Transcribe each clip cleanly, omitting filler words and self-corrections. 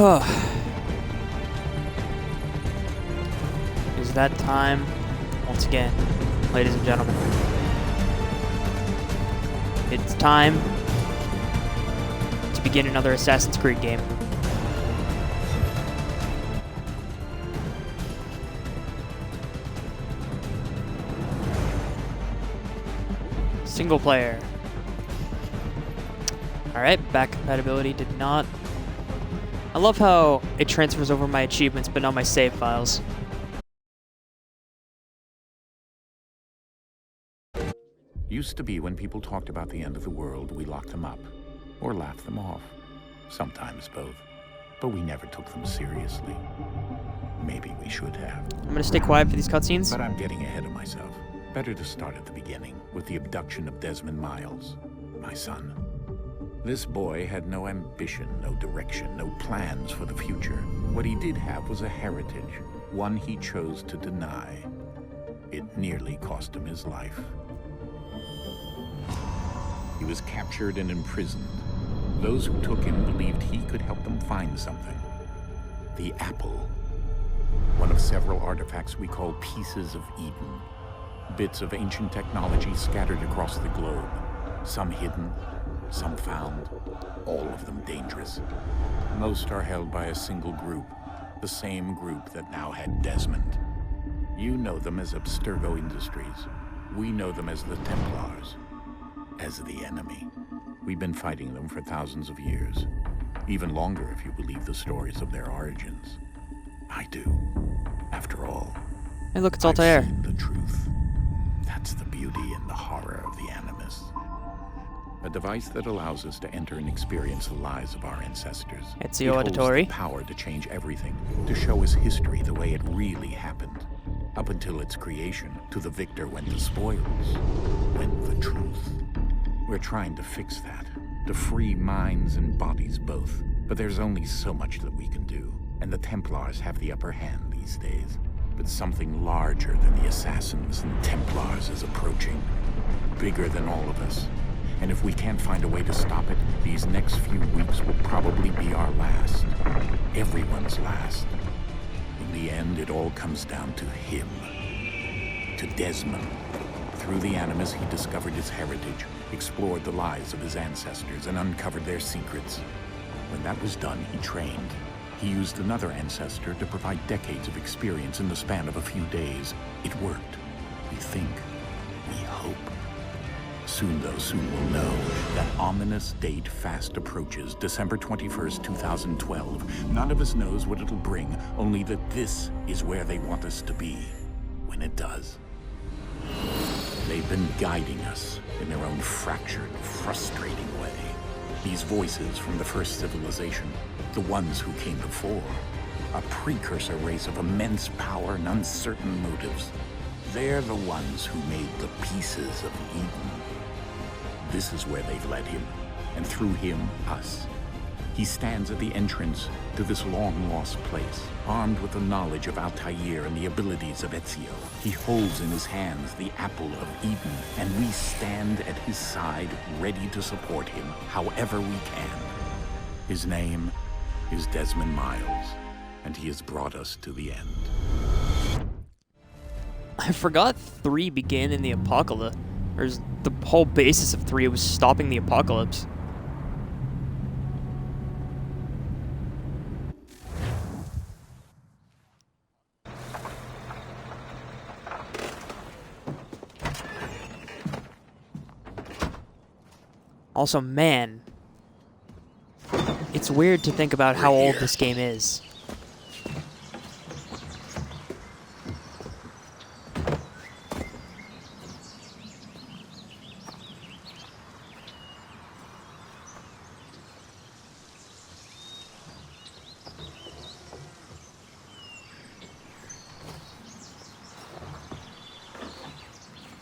Is that time once again, ladies and gentlemen. It's time to begin another Assassin's Creed game. Single player. Alright, back compatibility did not. I love how it transfers over my achievements but not my save files. Used to be when people talked about the end of the world, we locked them up. Or laughed them off. Sometimes both. But we never took them seriously. Maybe we should have. I'm gonna stay quiet for these cutscenes. But I'm getting ahead of myself. Better to start at the beginning, with the abduction of Desmond Miles, my son. This boy had no ambition, no direction, no plans for the future. What he did have was a heritage, one he chose to deny. It nearly cost him his life. He was captured and imprisoned. Those who took him believed he could help them find something. The apple. One of several artifacts we call pieces of Eden. Bits of ancient technology scattered across the globe. Some hidden, some found, all of them dangerous. Most are held by a single group, the same group that now had Desmond. You know them as Abstergo Industries. We know them as the Templars. As the enemy. We've been fighting them for thousands of years. Even longer if you believe the stories of their origins. I do. After all, Hey, look, it's I've Altair. seen the truth. That's the beauty and the horror of the Animus. A device that allows us to enter and experience the lives of our ancestors. Ezio It holds the Auditore. power to change everything, to show us history the way it really happened. Up until its creation, to the victor went the spoils, went the truth. We're trying to fix that, to free minds and bodies both. But there's only so much that we can do, and the Templars have the upper hand these days. But something larger than the Assassins and Templars is approaching. Bigger than all of us. And if we can't find a way to stop it, these next few weeks will probably be our last. Everyone's last. In the end, it all comes down to him. To Desmond. Through the Animus, he discovered his heritage, explored the lives of his ancestors, and uncovered their secrets. When that was done, he trained. He used another ancestor to provide decades of experience in the span of a few days. It worked. We think. We hope. Soon, though, soon we'll know. That ominous date fast approaches, December 21st, 2012. None of us knows what it'll bring, only that this is where they want us to be. When it does. They've been guiding us in their own fractured, frustrating way. These voices from the first civilization, the ones who came before, a precursor race of immense power and uncertain motives. They're the ones who made the pieces of Eden. This is where they've led him, and through him, us. He stands at the entrance to this long-lost place, armed with the knowledge of Altair and the abilities of Ezio. He holds in his hands the apple of Eden, and we stand at his side, ready to support him however we can. His name is Desmond Miles, and he has brought us to the end. I forgot 3 began in the apocalypse. There's the whole basis of 3 was stopping the apocalypse. Also, man, it's weird to think about how old this game is.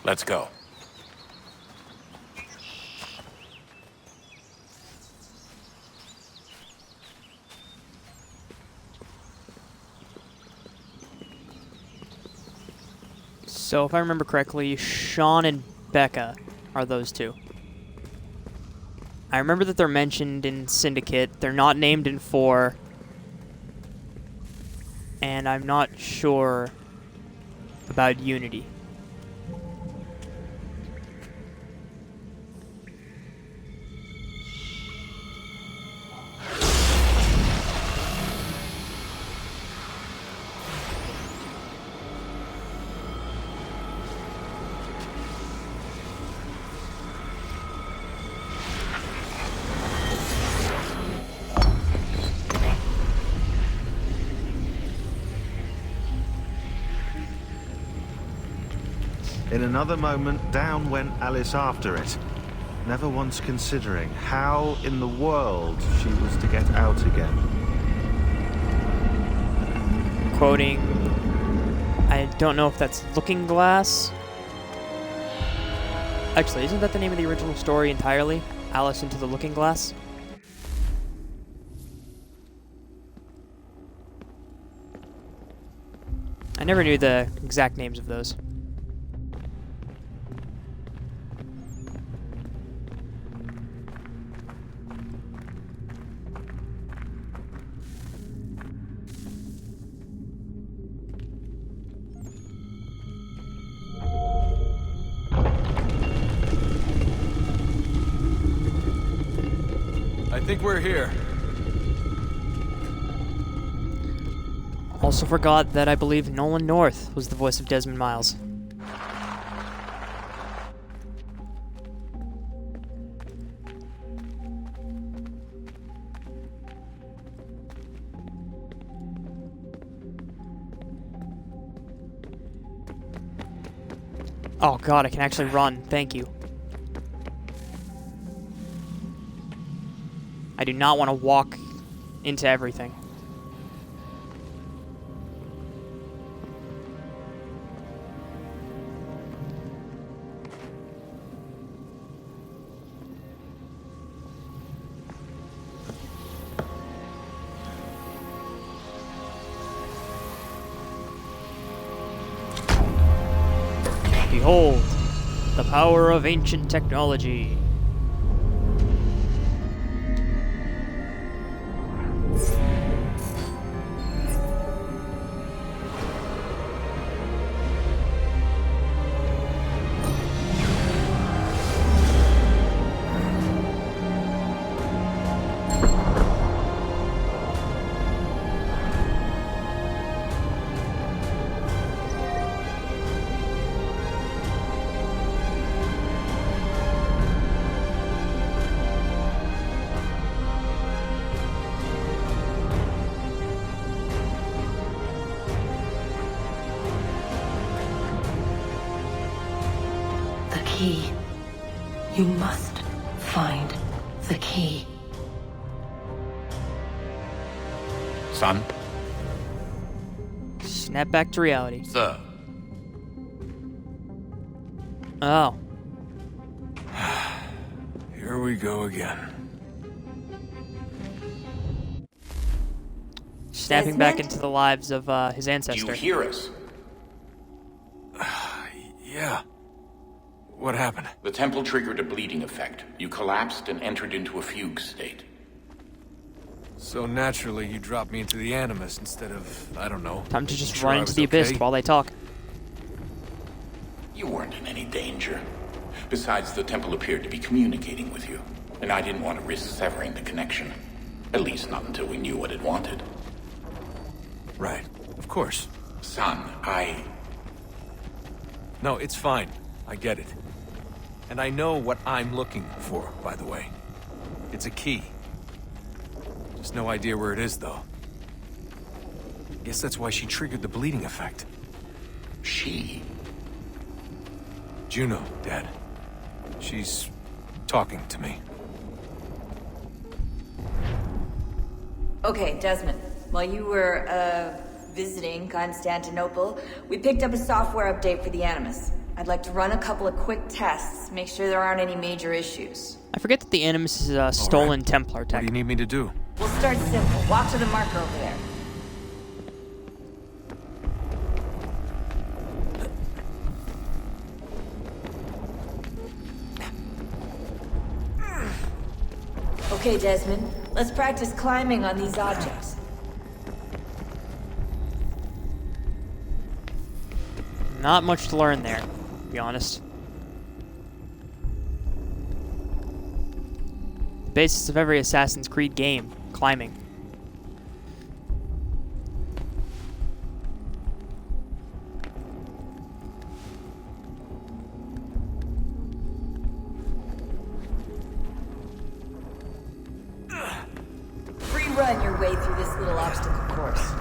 Let's go. So, if I remember correctly, Sean and Becca are those two. I remember that they're mentioned in Syndicate. They're not named in 4. and I'm not sure about Unity. In another moment, down went Alice after it, never once considering how in the world she was to get out again. Quoting, I don't know if that's Looking Glass. Actually, isn't that the name of the original story entirely? Alice into the Looking Glass? I never knew the exact names of those. I think we're here. Also forgot that I believe Nolan North was the voice of Desmond Miles. Oh god, I can actually run. Thank you. I do not want to walk into everything. Behold, the power of ancient technology. The key. You must find the key. Son? Snap back to reality. Sir. Oh. Here we go again. Snapping back into the lives of his Do ancestor. you hear us? Yeah. What happened? The temple triggered a bleeding effect. You collapsed and entered into a fugue state. So naturally, you dropped me into the Animus instead of, I don't know. Time to just making sure run I into was the abyss okay. while they talk. You weren't in any danger. Besides, the temple appeared to be communicating with you, and I didn't want to risk severing the connection. At least not until we knew what it wanted. Right. Of course. Son, No, it's fine. I get it. And I know what I'm looking for, by the way. It's a key. Just no idea where it is, though. Guess that's why she triggered the bleeding effect. She? Juno, Dad. She's talking to me. Okay, Desmond. While you were, visiting Constantinople, we picked up a software update for the Animus. I'd like to run a couple of quick tests, make sure there aren't any major issues. I forget that the Animus is a stolen Templar What tech. do you need me to do? We'll start simple. Walk to the marker over there. Okay, Desmond. Let's practice climbing on these objects. Not much to learn there, to be honest. The basis of every Assassin's Creed game, climbing. Free run your way through this little obstacle course.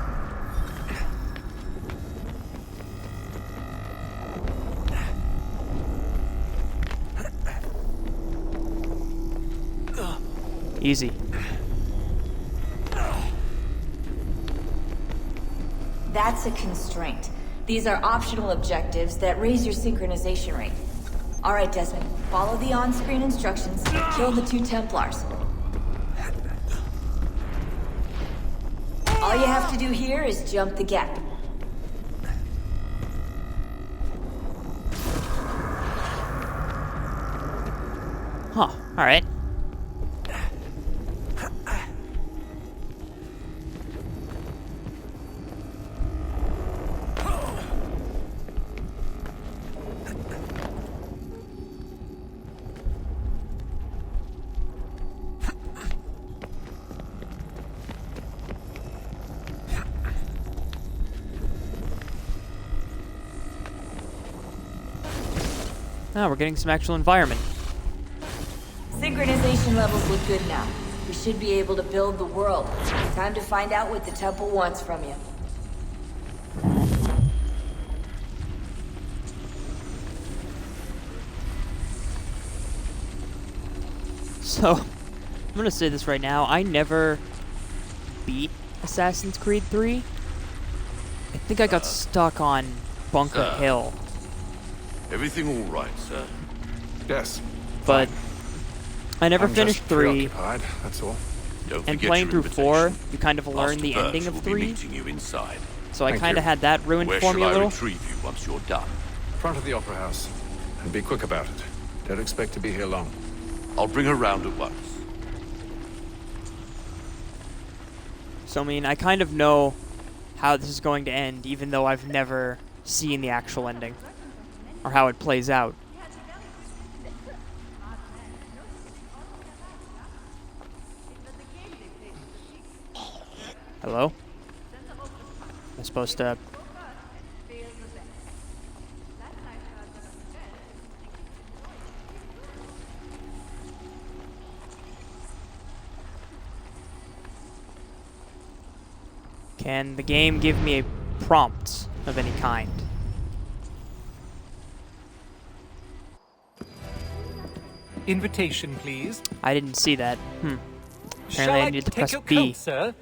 Easy. That's a constraint. These are optional objectives that raise your synchronization rate. Alright, Desmond, follow the on-screen instructions and kill the 2 Templars. All you have to do here is jump the gap. Huh, alright. Now we're getting some actual environment. Synchronization levels look good now. We should be able to build the world. Time to find out what the temple wants from you. So, I'm gonna say this right now. I never beat Assassin's Creed 3. I think I got stuck on Bunker Hill. Everything all right, sir? Yes. But I never I'm finished just 3. preoccupied, that's all. Don't And forget playing your through 4, invitation. you kind of learn Master the Birch ending will of be 3. meeting you inside. So I Thank kind you. of had that ruined Where for me shall a I little. retrieve you once you're done? Front of the Opera House. And be quick about it. Don't expect to be here long. I'll bring her round at once. So I mean, I kind of know how this is going to end, even though I've never seen the actual ending. Or how it plays out. Hello? Am I supposed to... Can the game give me a prompt of any kind? Invitation, please. I didn't see that. Apparently Shall I I needed to take press your B. coat, sir?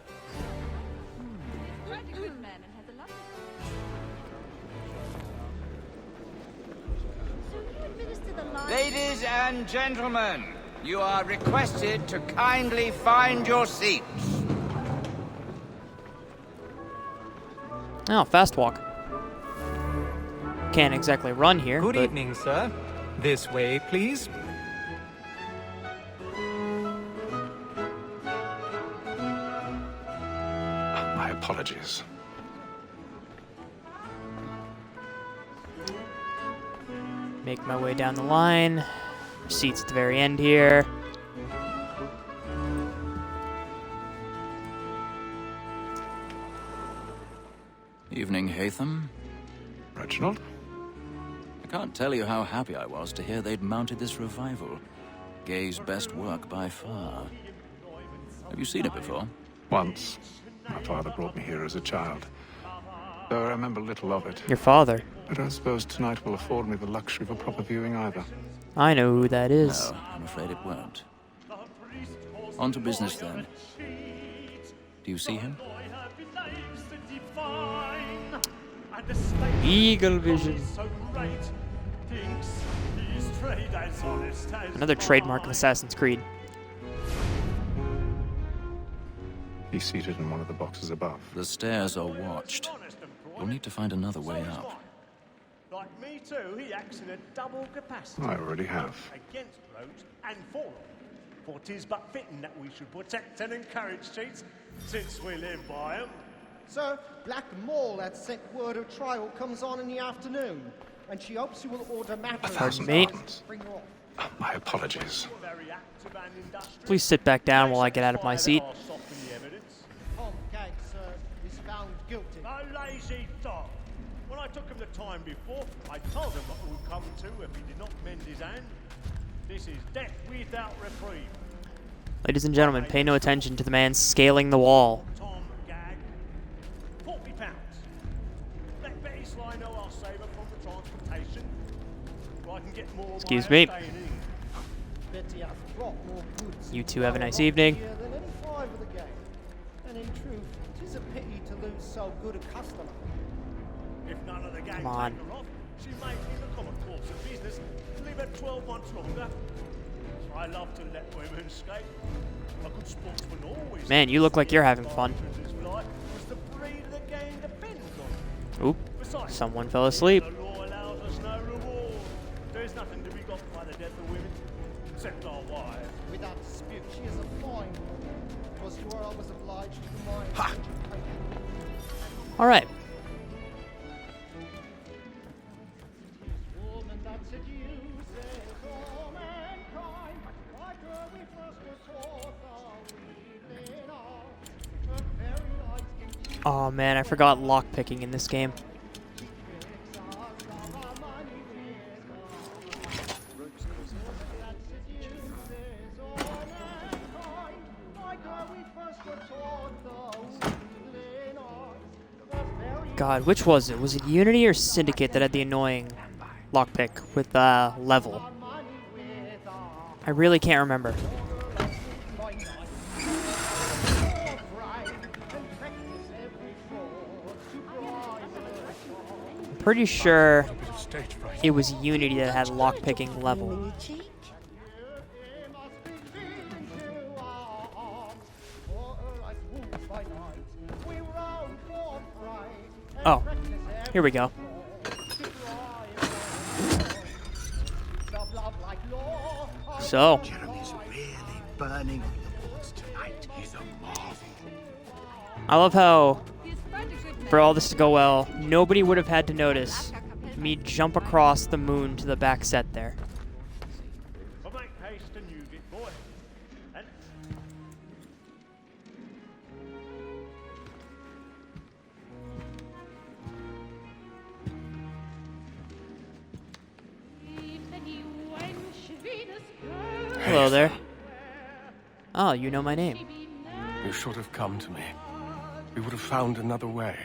Ladies and gentlemen, you are requested to kindly find your seats. Oh, fast walk. Can't exactly run here, Good but evening, sir. This way, please. My apologies. make my way down the line. Seats at the very end here. Evening, Haytham. Reginald? I can't tell you how happy I was to hear they'd mounted this revival. Gay's best work by far. Have you seen it before? Once. My father brought me here as a child. Though I remember little of it. Your father. I don't suppose tonight will afford me the luxury of a proper viewing either. I know who that is. No, I'm afraid it won't. On to business then. Do you see him? Eagle vision. Another trademark of Assassin's Creed. He's seated in one of the boxes above. The stairs are watched. You'll need to find another way up. Like me too, he acts in a double capacity. I already have. Against rogues and for them. For 'tis but fitting that we should protect and encourage cheats, since we live by 'em. Sir, Black Mall had sent word of trial comes on in the afternoon, and she hopes you will order matters. Pardon me. Bring her off. My apologies. Please sit back down while I get out of my seat. Tom Gag, sir, is found guilty. A lazy dog. When I took him the time before, I told him what it would come to if he did not mend his hand. This is death without reprieve. Ladies and gentlemen, pay no attention to the man scaling the wall. Tom Gag, £40. Let Betty Sly know I'll save her from the transportation. So I can get more. Excuse me. Betty has brought more goods. You two have a nice evening. Here than any five of the gang. And in truth, 'tis a pity to lose so good a customer. If none of the gang Come on. take her off, she may in the common course of business leave her 12 months longer. I love to let women escape. A good sportsman always. Man, you look like you're having fun. The breed of the gang depends on. Oop, Besides, someone fell asleep. the law allows us no reward. There's nothing to be got by the death of women, except our wives. Without dispute, she is a fine woman. Because you are always obliged to mind. All right. Woman that seduces all mankind, like her we first were taught the wheeling of her very eyes can Oh man, I forgot lockpicking in this game. God, which was it? Was it Unity or Syndicate that had the annoying lockpick with level? I really can't remember. I'm pretty sure it was Unity that had lockpicking level. Oh, here we go. So, Jeremy's really burning on the boards tonight. He's a marvel. I love how, for all this to go well, nobody would have had to notice me jump across the moon to the back set there. But make haste and you get boy. And Hello there. Oh, you know my name. You should have come to me. We would have found another way.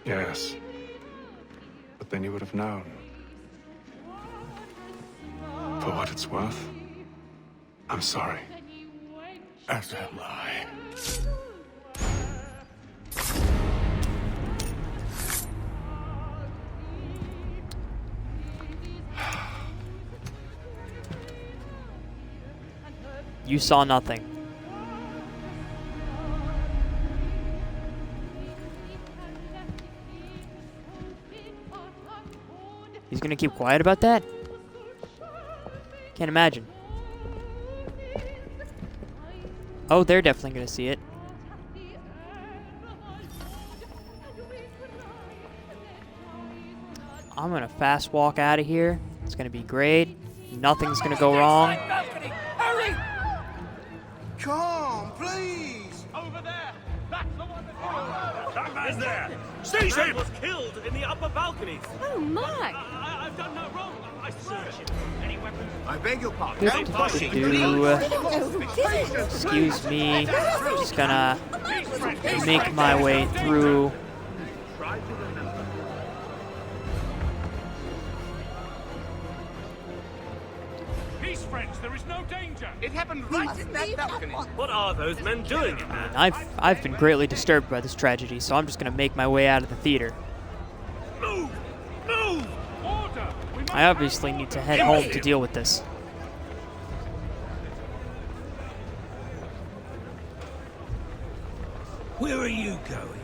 Yes. But then you would have known. For what it's worth, I'm sorry. As am I. You saw nothing. He's gonna keep quiet about that? Can't imagine. Oh, they're definitely gonna see it. I'm gonna fast walk out of here. It's gonna be great. Nothing's gonna go wrong. Hurry! Come, please! over there! That's the one that that man's there! Seize him! Was killed in the upper balconies. Oh my! I've done no wrong. I searched him. Any weapons? I beg your pardon. No pushing, Excuse me. Just gonna make my way through. Try to remember. Peace, friends. There is no danger. It happened right in that balcony. What are those men doing in there? I've been greatly disturbed by this tragedy, so I'm just gonna make my way out of the theater. Move! Move! Order! I obviously need to head home to deal with this. Where are you going?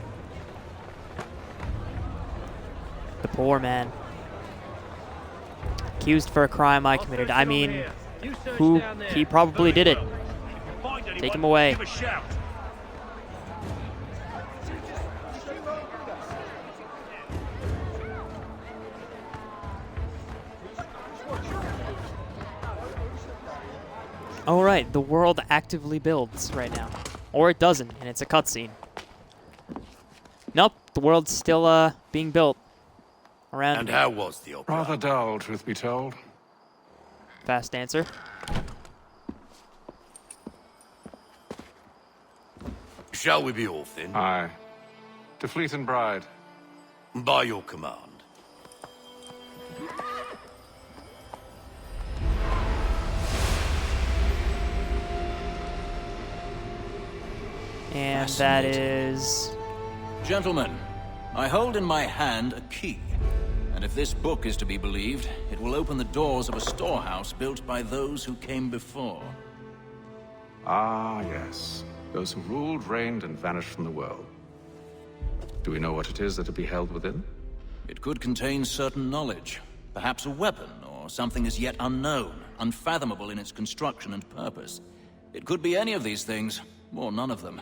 The poor man. Accused for a crime I committed. I mean, he probably did it. Take him away. Oh, right. The world actively builds right now. Or it doesn't, and it's a cutscene. Nope, the world's still being built around And me. how was the opera? Rather dull, truth be told. Fast answer. Shall we be off then? Aye. To Fleet and Bride. By your command. And that is... Gentlemen, I hold in my hand a key. And if this book is to be believed, it will open the doors of a storehouse built by those who came before. Ah, yes. Those who ruled, reigned, and vanished from the world. Do we know what it is that will be held within? It could contain certain knowledge. Perhaps a weapon, or something as yet unknown, unfathomable in its construction and purpose. It could be any of these things, or none of them.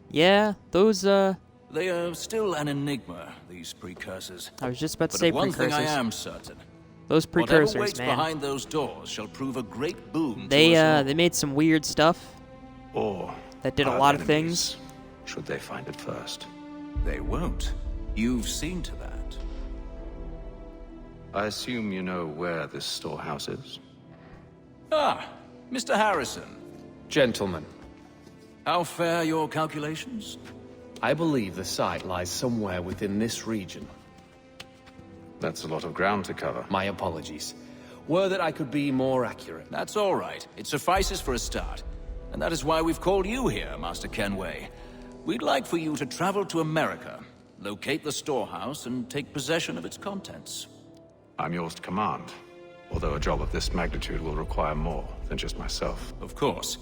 Yeah, those, They are still an enigma, these precursors. I was just about to But say of one precursors. thing I am certain. Those precursors, Whatever waits man. behind those doors shall prove a great boon They, to us all. they made some weird stuff. Or that did a our lot of enemies, things. should they find it first? They won't. You've seen to that. I assume you know where this storehouse is? Ah, Mr. Harrison. Gentlemen, How fare your calculations? I believe the site lies somewhere within this region. That's a lot of ground to cover. My apologies. Were that I could be more accurate. That's all right. It suffices for a start. And that is why we've called you here, Master Kenway. We'd like for you to travel to America, locate the storehouse, and take possession of its contents. I'm yours to command, although a job of this magnitude will require more than just myself. Of course.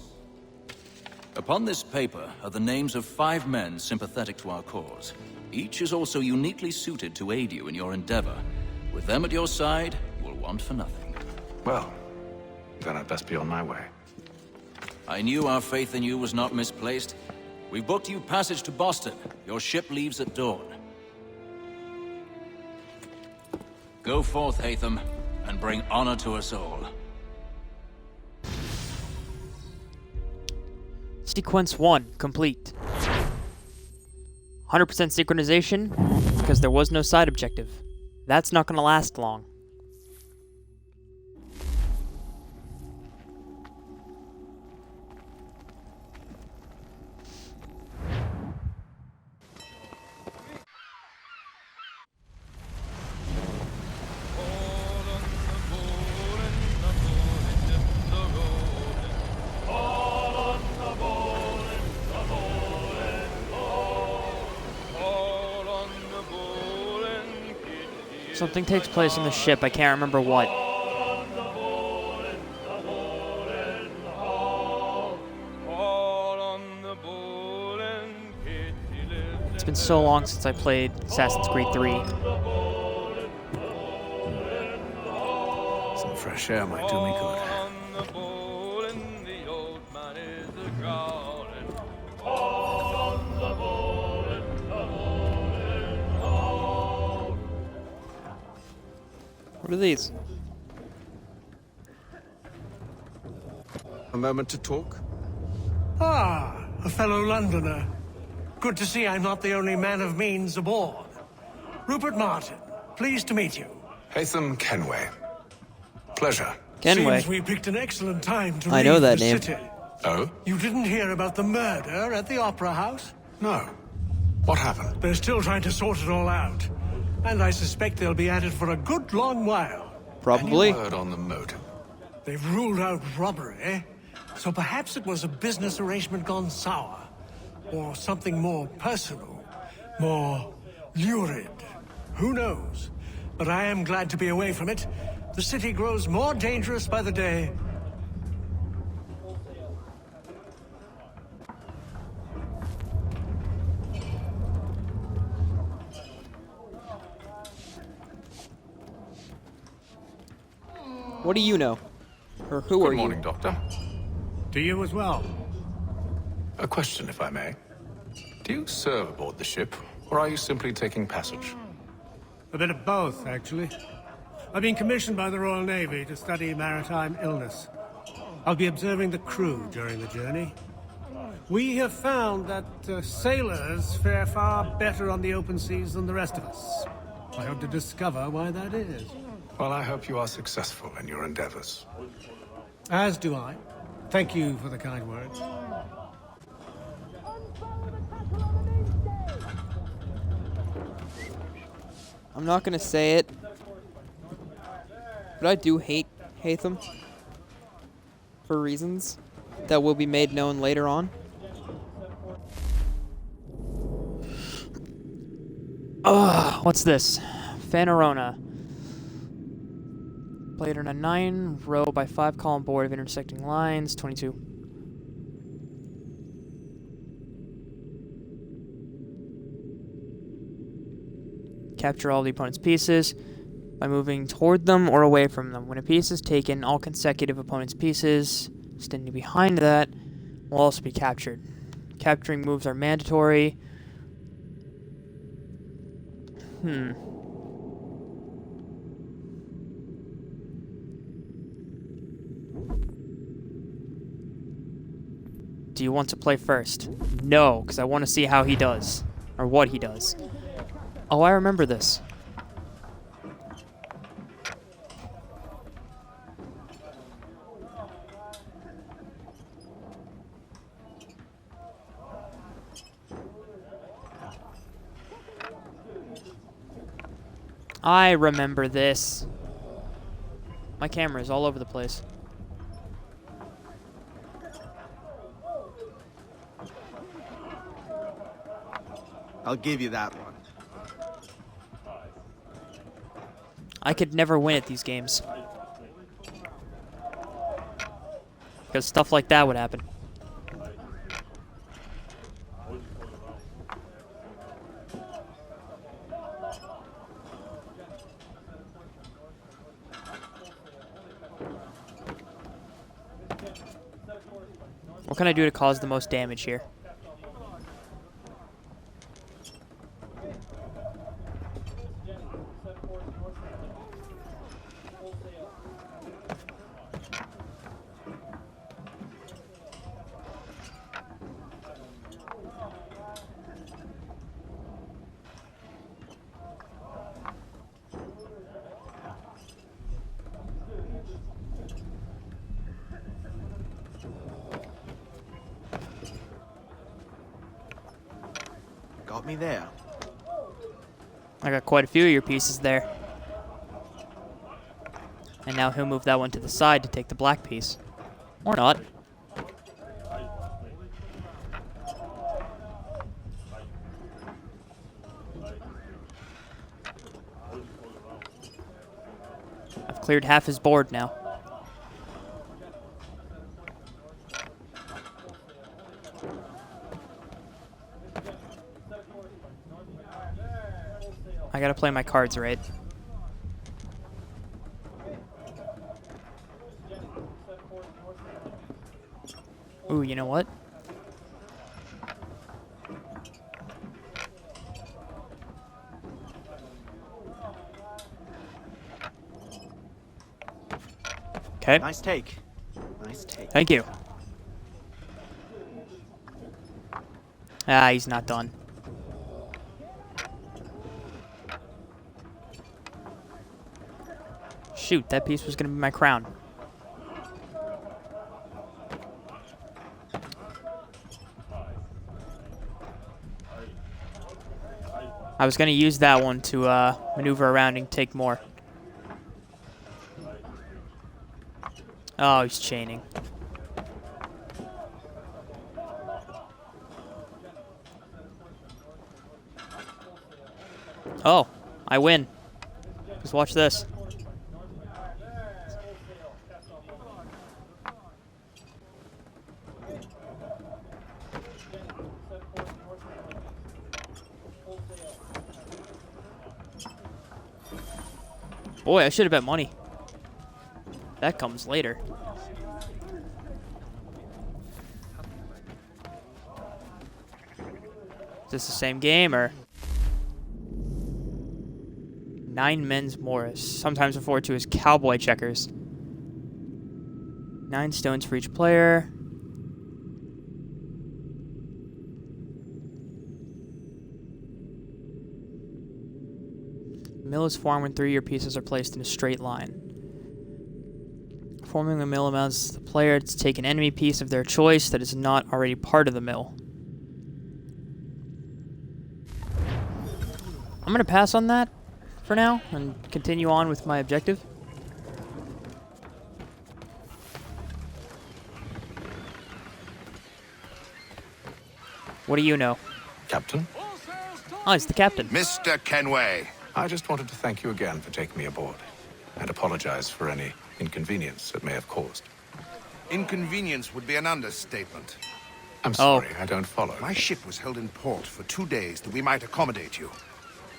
Upon this paper are the names of 5 men sympathetic to our cause. Each is also uniquely suited to aid you in your endeavor. With them at your side, you will want for nothing. Well, then I'd best be on my way. I knew our faith in you was not misplaced. We booked you passage to Boston. Your ship leaves at dawn. Go forth, Haytham, and bring honor to us all. Sequence 1 complete. 100% synchronization because there was no side objective. That's not going to last long. Something takes place on the ship. I can't remember what. It's been so long since I played Assassin's Creed 3. Some fresh air might do me good. What are these? A moment to talk? Ah, a fellow Londoner. Good to see I'm not the only man of means aboard. Rupert Martin, pleased to meet you. Haytham Kenway. Pleasure. Kenway. Seems we picked an excellent time to I know leave that the name. city. Oh? You didn't hear about the murder at the Opera House? No. What happened? They're still trying to sort it all out. And I suspect they'll be at it for a good long while. Probably. Any word on the motive? They've ruled out robbery, so perhaps it was a business arrangement gone sour. Or something more personal, more lurid. Who knows? But I am glad to be away from it. The city grows more dangerous by the day. What do you know? Or who Good are morning, you? Doctor. To you as well. A question, if I may. Do you serve aboard the ship, or are you simply taking passage? A bit of both, actually. I've been commissioned by the Royal Navy to study maritime illness. I'll be observing the crew during the journey. We have found that sailors fare far better on the open seas than the rest of us. I hope to discover why that is. Well, I hope you are successful in your endeavors. As do I. Thank you for the kind words. I'm not gonna say it, but I do hate Haytham for reasons that will be made known later on. What's this? Fanerona. Played on a 9-row by 5-column board of intersecting lines, 22. Capture all the opponent's pieces by moving toward them or away from them. When a piece is taken, all consecutive opponent's pieces standing behind that will also be captured. Capturing moves are mandatory. Do you want to play first? No, because I want to see how he does. Or what he does. Oh, I remember this. I remember this. My camera is all over the place. I'll give you that one. I could never win at these games. Because stuff like that would happen. What can I do to cause the most damage here? Got me there. I got quite a few of your pieces there. And now he'll move that one to the side to take the black piece. Or not. I've cleared half his board now. I gotta play my cards right. Ooh, you know what? Okay. Nice take. Nice take. Thank you. Ah, he's not done. Shoot, that piece was going to be my crown. I was going to use that one to maneuver around and take more. Oh, he's chaining. Oh, I win. Just watch this. Boy, I should have bet money. That comes later. Is this the same game, or? 9 men's Morris, sometimes referred to as cowboy checkers. 9 stones for each player. Mill is formed when 3 of your pieces are placed in a straight line. Forming a mill allows the player to take an enemy piece of their choice that is not already part of the mill. I'm going to pass on that for now and continue on with my objective. What do you know? Captain? Oh, it's the captain. Mr. Kenway. I just wanted to thank you again for taking me aboard, and apologize for any inconvenience it may have caused. Inconvenience would be an understatement. I'm sorry, I don't follow. My ship was held in port for 2 days that we might accommodate you.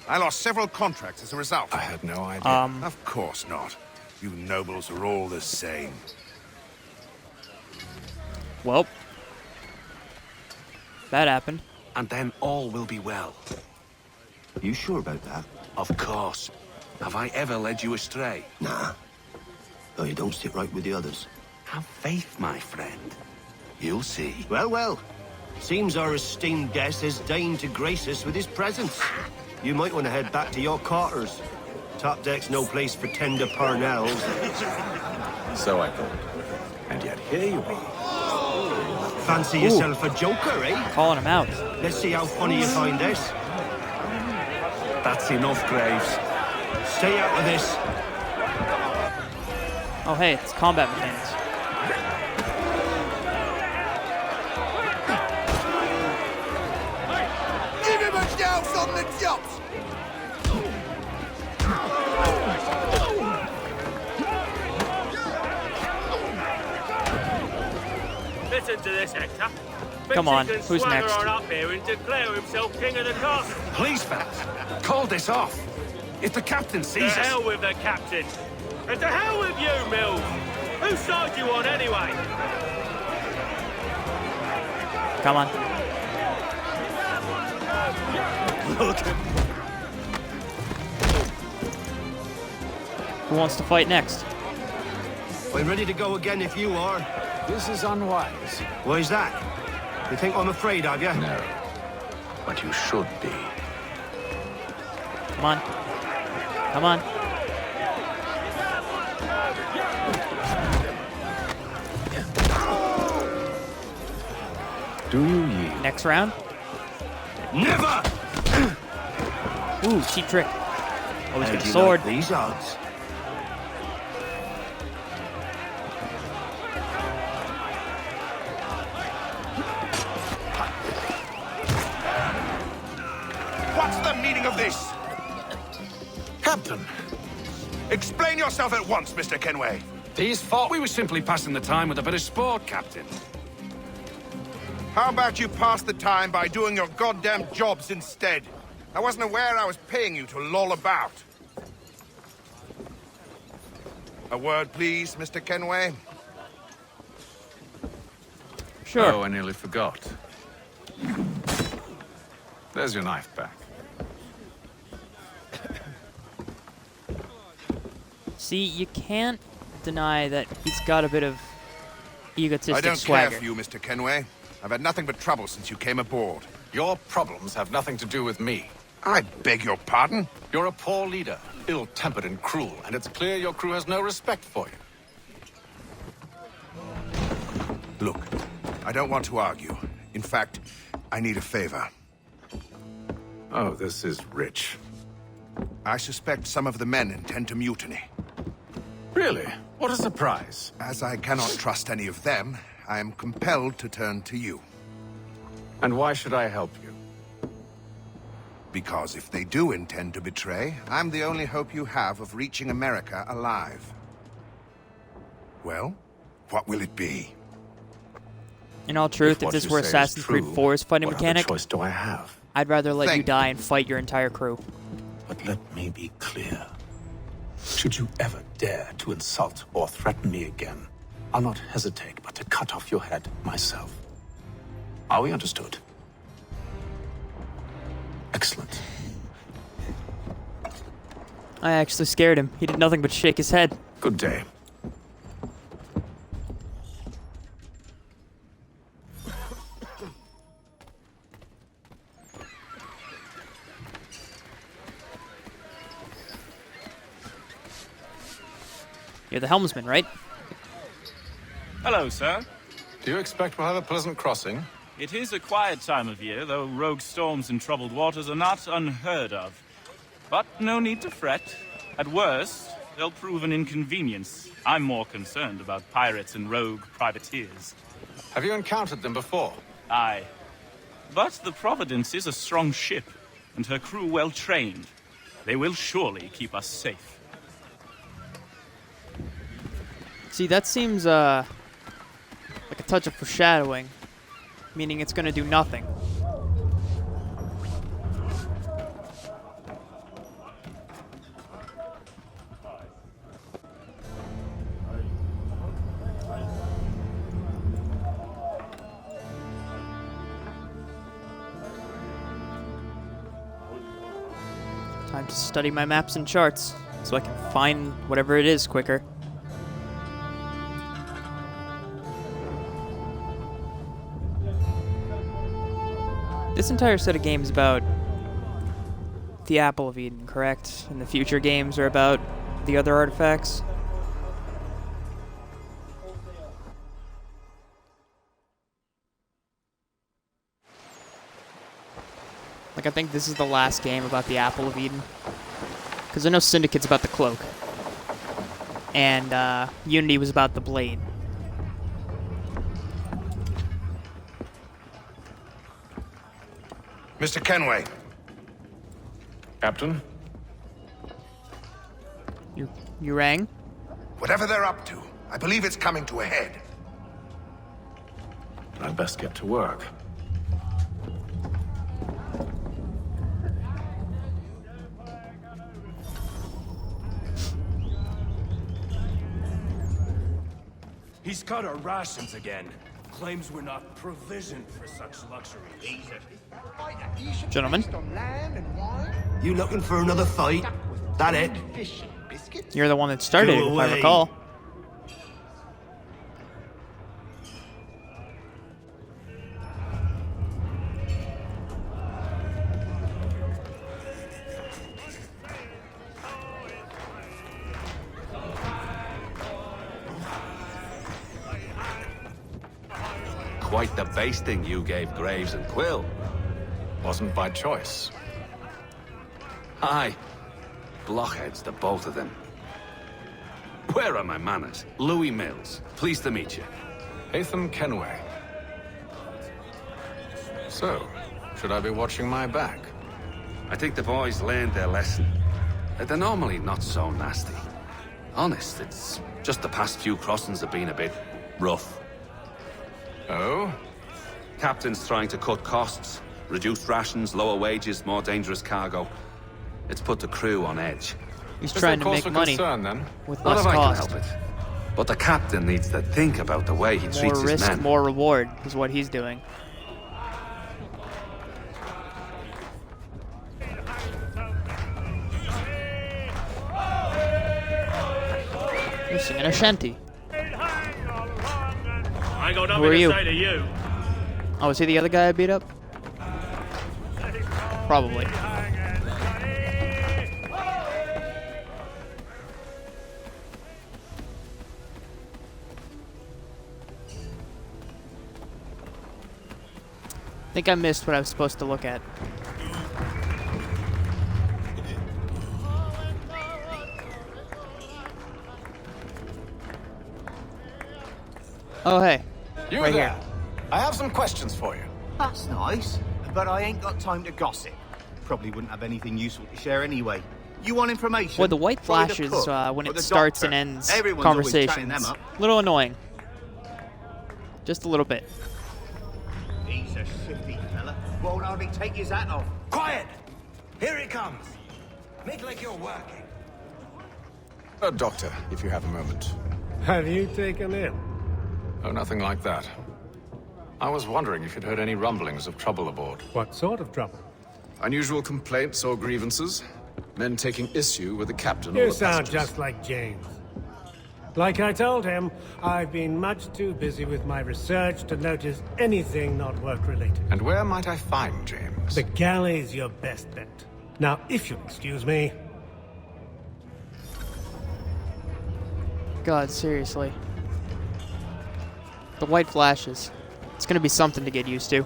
I lost several contracts as a result. I had no idea. Of course not. You nobles are all the same. Well, that happened. And then all will be well. You sure about that? Of course. Have I ever led you astray? Nah. Though you don't sit right with the others. Have faith, my friend. You'll see. Well, well. Seems our esteemed guest has deigned to grace us with his presence. You might want to head back to your quarters. Top deck's no place for tender parnells. So I thought. And yet here you are. Fancy yourself a joker, eh? Calling him out. Let's see how funny you find this. That's enough, Graves. Stay out of this. Oh, hey, it's combat mechanics. Give him a douse on the chops! Listen to this, Hector. Come on, Thinks he who's can swagger next? on up here and declare himself king of the castle. Please, fellas, call this off. If the captain To sees us... hell with the captain. And to hell with you, Mills. Whose side you on, anyway? Come on. Look. Who wants to fight next? I'm ready to go again if you are. This is unwise. Why's that? You think I'm afraid of you? No. But you should be. Come on. Come on. Do you yield? Next round? Never! Ooh, cheap trick. Oh, he's How got a do you sword. like these odds? What's the meaning of this? Captain, Explain yourself at once, Mr. Kenway. these thought we were simply passing the time with a bit of sport, Captain. How about you pass the time by doing your goddamn jobs instead? I wasn't aware I was paying you to loll about. A word, please, Mr. Kenway. Sure. Oh, I nearly forgot. There's your knife back. See, you can't deny that he's got a bit of egotistic I don't swagger. care for you, Mr. Kenway. I've had nothing but trouble since you came aboard. Your problems have nothing to do with me. I beg your pardon? You're a poor leader, ill-tempered and cruel, and it's clear your crew has no respect for you. Look, I don't want to argue. In fact, I need a favor. Oh, this is rich. I suspect some of the men intend to mutiny. Really? What a surprise. As I cannot trust any of them, I am compelled to turn to you. And why should I help you? Because if they do intend to betray, I'm the only hope you have of reaching America alive. Well, what will it be? In all truth, if what this you were say is Assassin's Creed true, 4's fighting what other mechanic, choice do I have? I'd rather let you Thank die and fight your entire crew. But let me be clear. Should you ever dare to insult or threaten me again, I'll not hesitate but to cut off your head myself. Are we understood? Excellent. I actually scared him. He did nothing but shake his head. Good day. You're the helmsman, right? Hello, sir. Do you expect we'll have a pleasant crossing? It is a quiet time of year, though rogue storms and troubled waters are not unheard of. But no need to fret. At worst, they'll prove an inconvenience. I'm more concerned about pirates and rogue privateers. Have you encountered them before? Aye. But the Providence is a strong ship, and her crew well trained. They will surely keep us safe. See, that seems, like a touch of foreshadowing, meaning it's gonna do nothing. Time to study my maps and charts, so I can find whatever it is quicker. This entire set of games about the Apple of Eden, correct? And the future games are about the other artifacts? Like, I think this is the last game about the Apple of Eden. Because I know Syndicate's about the cloak. And Unity was about the blade. Mr. Kenway. Captain? You rang? Whatever they're up to, I believe it's coming to a head. I'd best get to work. He's cut our rations again. Claims we're not provisioned for such luxury. Gentlemen? You looking for another fight? That it? You're the one that started it, if I recall. Quite the basting you gave Graves and Quill. Wasn't by choice. Aye. Blockheads, the both of them. Where are my manners? Louis Mills. Pleased to meet you. Haytham Kenway. So, should I be watching my back? I think the boys learned their lesson. They're normally not so nasty. Honest, it's just the past few crossings have been a bit rough. Oh? Captain's trying to cut costs. Reduced rations, lower wages, more dangerous cargo. It's put the crew on edge. He's trying to make money with less cost. Help it. But the captain needs to think about the way he treats his men. More reward is what he's doing. You're singing a shanty. I got Who are nothing you? to say to you. Oh, is he the other guy I beat up? Probably. I think I missed what I was supposed to look at. Oh, hey. You right there. here. I have some questions for you. That's nice, but I ain't got time to gossip. Probably wouldn't have anything useful to share anyway. You want information? Well, the white Try the flashes cook when or it the starts doctor. and ends Everyone's always chatting conversations. them up. A little annoying. Just a little bit. He's a shifty fella. Won't hardly take his hat off. Quiet! Here he comes. Make like you're working. Doctor, if you have a moment. Have you taken him? Oh, nothing like that. I was wondering if you'd heard any rumblings of trouble aboard. What sort of trouble? Unusual complaints or grievances? Men taking issue with the captain or You the sound passengers? just like James. Like I told him, I've been much too busy with my research to notice anything not work-related. And where might I find James? The galley's your best bet. Now, if you'll excuse me... God, seriously. The white flashes. It's gonna be something to get used to.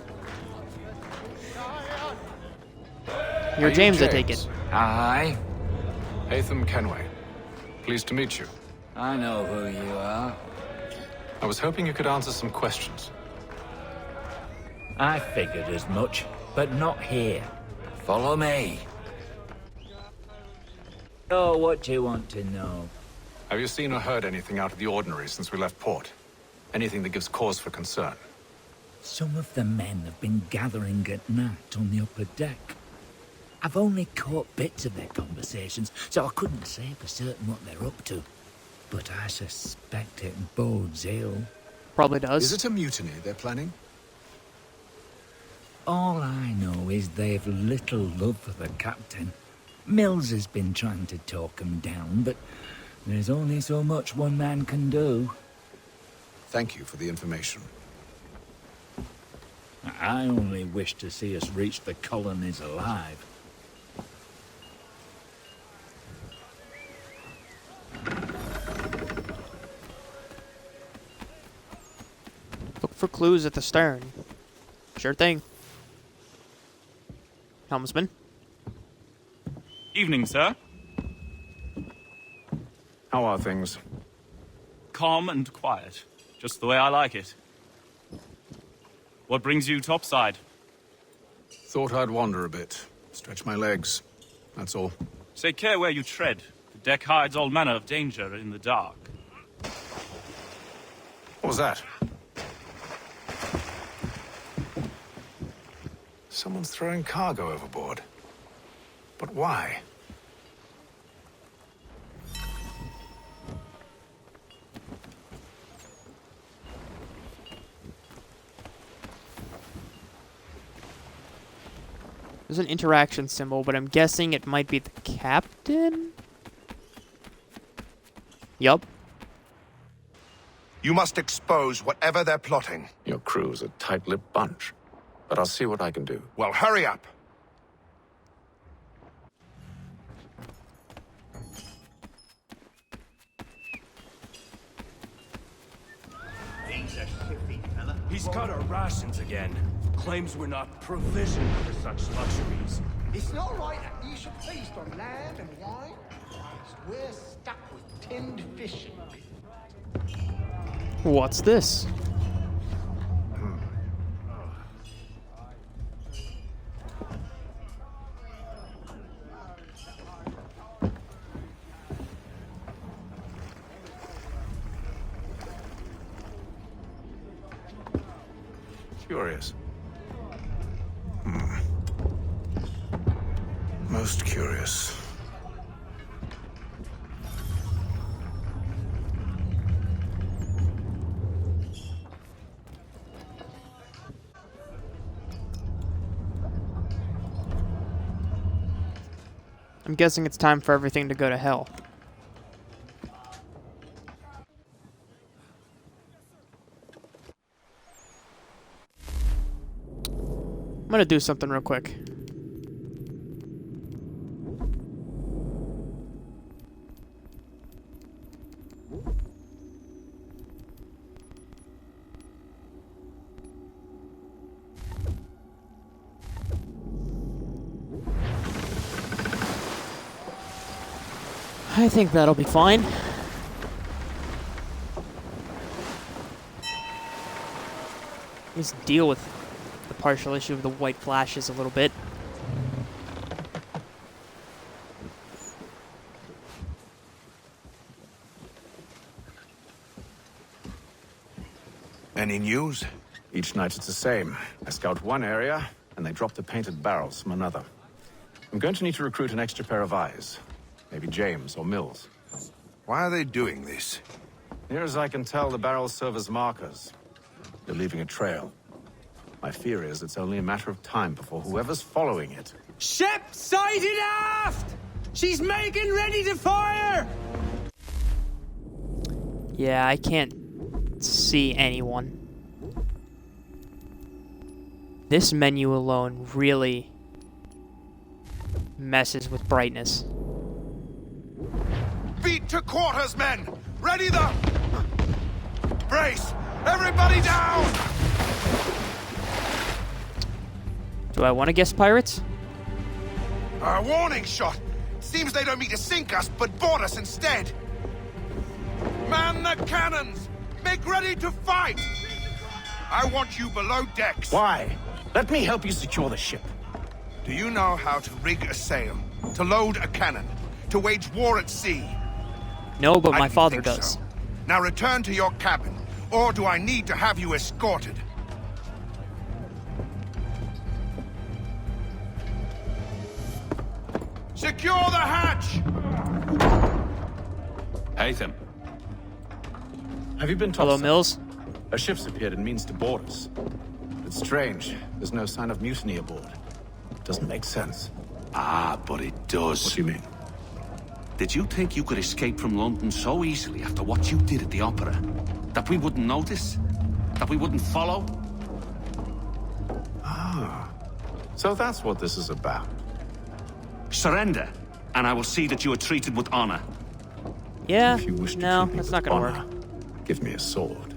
You're James, I take it. Aye. Haytham Kenway. Pleased to meet you. I know who you are. I was hoping you could answer some questions. I figured as much, but not here. Follow me. Oh, what do you want to know? Have you seen or heard anything out of the ordinary since we left port? Anything that gives cause for concern? Some of the men have been gathering at night on the upper deck. I've only caught bits of their conversations, so I couldn't say for certain what they're up to. But I suspect it bodes ill. Probably does. Is it a mutiny they're planning? All I know is they've little love for the captain. Mills has been trying to talk him down, but there's only so much one man can do. Thank you for the information. I only wish to see us reach the colonies alive. Look for clues at the stern. Sure thing. Helmsman. Evening, sir. How are things? Calm and quiet. Just the way I like it. What brings you topside? Thought I'd wander a bit. Stretch my legs. That's all. Take care where you tread. The deck hides all manner of danger in the dark. What was that? Someone's throwing cargo overboard. But why? There's an interaction symbol, but I'm guessing it might be the captain? Yup. You must expose whatever they're plotting. Your crew's a tight-lipped bunch. But I'll see what I can do. Well, hurry up! He's cut our rations again. Claims we're not provisioned for such luxuries. It's not right that you should feast on land and wine. We're stuck with tinned fish. What's this? Curious. Most curious. I'm guessing it's time for everything to go to hell. I'm gonna do something real quick. I think that'll be fine. Let's deal with the partial issue of the white flashes a little bit. Any news? Each night it's the same. I scout one area, and they drop the painted barrels from another. I'm going to need to recruit an extra pair of eyes. Maybe James or Mills. Why are they doing this? Near as I can tell, the barrels serve as markers. They're leaving a trail. My fear is it's only a matter of time before whoever's following it... Ship sighted aft! She's making ready to fire! Yeah, I can't see anyone. This menu alone really messes with brightness. Beat to quarters, men! Ready the... Brace! Everybody down! Do I want to guess pirates? A warning shot! Seems they don't mean to sink us, but board us instead! Man the cannons! Make ready to fight! I want you below decks. Why? Let me help you secure the ship. Do you know how to rig a sail? To load a cannon? To wage war at sea? No, but I my didn't father think does. so. Now return to your cabin, or do I need to have you escorted? Secure the hatch! Haytham. Have you been told? Hello, Mills. A ship's appeared and means to board us. It's strange. There's no sign of mutiny aboard. Doesn't make sense. Ah, but it does. What do you mean? Did you think you could escape from London so easily after what you did at the opera? That we wouldn't notice? That we wouldn't follow? Ah. So that's what this is about. Surrender, and I will see that you are treated with honor. Yeah, If you wish to no, treat me that's with not gonna honor, work. give me a sword.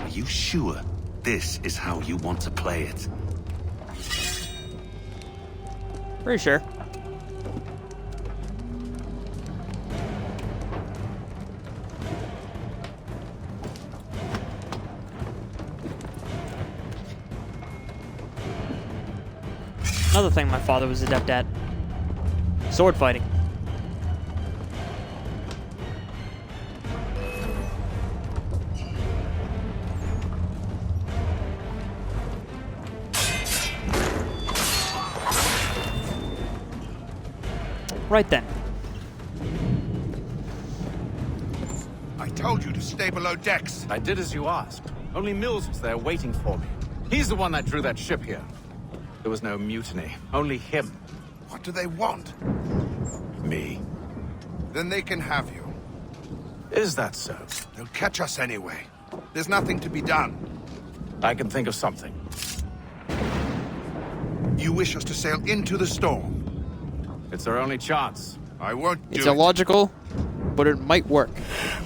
Are you sure this is how you want to play it? Pretty sure. Another thing my father was adept at. Sword fighting. Right then. I told you to stay below decks. I did as you asked. Only Mills was there waiting for me. He's the one that drew that ship here. There was no mutiny. Only him. What do they want? Me. Then they can have you. Is that so? They'll catch us anyway. There's nothing to be done. I can think of something. You wish us to sail into the storm? It's our only chance. I won't do It's it. illogical, but it might work.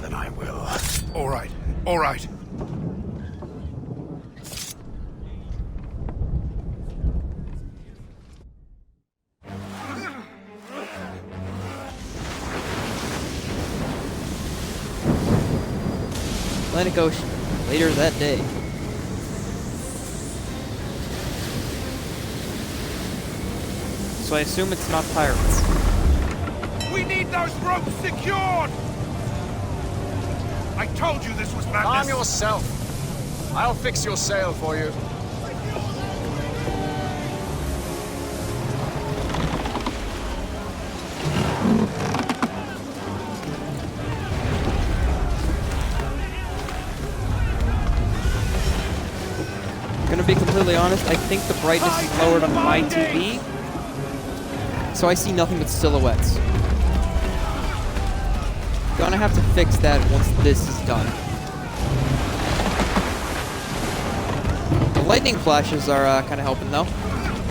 Then I will. All right. All right. Atlantic Ocean, later that day. So I assume it's not pirates. We need those ropes secured! I told you this was madness. Calm yourself. I'll fix your sail for you. Gonna be completely honest, I think the brightness is lowered on my TV, so I see nothing but silhouettes. Gonna have to fix that once this is done. The lightning flashes are kind of helping though.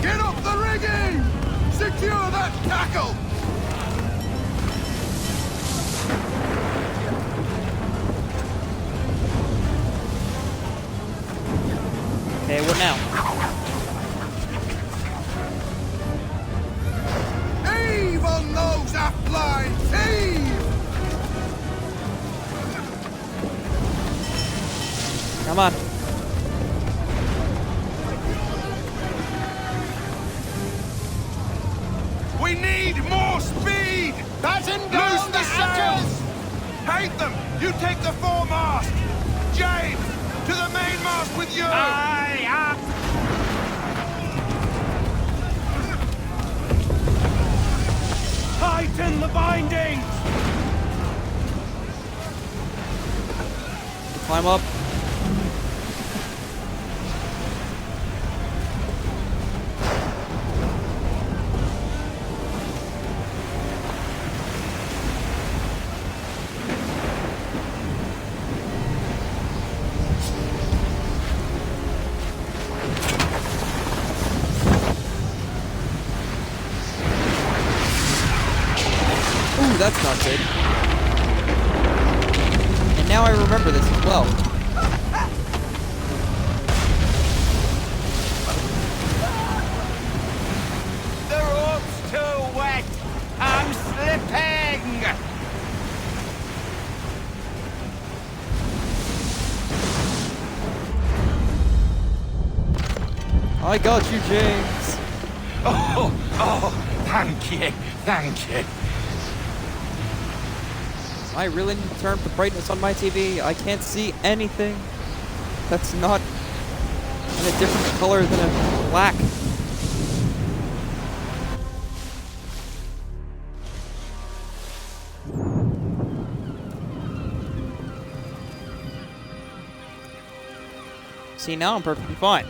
Get up the rigging! Secure that tackle! Okay, what now? Heave on those aft lines! Heave! Come on. We need more speed! Batten Loose down the sails! Haytham, you take the foremast! James, to the mainmast with you! Aye, aye. Tighten the bindings! Climb up. Ooh. that's not good. And now I remember this as well. The rope's too wet! I'm slipping! I got you, James. Oh, thank you, thank you. I really need to turn up the brightness on my TV. I can't see anything that's not in a different color than a black. See, now I'm perfectly fine.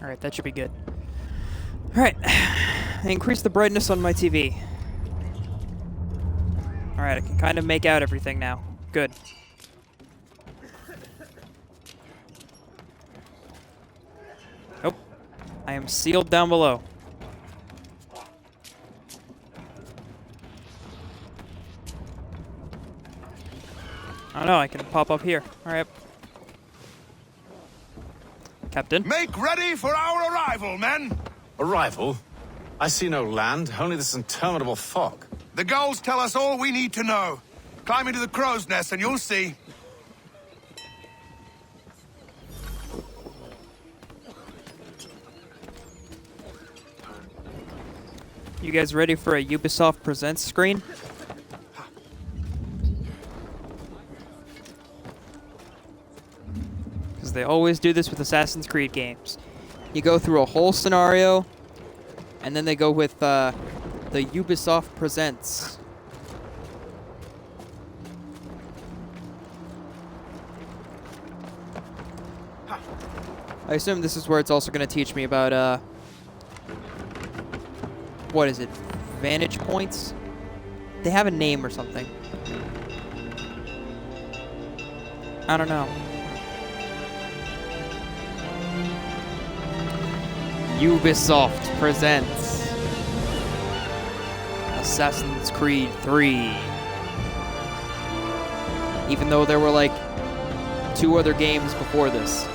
Alright, that should be good. Alright, increase the brightness on my TV. Alright, I can kind of make out everything now. Good. Oh, I am sealed down below. Oh no, I can pop up here. Alright. Captain? Make ready for our arrival, men! Arrival? I see no land, only this interminable fog. The gulls tell us all we need to know. Climb into the crow's nest and you'll see. You guys ready for a Ubisoft Presents screen? Because they always do this with Assassin's Creed games. You go through a whole scenario, and then they go with the Ubisoft Presents. I assume this is where it's also going to teach me about, what is it? Vantage points? They have a name or something. I don't know. Ubisoft presents Assassin's Creed 3. Even though there were like 2 other games before this.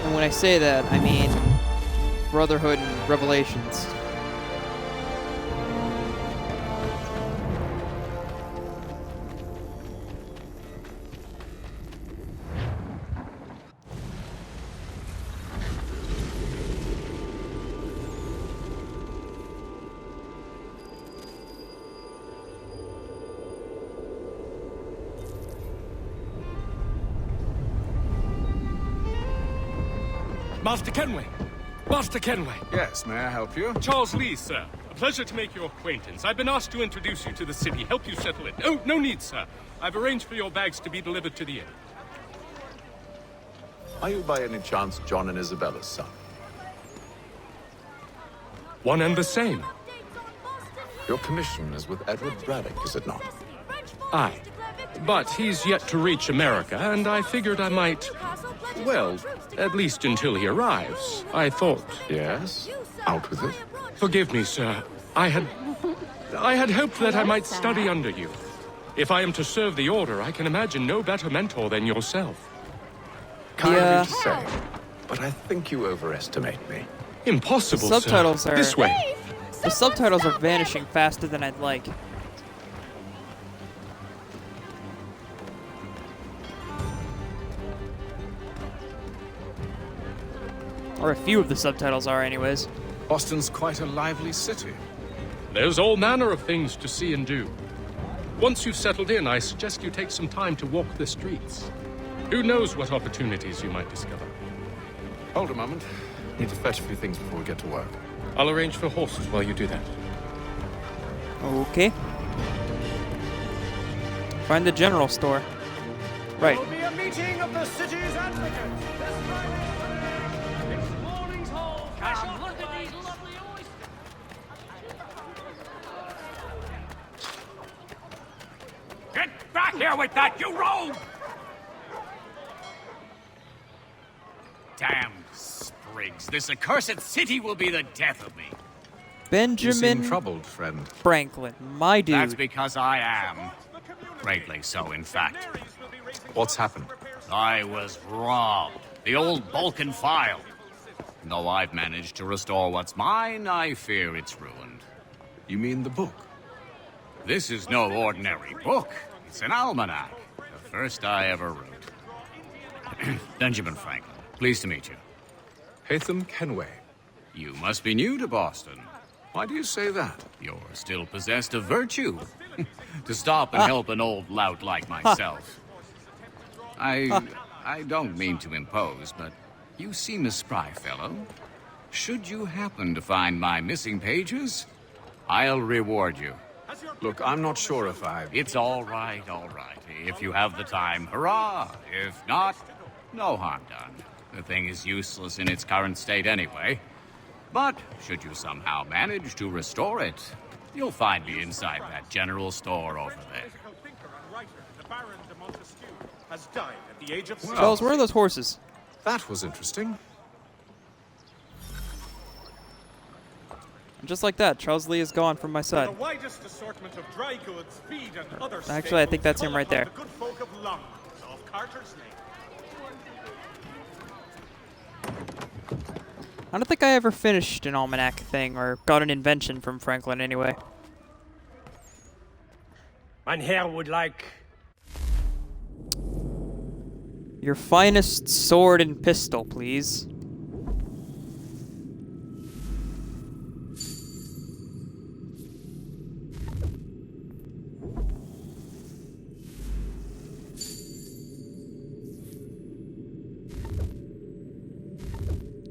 And when I say that, I mean Brotherhood and Revelations. Master Kenway! Master Kenway! Yes, may I help you? Charles Lee, sir. A pleasure to make your acquaintance. I've been asked to introduce you to the city, help you settle in. Oh, no need, sir. I've arranged for your bags to be delivered to the inn. Are you by any chance John and Isabella's son? One and the same. Your commission is with Edward Braddock, is it not? Aye. But he's yet to reach America, and I figured I might... Well, at least until he arrives, I thought. Yes? Out with it. Forgive me, sir. I had hoped that I might study under you. If I am to serve the Order, I can imagine no better mentor than yourself. Kind of to say, but I think you overestimate me. Impossible, the subtitles sir. are... This way. The subtitles are vanishing faster than I'd like. Or a few of the subtitles are, anyways. Boston's quite a lively city. There's all manner of things to see and do. Once you've settled in, I suggest you take some time to walk the streets. Who knows what opportunities you might discover? Hold a moment. Need to fetch a few things before we get to work. I'll arrange for horses while you do that. Okay. Find the general store. Right. There'll be a meeting of the city's advocates. This Friday, it's morning's hall. Come, look at these lovely oysters. Get back here with that, you rogue! Damn sprigs. This accursed city will be the death of me. Benjamin You seem troubled, friend. Franklin, my dude. That's because I am. Greatly so, in fact. What's happened? I was robbed. The old Balkan file. Though I've managed to restore what's mine, I fear it's ruined. You mean the book? This is no ordinary book. It's an almanac. The first I ever wrote. Benjamin Franklin, pleased to meet you. Haytham Kenway. You must be new to Boston. Why do you say that? You're still possessed of virtue. To stop and help an old lout like myself. I don't mean to impose, but you seem a spry fellow. Should you happen to find my missing pages, I'll reward you. Look, I'm not sure if It's all right, all right. If you have the time, hurrah! If not, no harm done. The thing is useless in its current state anyway. But should you somehow manage to restore it, you'll find me inside that general store over there. Has died at the age of Charles, where are those horses? That was interesting. And just like that, Charles Lee is gone from my side. The widest assortment of dry goods, feed, and other Actually, I think that's him right there. the good folk of London, of Carter's Lane. I don't think I ever finished an almanac thing or got an invention from Franklin anyway. Mein Herr would like... Your finest sword and pistol, please.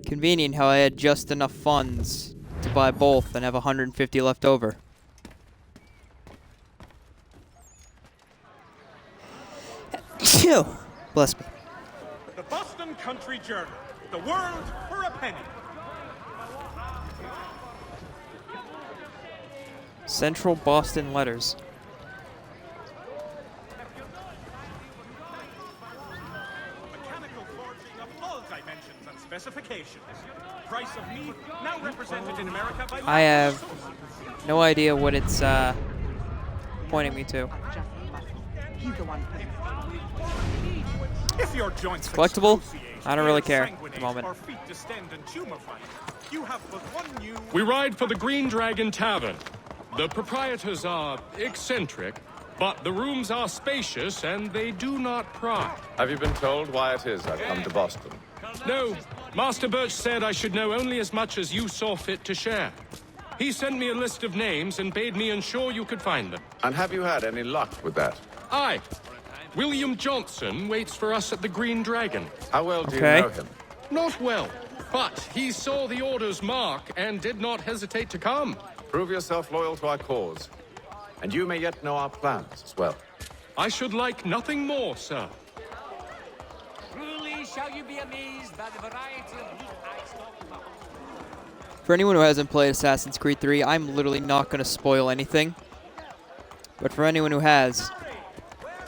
Convenient how I had just enough funds to buy both and have 150 left over. Phew! Bless me. The Boston Country Journal. The world for a penny. Central Boston Letters. Mechanical forging of all dimensions and specifications. Price of meat now represented in America by... I have no idea what it's pointing me to. If your joints It's collectible. I don't really care at the moment. We ride for the Green Dragon Tavern. The proprietors are eccentric, but the rooms are spacious and they do not pry. Have you been told why it is I've come to Boston? No, Master Birch said I should know only as much as you saw fit to share. He sent me a list of names and bade me ensure you could find them. And have you had any luck with that? Aye. William Johnson waits for us at the Green Dragon. How well do you know him? Not well, but he saw the order's mark and did not hesitate to come. Prove yourself loyal to our cause, and you may yet know our plans as well. I should like nothing more, sir. Truly shall you be amazed by the variety of meat I stock about. For anyone who hasn't played Assassin's Creed 3, I'm literally not going to spoil anything. But for anyone who has,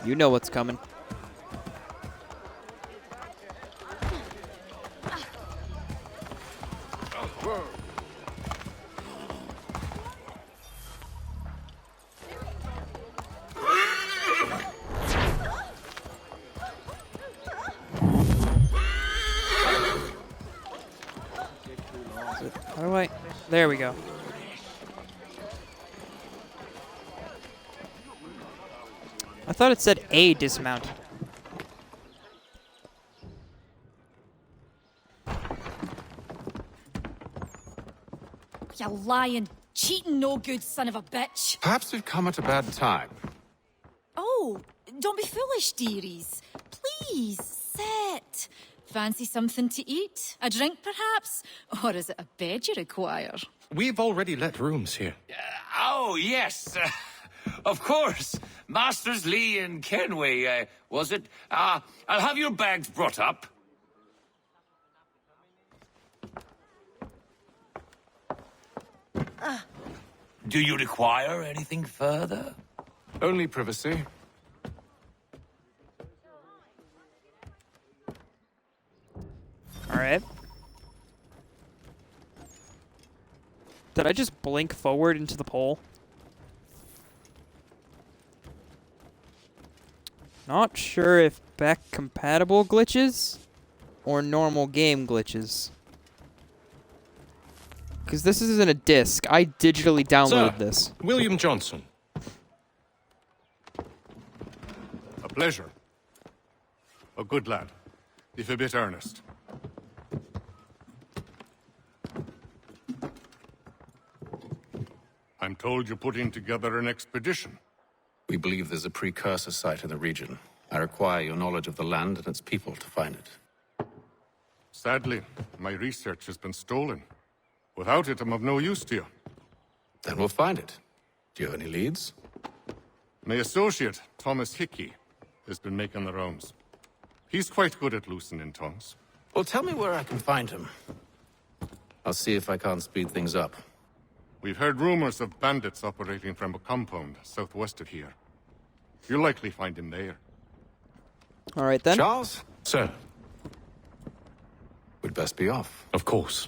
you know what's coming. How do I... There we go. I thought it said A dismount. You lying, cheating, no good son of a bitch. Perhaps we've come at a bad time. Oh, don't be foolish, dearies. Please, Sit. Fancy something to eat? A drink, perhaps? Or is it a bed you require? We've already let rooms here. Oh, yes. Of course. Masters Lee and Kenway, was it? I'll have your bags brought up. Do you require anything further? Only privacy. Alright. Did I just blink forward into the pole? Not sure if back compatible glitches or normal game glitches. Because this isn't a disc. I digitally downloaded this. William Johnson. A pleasure. A good lad, if a bit earnest. I'm told you're putting together an expedition. We believe there's a precursor site in the region. I require your knowledge of the land and its people to find it. Sadly, my research has been stolen. Without it, I'm of no use to you. Then we'll find it. Do you have any leads? My associate, Thomas Hickey, has been making the rounds. He's quite good at loosening tongues. Well, tell me where I can find him. I'll see if I can't speed things up. We've heard rumors of bandits operating from a compound southwest of here. You'll likely find him there. Alright then. Charles? Sir. We'd best be off. Of course.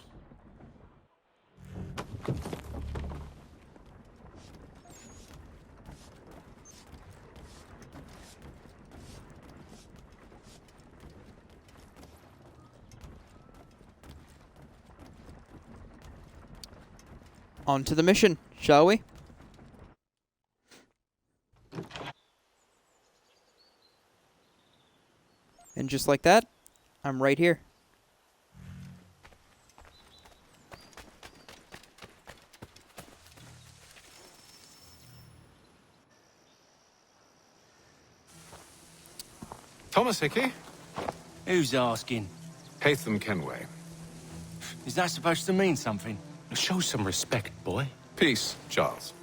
On to the mission, shall we? And just like that, I'm right here. Thomas Hickey? Who's asking? Haytham Kenway. Is that supposed to mean something? Show some respect, boy. Peace, Charles.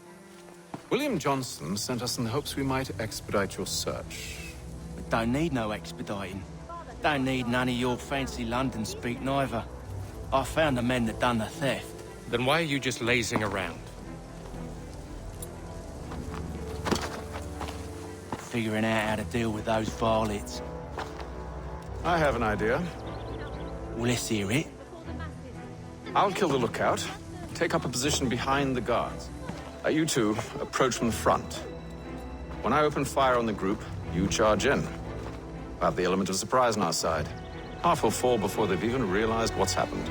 William Johnson sent us in the hopes we might expedite your search. We don't need no expediting. Don't need none of your fancy London speak neither. I found the men that done the theft. Then why are you just lazing around? Figuring out how to deal with those varlets. I have an idea. Well, let's hear it. I'll kill the lookout, take up a position behind the guards. You two approach from the front. When I open fire on the group, you charge in. I have the element of surprise on our side. Half will fall before they've even realized what's happened.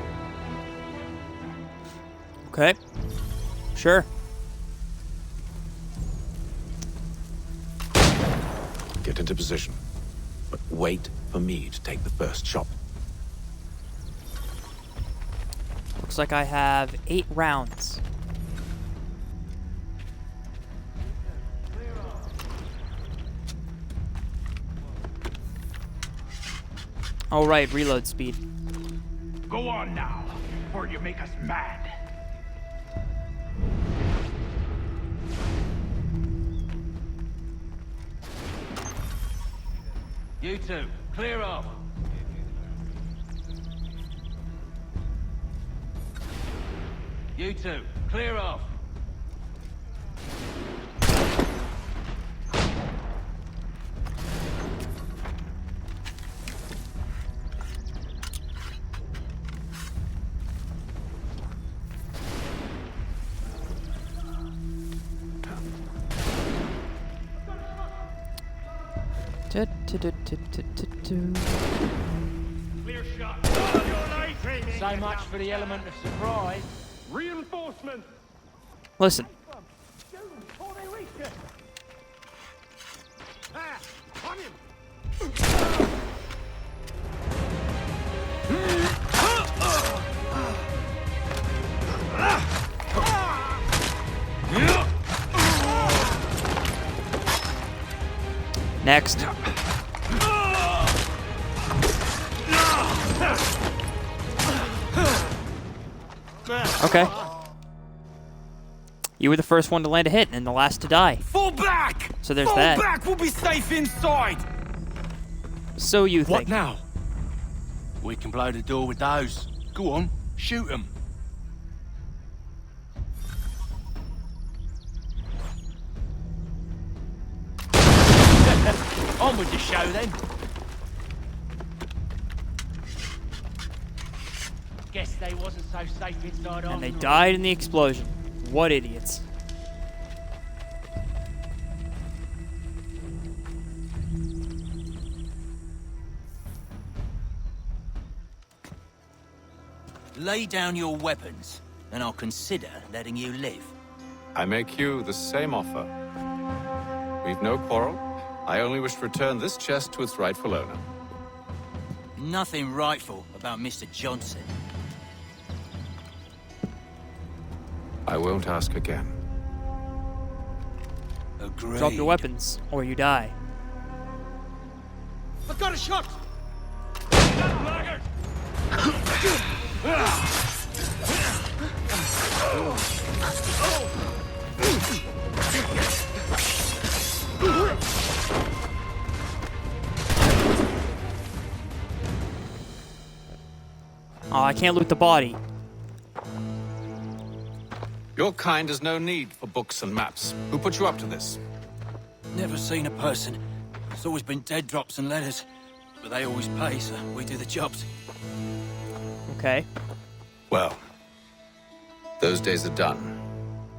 Okay. Sure. Get into position. But wait for me to take the first shot. Looks like I have 8 rounds. All right, reload speed. Go on now, or you make us mad. You two, clear off. You two, clear off. Clear shot. So much for the element of surprise. Reinforcement. Listen. On him. Next. Okay. You were the first one to land a hit and the last to die. Fall back! So there's Fall that. back! We'll be safe inside! So you think. What now? We can blow the door with those. Go on, shoot them. On with the show then. Guess they wasn't so safe inside. And they died in the explosion. What idiots. Lay down your weapons, and I'll consider letting you live. I make you the same offer. We've no quarrel. I only wish to return this chest to its rightful owner. Nothing rightful about Mr. Johnson. I won't ask again. Agreed. Drop your weapons, or you die. I got a shot! Oh, I can't loot the body. Your kind has no need for books and maps. Who put you up to this? Never seen a person. It's always been dead drops and letters. But they always pay, so we do the jobs. Okay. Well, those days are done.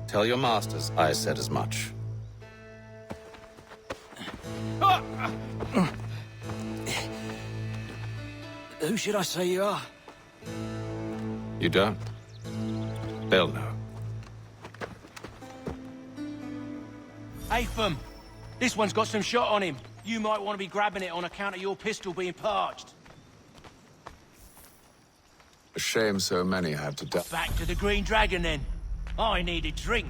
Tell your masters I said as much. Who should I say you are? You don't? They'll know. Haytham, this one's got some shot on him. You might want to be grabbing it on account of your pistol being parched. A shame so many had to die. Back to the Green Dragon, then. I need a drink.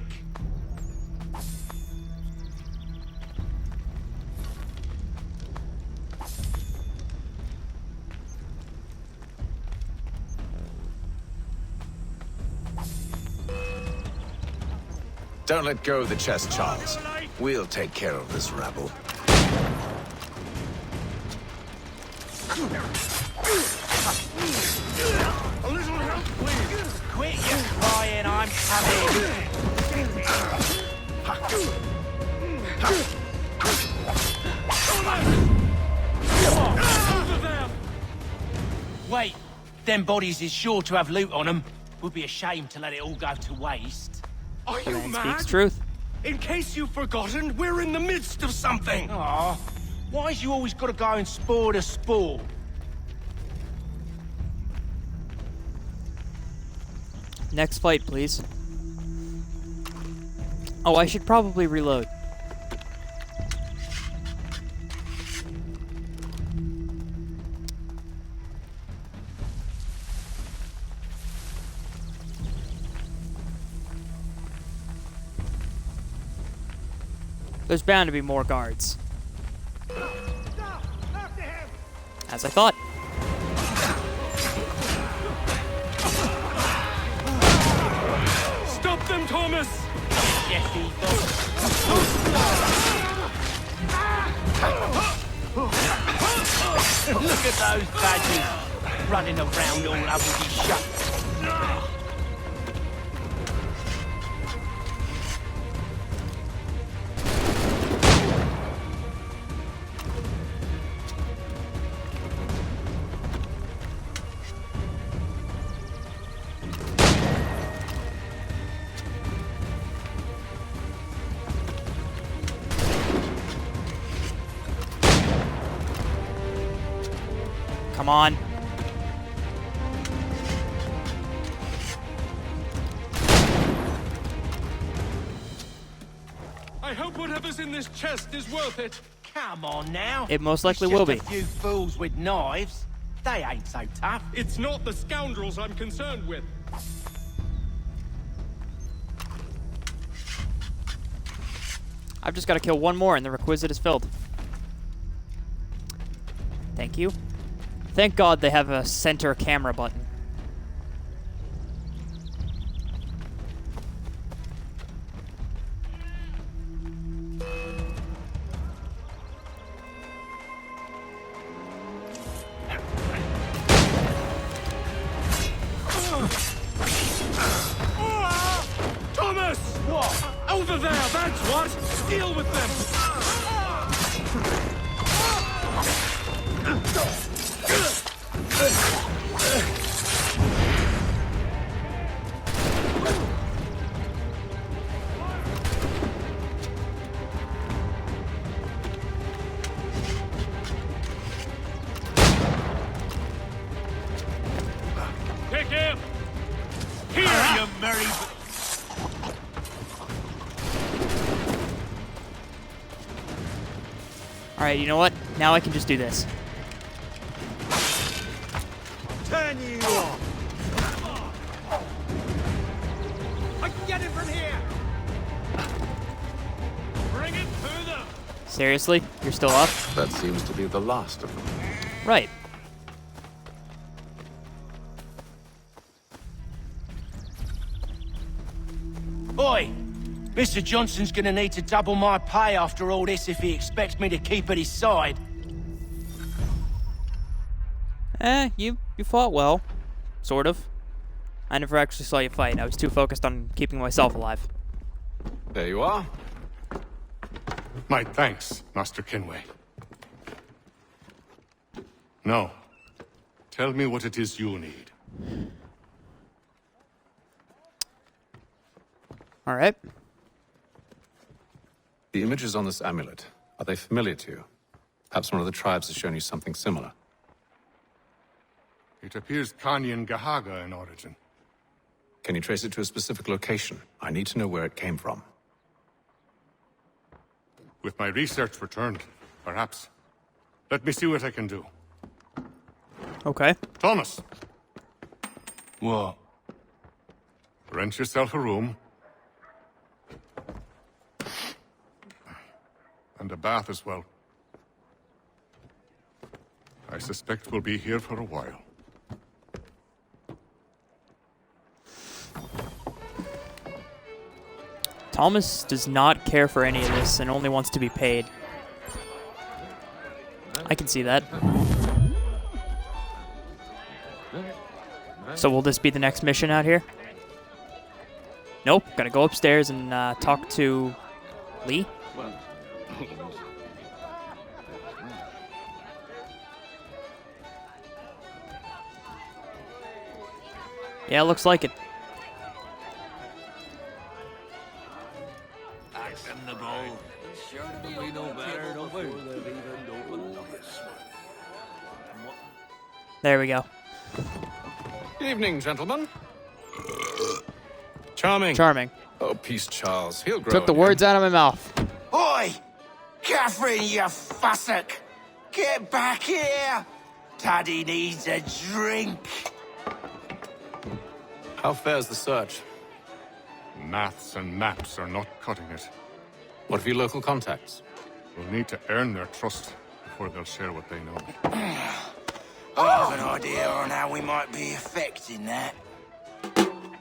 Don't let go of the chest, Charles. We'll take care of this rabble. A little help, please. Quit your crying, I'm coming. Wait, them bodies is sure to have loot on them. Would be a shame to let it all go to waste. Are you Man mad? speaks truth. In case you've forgotten, we're in the midst of something. Aw, why's you always got to go and spore the spore? Next fight, please. Oh, I should probably reload. There's bound to be more guards. As I thought. Stop them, Thomas! Look at those badgers running around all over the shop. Come on. I hope whatever's in this chest is worth it. Come on now. It most likely It's will just be. a few fools with knives. They ain't so tough. It's not the scoundrels I'm concerned with. I've just got to kill one more and the requisite is filled. Thank you. Thank God they have a center camera button. What? Over there, that's what! Deal with them! Pick him! Here, you merry... Alright, you know what? Now I can just do this. Turn you on! I can get him from here! Bring it to them! Seriously? You're still up? That seems to be the last of them. Right. Boy, Mr. Johnson's gonna need to double my pay after all this if he expects me to keep at his side. You fought well. Sort of. I never actually saw you fight. I was too focused on keeping myself alive. There you are. My thanks, Master Kenway. Now, tell me what it is you need. Alright. The images on this amulet, are they familiar to you? Perhaps one of the tribes has shown you something similar. It appears Kanyan Gahaga in origin. Can you trace it to a specific location? I need to know where it came from. With my research returned, perhaps. Let me see what I can do. Okay. Thomas! What? Rent yourself a room. And a bath as well. I suspect we'll be here for a while. Thomas does not care for any of this and only wants to be paid. I can see that. So will this be the next mission out here? Nope. Gotta go upstairs and talk to Lee. Yeah, looks like it. There we go. Good evening, gentlemen. Charming. Charming. Oh, peace, Charles. He'll grow. Took the words out of my mouth. Oi! Catherine, you fussock! Get back here! Daddy needs a drink. How fares the search? Maths and maps are not cutting it. What of your local contacts? We'll need to earn their trust before they'll share what they know. I have an idea on how we might be affecting that.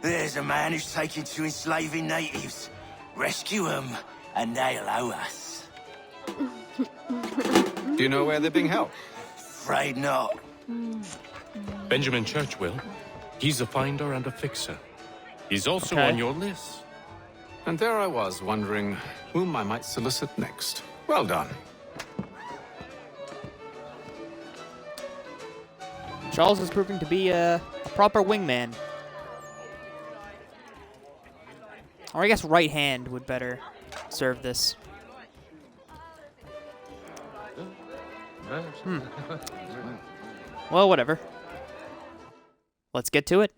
There's a man who's taken to enslaving natives. Rescue them, and they'll owe us. Do you know where they're being held? Afraid not. Benjamin Church will. He's a finder and a fixer. He's also Okay. on your list. And there I was, wondering whom I might solicit next. Well done. Charles is proving to be a proper wingman. Or I guess right hand would better serve this. Well, whatever. Let's get to it.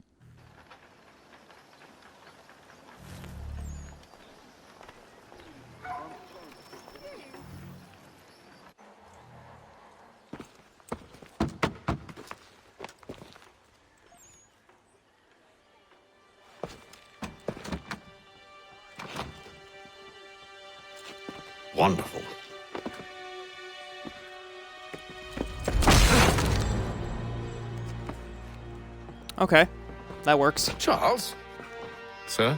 Wonderful. Okay, that works. Charles? Sir?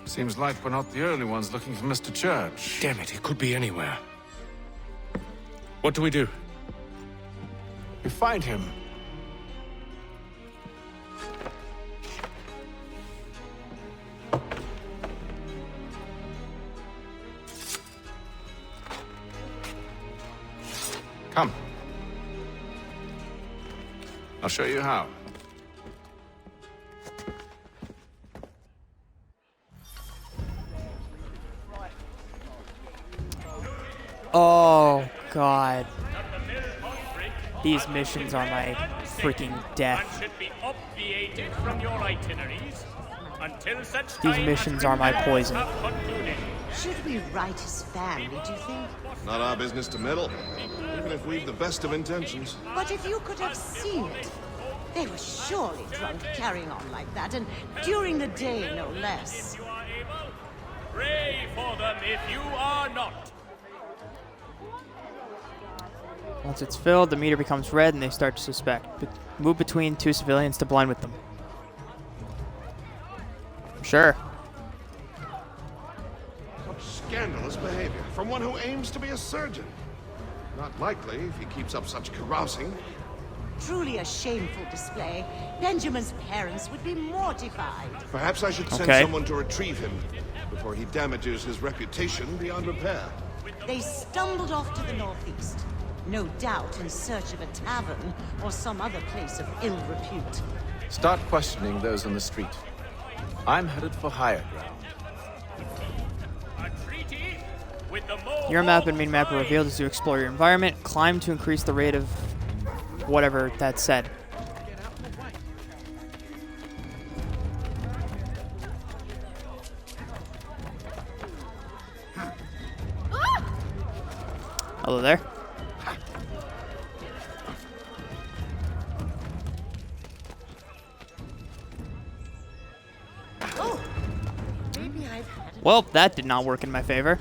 Seems like we're not the only ones looking for Mr. Church. Damn it, he could be anywhere. What do we do? You find him. Come. I'll show you how. Oh, God. These missions are my freaking death. Should be obviated from your itineraries until such These time missions as are my repairs poison. are concluded. Should we write his family, do you think? Not our business to meddle, even if we've the best of intentions. But if you could have seen it, they were surely drunk carrying on like that, and during the day, no less. Pray for them if you are not. Once it's filled, the meter becomes red and they start to suspect. Move between two civilians to blind with them. Sure. What scandalous behavior from one who aims to be a surgeon. Not likely if he keeps up such carousing. Truly a shameful display. Benjamin's parents would be mortified. Perhaps I should send someone to retrieve him before he damages his reputation beyond repair. They stumbled off to the northeast. No doubt in search of a tavern or some other place of ill repute. Start questioning those on the street. I'm headed for higher ground. Your map and main map are revealed as you explore your environment. Climb to increase the rate of whatever that said. Hello there. Oh, maybe I've had it. Well, that did not work in my favor.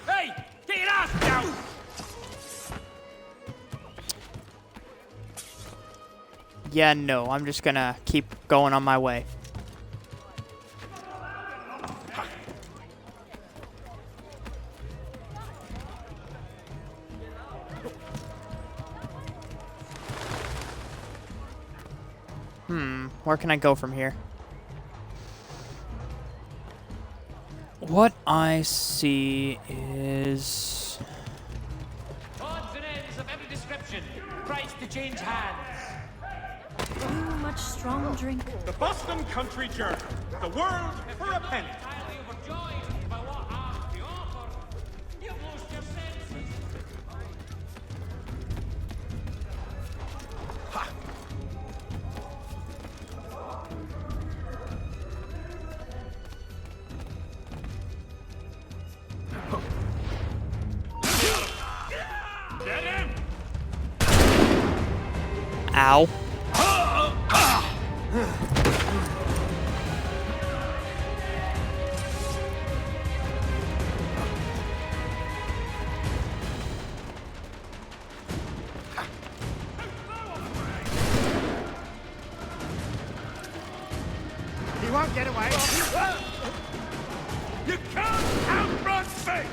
Hey, get your ass down! Yeah, no, I'm just gonna keep going on my way. Where can I go from here? What I see is... Odds and ends of every description. Price to change hands. Too much strong drink. The Boston Country Journal. The world for a penny. Ow. He won't get away. You can't outrun fate!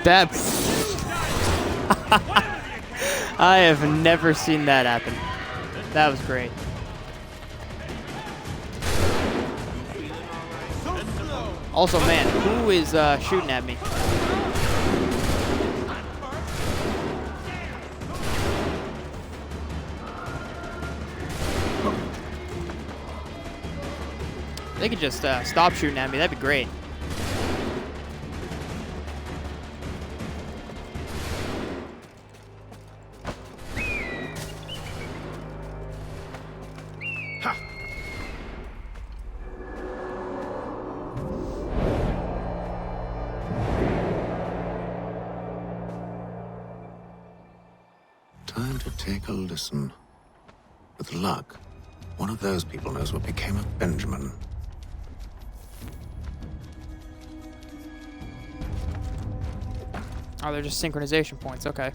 That's... I have never seen that happen. That was great. Also, man, who is shooting at me? They could just stop shooting at me. That'd be great. Time to take a listen. With luck, one of those people knows what became of Benjamin. Oh, they're just synchronization points. Okay.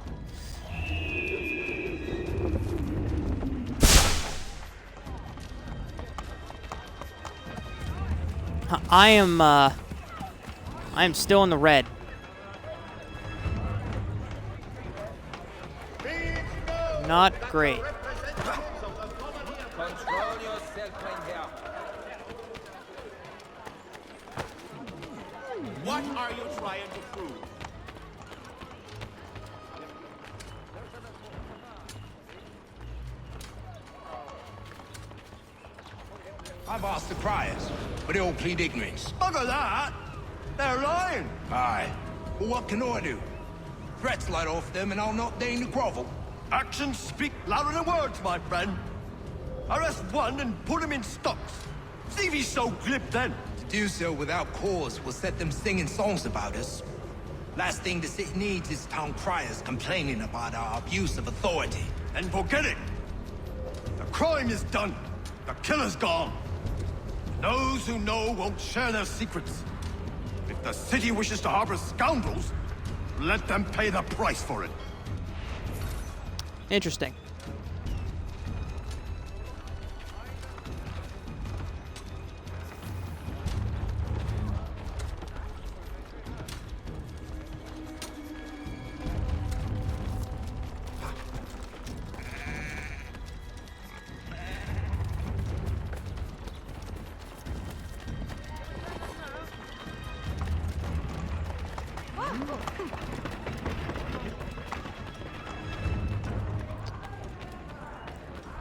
I am still in the red. Not great. Control yourself, Ranger. What are you trying to prove? I've asked the criers, but they all plead ignorance. Bugger that! They're lying! Aye. Well, what can I do? Threats light off them and I'll not deign to grovel. Actions speak louder than words, my friend. Arrest one and put him in stocks. See if he's so glib then. To do so without cause will set them singing songs about us. Last thing the city needs is town criers complaining about our abuse of authority. And forget it. The crime is done. The killer's gone. Those who know won't share their secrets. If the city wishes to harbor scoundrels, let them pay the price for it. Interesting.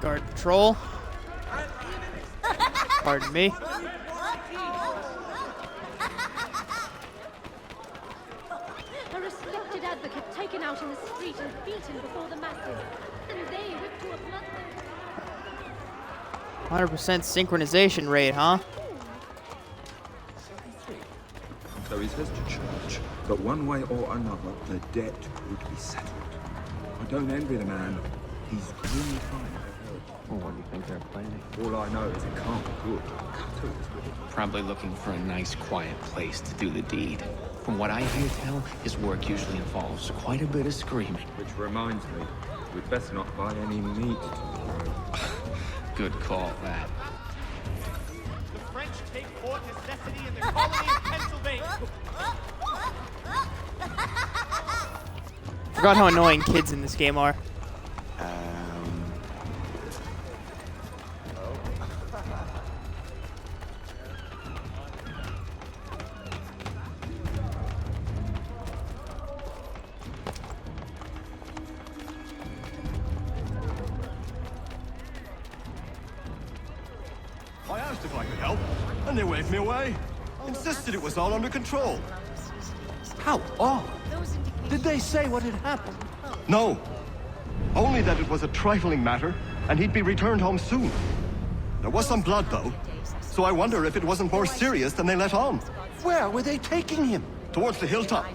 Guard patrol. Pardon me. A respected advocate taken out in the street and beaten before the masses. And they whipped to a blood. 100% synchronization rate, huh? So he says to church that one way or another the debt would be settled. I don't envy the man. He's really fine. Well, what do you think they're planning? All I know is it can't be good. Probably looking for a nice, quiet place to do the deed. From what I hear tell, his work usually involves quite a bit of screaming. Which reminds me, we'd best not buy any meat tomorrow. Good call, that. The French take Fort Necessity in the colony of Pennsylvania. Forgot how annoying kids in this game are. I asked if I could help, and they waved me away. Insisted it was all under control. How odd. Did they say what had happened? No. Only that it was a trifling matter, and he'd be returned home soon. There was some blood, though, so I wonder if it wasn't more serious than they let on. Where were they taking him? Towards the hilltop.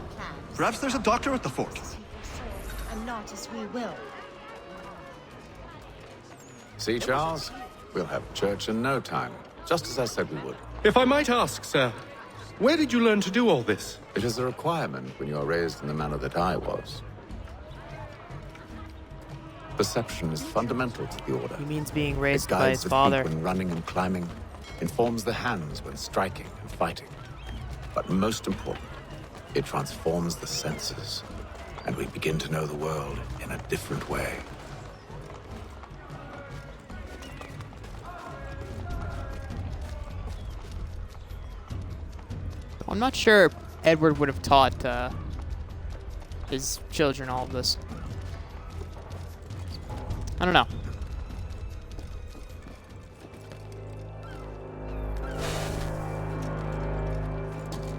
Perhaps there's a doctor at the fort. And not as we will. See, Charles? We'll have church in no time, just as I said we would. If I might ask, sir, where did you learn to do all this? It is a requirement when you are raised in the manner that I was. Perception is fundamental to the order. He means being raised it by guides his the father. feet when running and climbing, informs the hands when striking and fighting. But most important, it transforms the senses, and we begin to know the world in a different way. I'm not sure Edward would have taught his children all of this. I don't know.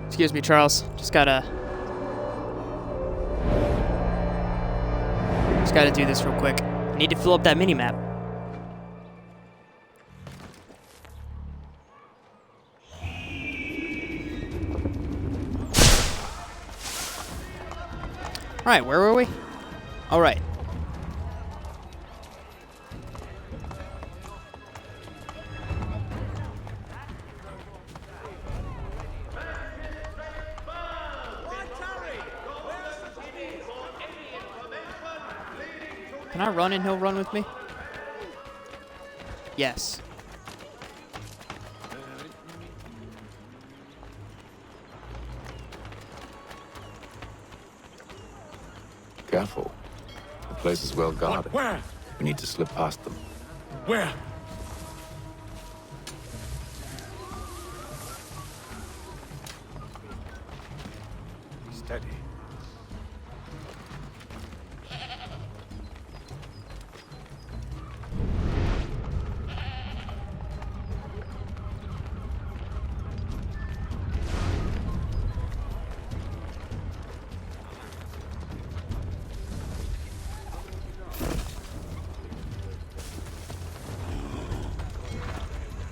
Excuse me, Charles. Just gotta do this real quick. I need to fill up that mini-map. Alright, where were we? Alright. Can I run and he'll run with me? Yes. Careful. The place is well guarded. Where? We need to slip past them. Where? Steady.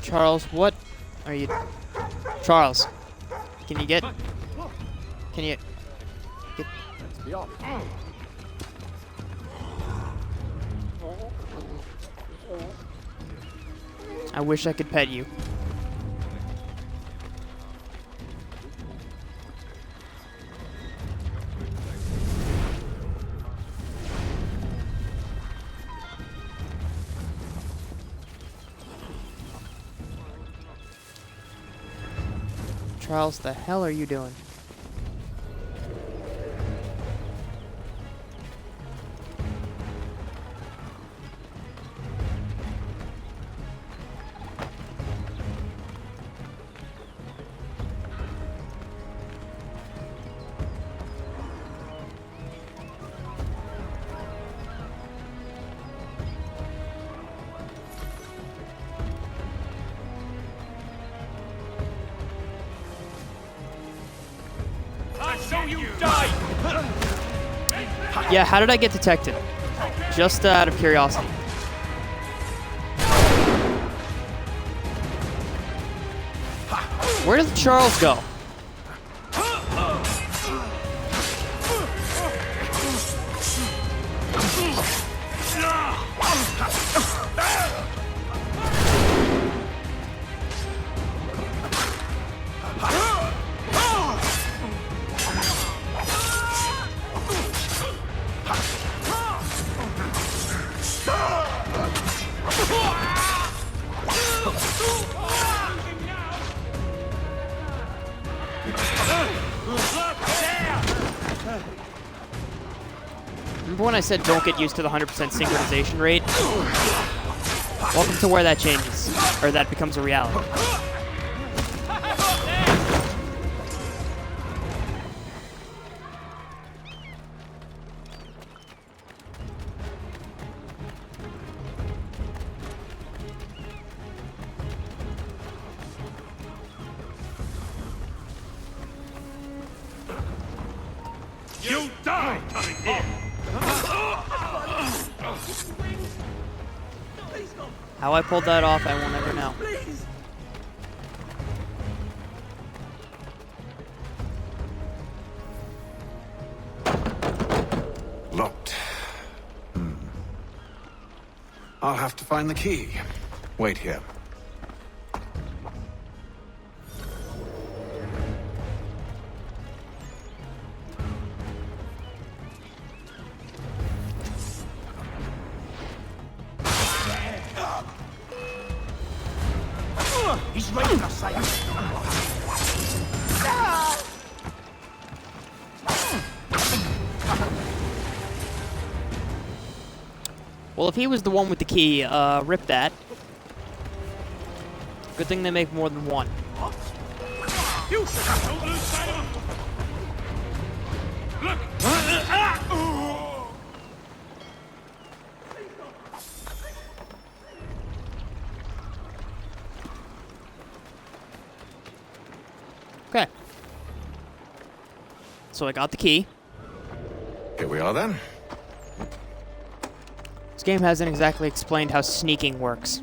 Charles, what are you... Charles, can you get... Can you... Get... Let's be off. I wish I could pet you. Charles, the hell are you doing? So you die! Yeah, how did I get detected? Just out of curiosity. Where did Charles go? Remember when I said don't get used to the 100% synchronization rate? Welcome to where that changes, or that becomes a reality. You die coming here! How I pulled that off, I will never know. Locked. I'll have to find the key. Wait here. He's ready for sight. Well, if he was the one with the key, rip that. Good thing they make more than one. You don't lose sight of him! Look! Okay. So I got the key. Here we are then. This game hasn't exactly explained how sneaking works.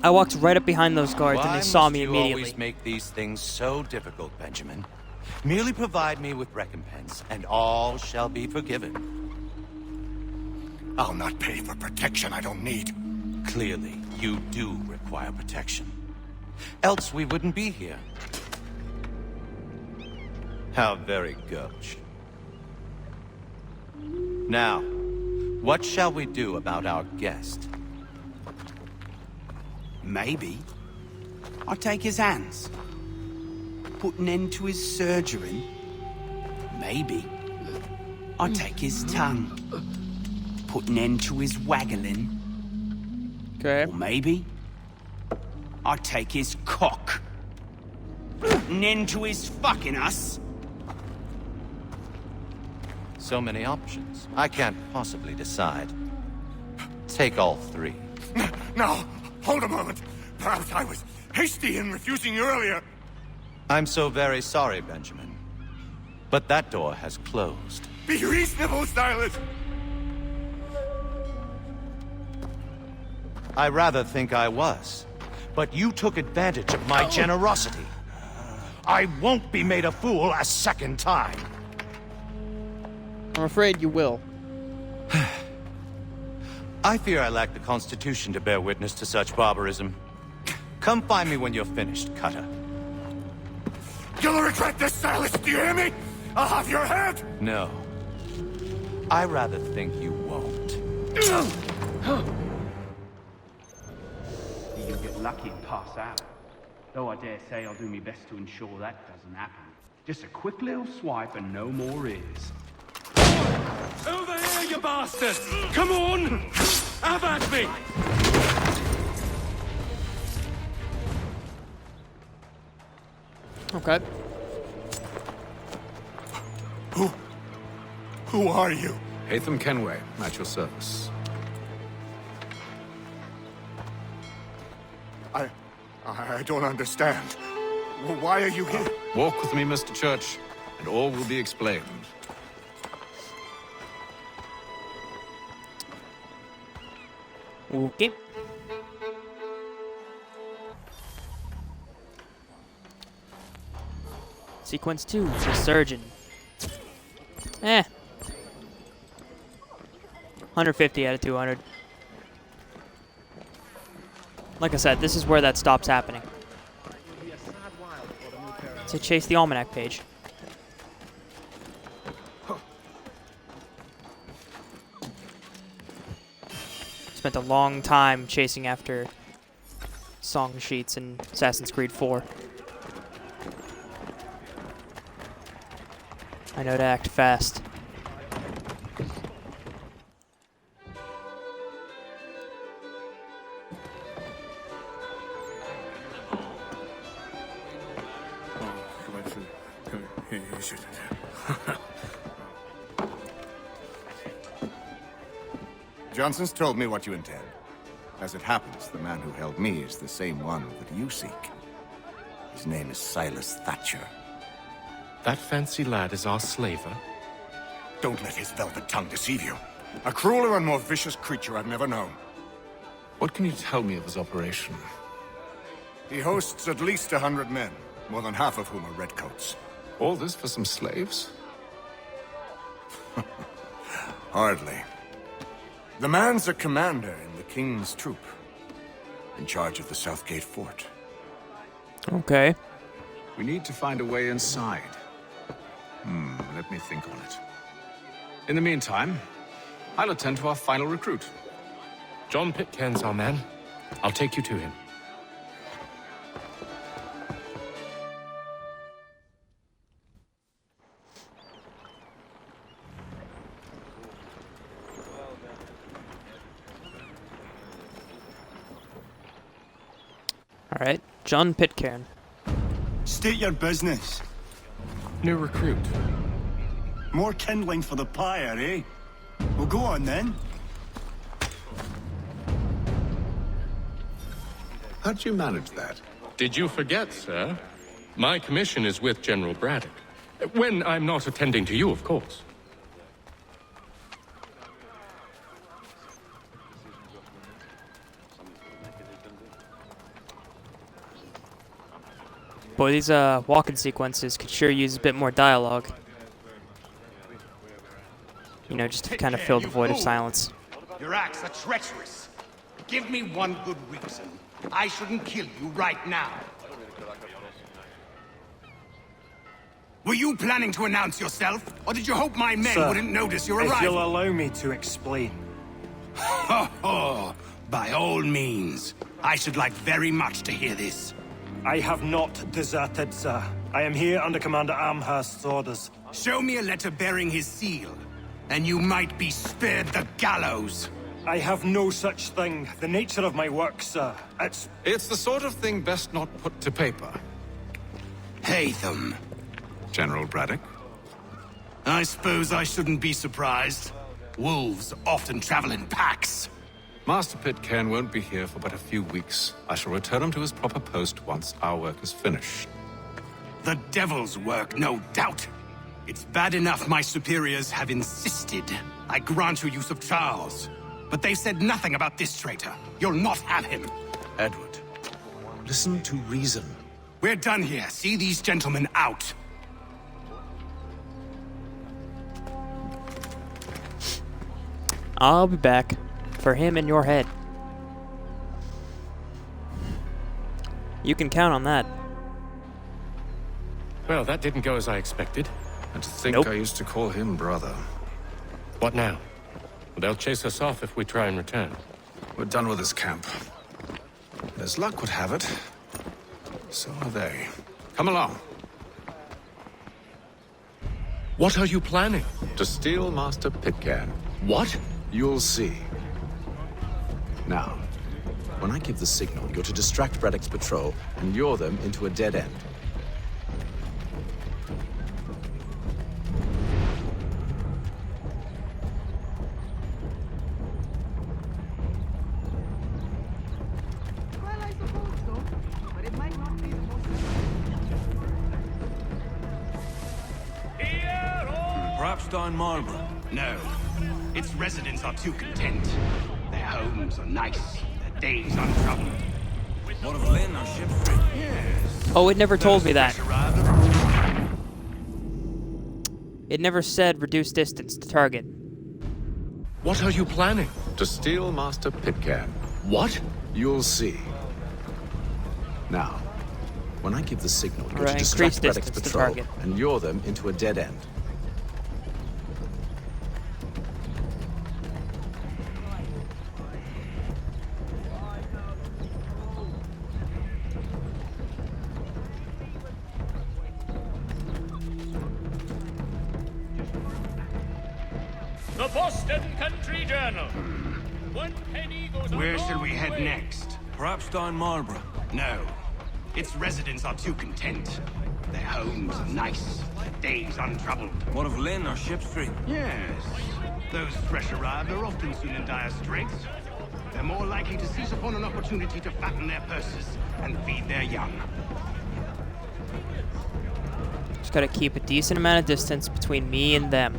I walked right up behind those guards and they saw me immediately. Why must you always make these things so difficult, Benjamin? Merely provide me with recompense, and all shall be forgiven. I'll not pay for protection I don't need. Clearly, you do require protection. Else we wouldn't be here. How very gauche. Now, what shall we do about our guest? Maybe I take his hands, put an end to his surgery, maybe I take his tongue, put an end to his waggling. Okay. Or maybe I take his cock, put an end to his fucking us. So many options. I can't possibly decide. Take all three. Now, hold a moment. Perhaps I was hasty in refusing you earlier. I'm so very sorry, Benjamin. But that door has closed. Be reasonable, Silas. I rather think I was. But you took advantage of my generosity. I won't be made a fool a second time. I'm afraid you will. I fear I lack the constitution to bear witness to such barbarism. Come find me when you're finished, Cutter. You'll regret this, Silas. Do you hear me? I'll have your head. No. I rather think you won't. You'll get lucky and pass out. Though I dare say I'll do my best to ensure that doesn't happen. Just a quick little swipe and no more is. Over here, you bastard! Come on! Have at me! Okay. Who are you? Haytham Kenway, at your service. I don't understand. Why are you here? Walk with me, Mr. Church, and all will be explained. Okay. Sequence 2, the surgeon. 150 out of 200. Like I said, this is where that stops happening. To chase the almanac page. Spent a long time chasing after song sheets in Assassin's Creed 4. I know to act fast. Johnson's told me what you intend. As it happens, the man who held me is the same one that you seek. His name is Silas Thatcher. That fancy lad is our slaver? Don't let his velvet tongue deceive you. A crueler and more vicious creature I've never known. What can you tell me of his operation? He hosts at least 100 men, more than half of whom are redcoats. All this for some slaves? Hardly. The man's a commander in the King's troop, in charge of the Southgate Fort. Okay. We need to find a way inside. Let me think on it. In the meantime, I'll attend to our final recruit. John Pitcairn's our man. I'll take you to him. All right, John Pitcairn. State your business. New recruit. More kindling for the pyre, eh? Well, go on then. How'd you manage that? Did you forget, sir? My commission is with General Braddock. When I'm not attending to you, of course. Boy, these walking sequences could sure use a bit more dialogue. You know, just to kind of fill the void of silence. Your acts are treacherous. Give me one good reason. I shouldn't kill you right now. Were you planning to announce yourself? Or did you hope my men wouldn't notice your arrival? If you'll allow me to explain. Oh, by all means. I should like very much to hear this. I have not deserted, sir. I am here under Commander Amherst's orders. Show me a letter bearing his seal, and you might be spared the gallows. I have no such thing. The nature of my work, sir. It's the sort of thing best not put to paper. Haytham. General Braddock? I suppose I shouldn't be surprised. Wolves often travel in packs. Master Pitcairn won't be here for but a few weeks. I shall return him to his proper post once our work is finished. The devil's work, no doubt. It's bad enough my superiors have insisted I grant you use of Charles. But they've said nothing about this traitor. You'll not have him. Edward, listen to reason. We're done here. See these gentlemen out. I'll be back. For him in your head. You can count on that. Well, that didn't go as I expected. And to think I used to call him brother. What now? They'll chase us off if we try and return. We're done with this camp. And as luck would have it, so are they. Come along. What are you planning? To steal Master Pitcairn. What? You'll see. Now, when I give the signal, you're to distract Braddock's patrol and lure them into a dead end. Well, I suppose so, but it might not be the most... Perhaps down Marlborough? No. Its residents are too content. Their homes are nice. Days untroubled. What of Lynn or Shipfree? Yes. Oh, it never told me that. It never said reduce distance to target. What are you planning? To steal Master Pitcairn. What? You'll see. Now, when I give the signal, you're Right, to distract increase Braddock's distance to patrol target. and lure them into a dead end. The Boston Country Journal. 1 penny goes Where on shall we all head way. next? Perhaps down Marlborough. No. Its residents are too content. Their homes are nice. Days untroubled. What of Lynn or Shipfree? Yes. Those fresh arrived are often seen in dire straits. They're more likely to seize upon an opportunity to fatten their purses and feed their young. Just gotta keep a decent amount of distance between me and them.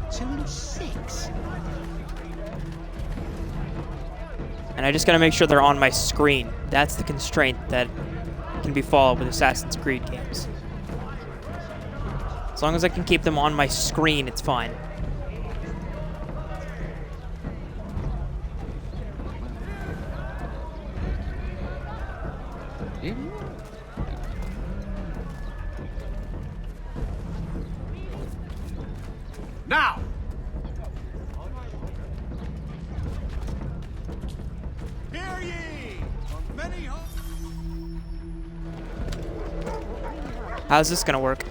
It's only 6. And I just gotta make sure they're on my screen. That's the constraint that can be followed with Assassin's Creed games. As long as I can keep them on my screen, it's fine. Now! Hear ye! Of many How's this gonna work?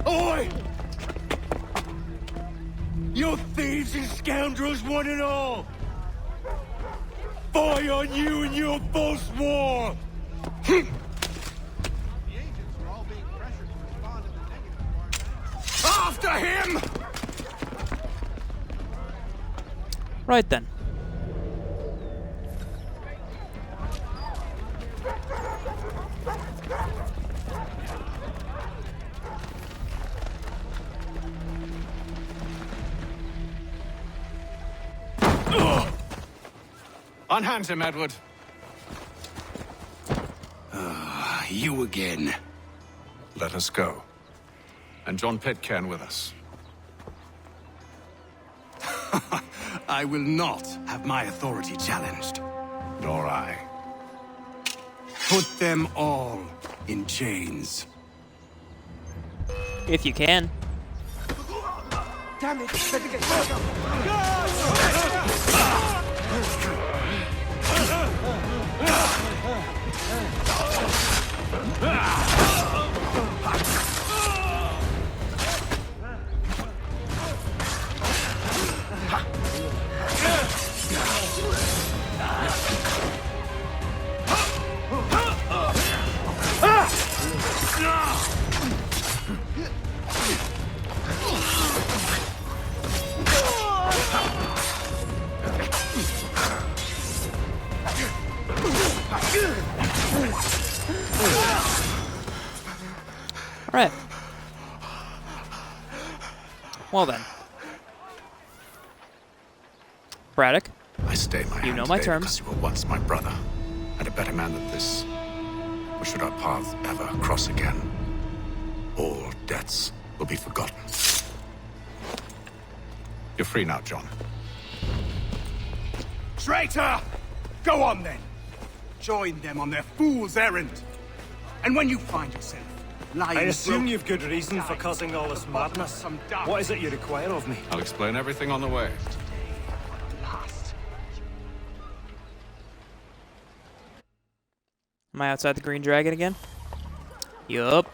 Oi! You thieves and scoundrels, one and all! Fire on you and your false war! After him! Right then. Unhand him, Edward. You again. Let us go. And John Pitcairn with us. I will not have my authority challenged. Nor I. Put them all in chains. If you can. Damn it! Better get Well then. Braddock. I stay my hand You know my today terms. because you were once my brother, and a better man than this. Or should our paths ever cross again, all debts will be forgotten. You're free now, John. Traitor! Go on then. Join them on their fool's errand. And when you find yourself lying... I assume you've good reason for causing all this madness. What is it you require of me? I'll explain everything on the way. Am I outside the Green Dragon again? Yup.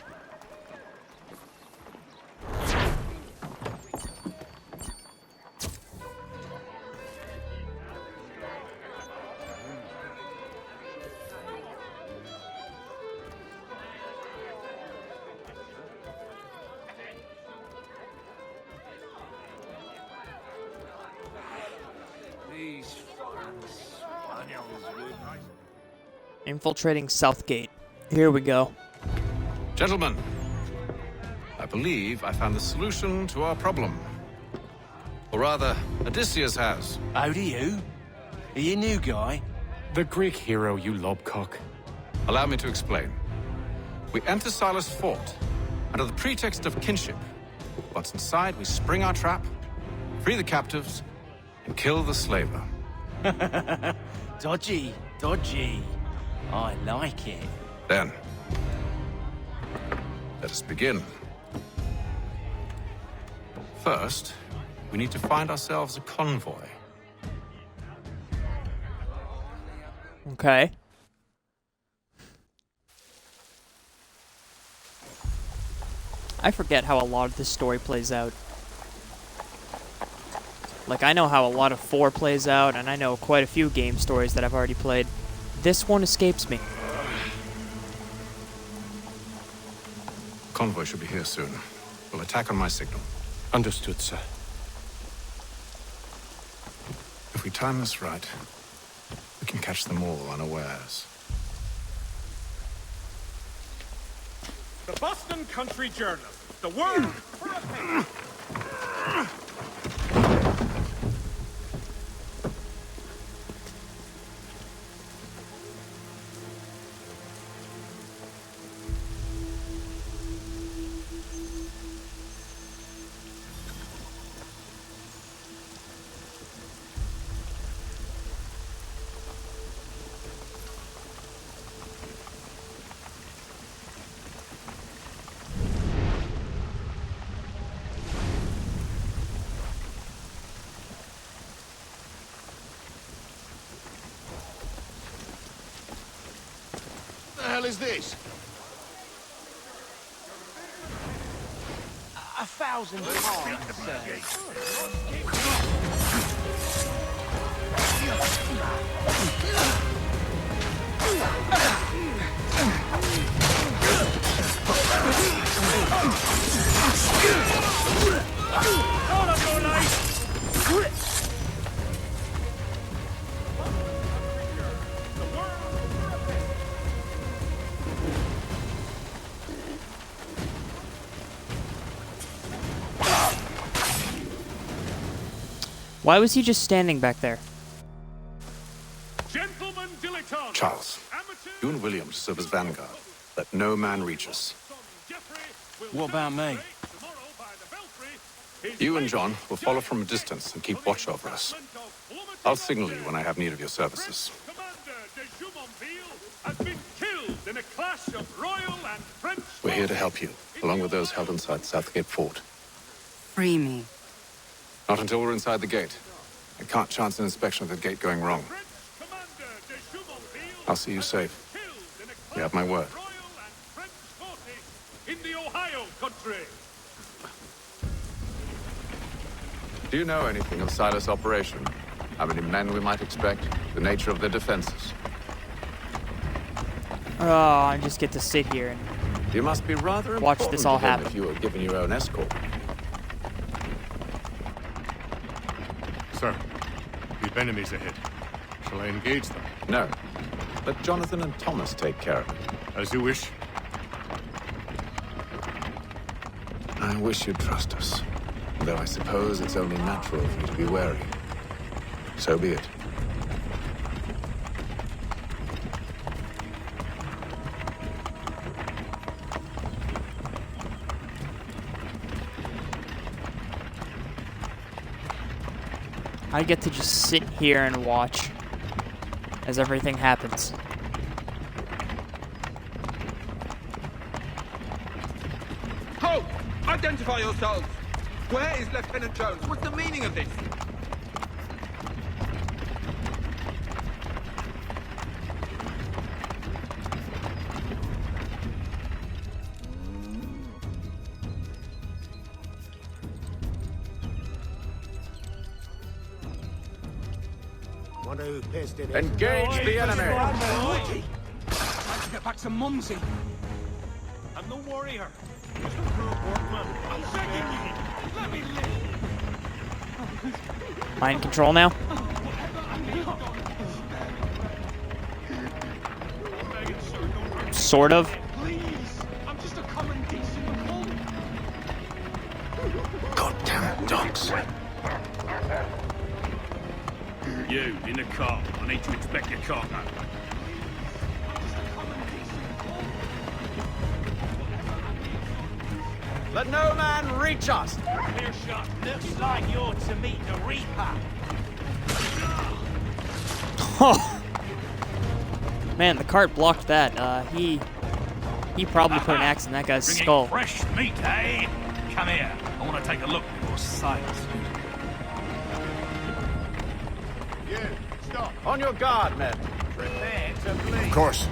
These foreign Spaniels would... Infiltrating Southgate. Here we go. Gentlemen, I believe I found the solution to our problem. Or rather, Odysseus has. How do you? Are you a new guy? The Greek hero, you lobcock. Allow me to explain. We enter Silas' fort, under the pretext of kinship. Once inside, we spring our trap, free the captives, and kill the slaver. Dodgy, dodgy. I like it. Then, let us begin. First, we need to find ourselves a convoy. Okay. I forget how a lot of this story plays out. Like, I know how a lot of 4 plays out, and I know quite a few game stories that I've already played. This one escapes me. Convoy should be here soon. We'll attack on my signal. Understood, sir. If we time this right, we can catch them all unawares. The Boston Country Journal. The word for a penny. What the hell is this? 1,000 pounds, sir. All of your life! Why was he just standing back there? Gentlemen dilettantes. Charles, you and William serve as vanguard. Let no man reach us. What about me? You and John will follow from a distance and keep watch over us. I'll signal you when I have need of your services. Has been killed in a clash of royal and French. We're here to help you, along with those held inside Southgate Fort. Free me. Not until we're inside the gate. I can't chance an inspection of the gate going wrong. I'll see you safe. You have my word. In the Ohio country. Do you know anything of Silas' operation? How many men we might expect? The nature of their defenses? Oh, I just get to sit here and You must be rather watch important this all to him happen. if you were given your own escort. Sir, we've enemies ahead. Shall I engage them? No. Let Jonathan and Thomas take care of it. As you wish. I wish you'd trust us. Though I suppose it's only natural for you to be wary. So be it. I get to just sit here and watch as everything happens. Halt! Identify yourselves! Where is Lieutenant Jones? What's the meaning of this? Engage the enemy! Let's get back to Mumsy. I'm no warrior. Just a cruel workman. I'm begging you. Let me live. Mind control now? Sort of. Please. I'm just a common decent opponent. Goddamn dogs. You, in the car. I need to inspect your cargo. Let no man reach us! Clear shot. Looks like you're to meet the Reaper. Man, the cart blocked that. He probably put an axe in that guy's Bringing skull. fresh meat, eh? Come here. I want to take a look at your sights. On your guard, men. Prepare to bleed. Of course.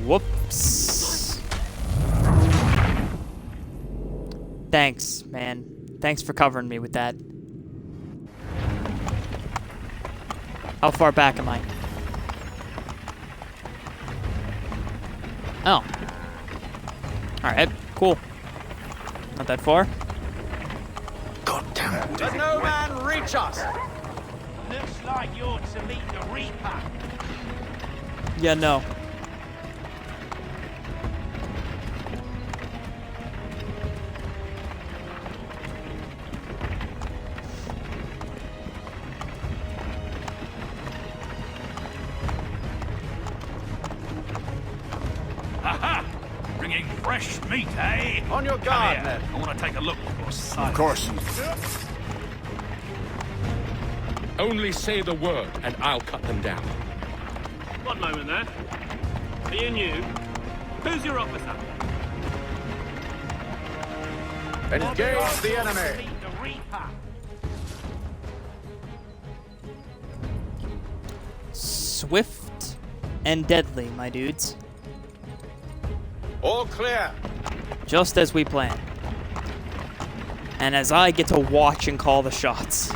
Whoops. Thanks, man. Thanks for covering me with that. How far back am I? Oh. Alright, cool. Not that far. Goddamn. Let no man reach us! Looks like you're to meet the Reaper. Yeah, no. Aha! Bringing fresh meat, eh? On your Come guard, here. men. I want to take a look at your sights. Of course. Only say the word, and I'll cut them down. One moment there. Me and you. Who's your officer? Engage the enemy! Meet the Reaper. Swift and deadly, my dudes. All clear. Just as we planned. And as I get to watch and call the shots.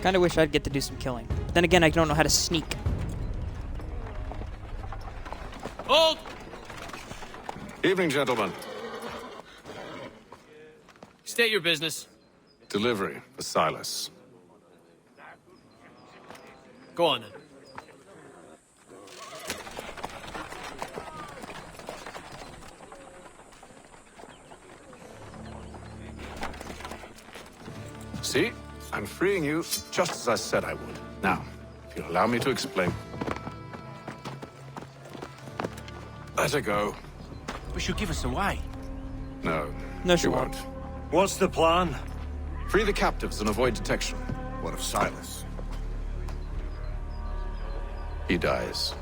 Kinda wish I'd get to do some killing. But then again, I don't know how to sneak. Hold! Evening, gentlemen. State your business. Delivery for Silas. Go on then. See? I'm freeing you just as I said I would. Now, if you'll allow me to explain. Let her go. But she'll give us away. No. No, she won't. What's the plan? Free the captives and avoid detection. What of Silas? He dies.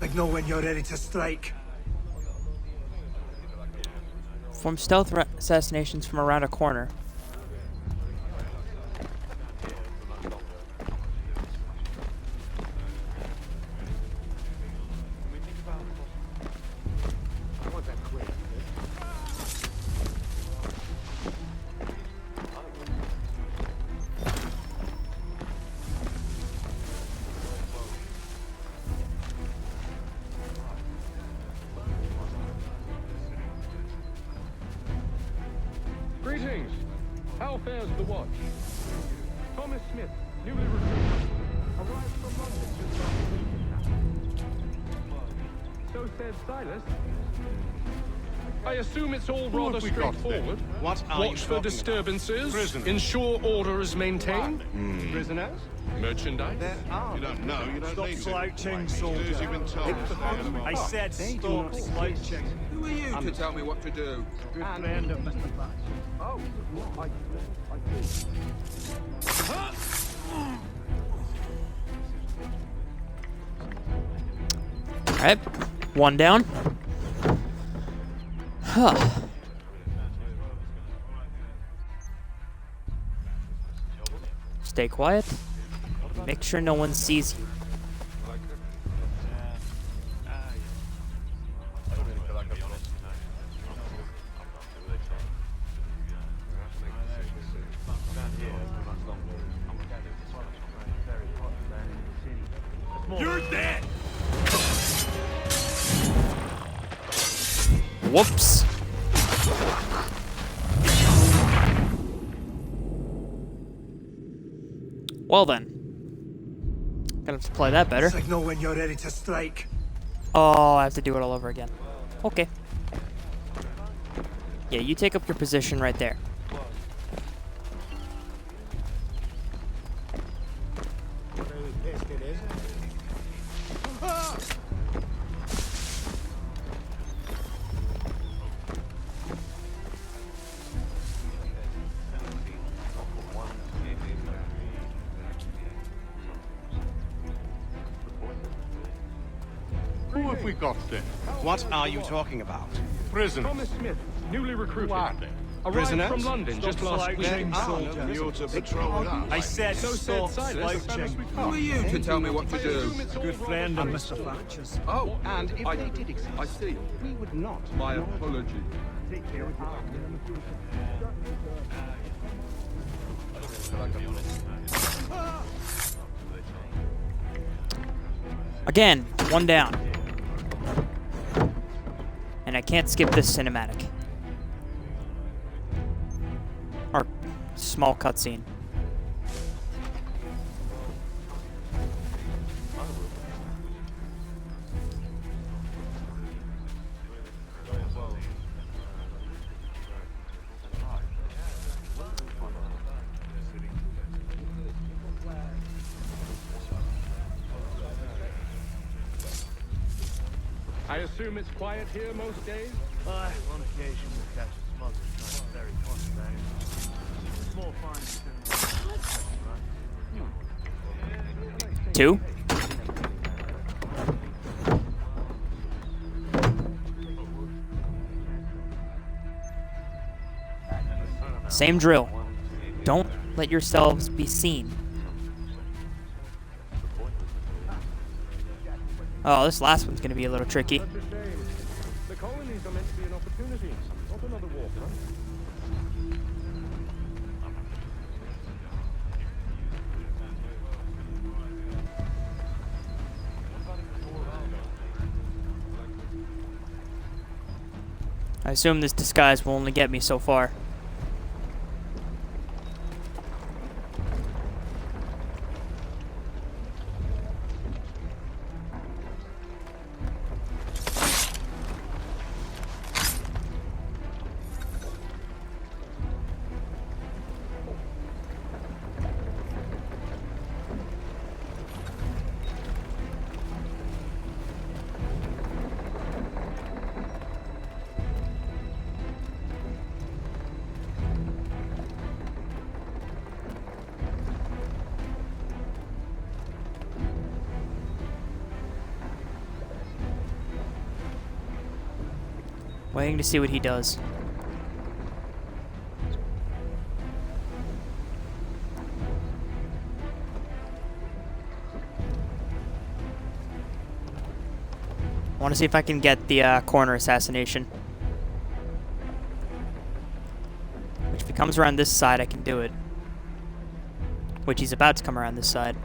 Like know when you're ready to strike. Perform stealth assassinations from around a corner. Greetings. How fares the watch? Thomas Smith, newly recruited. Arrived from London just last week. So said Silas. I assume it's all rather have we got straightforward. then? What are you Watch for talking disturbances. Prisoners. Ensure order is maintained. Prisoners? Merchandise. You don't know, you don't Stop need to. slouching, soldier. You've been told. I said stop slouching. Who are you to tell me what to do? Good friend of Mr. Thatcher. Oh, I Alright, one down. Huh. Stay quiet. Make sure no one sees you. You're dead! Whoops. Well then. Gonna have to play that better. Signal when you're ready to strike. Oh, I have to do it all over again. Okay. Yeah, you take up your position right there. Who have we got then? What are you talking about? Prisoners. Thomas Smith, newly recruited. Who are they? Arrived Prisoners? from London Stop just last week. slouching, soldier. You're to patrol with us. I said So said stop Silas. slouching. Who are you to tell me what to do? Good friend of Mr. Thatcher's. Oh, And if they did exist, I see. we would not. My apologies. Take care of your Again, one down. And I can't skip this cinematic. Or small cutscene. I assume it's quiet here most days? On occasion we catch a smuggled kind of very contraband. Small fines. Two. Same drill. Don't let yourselves be seen. Oh, this last one's gonna be a little tricky. Such a shame. The colonies are meant to be an opportunity, not another war front. I assume this disguise will only get me so far. Waiting to see what he does. I want to see if I can get the corner assassination. Which if he comes around this side, I can do it. Which he's about to come around this side.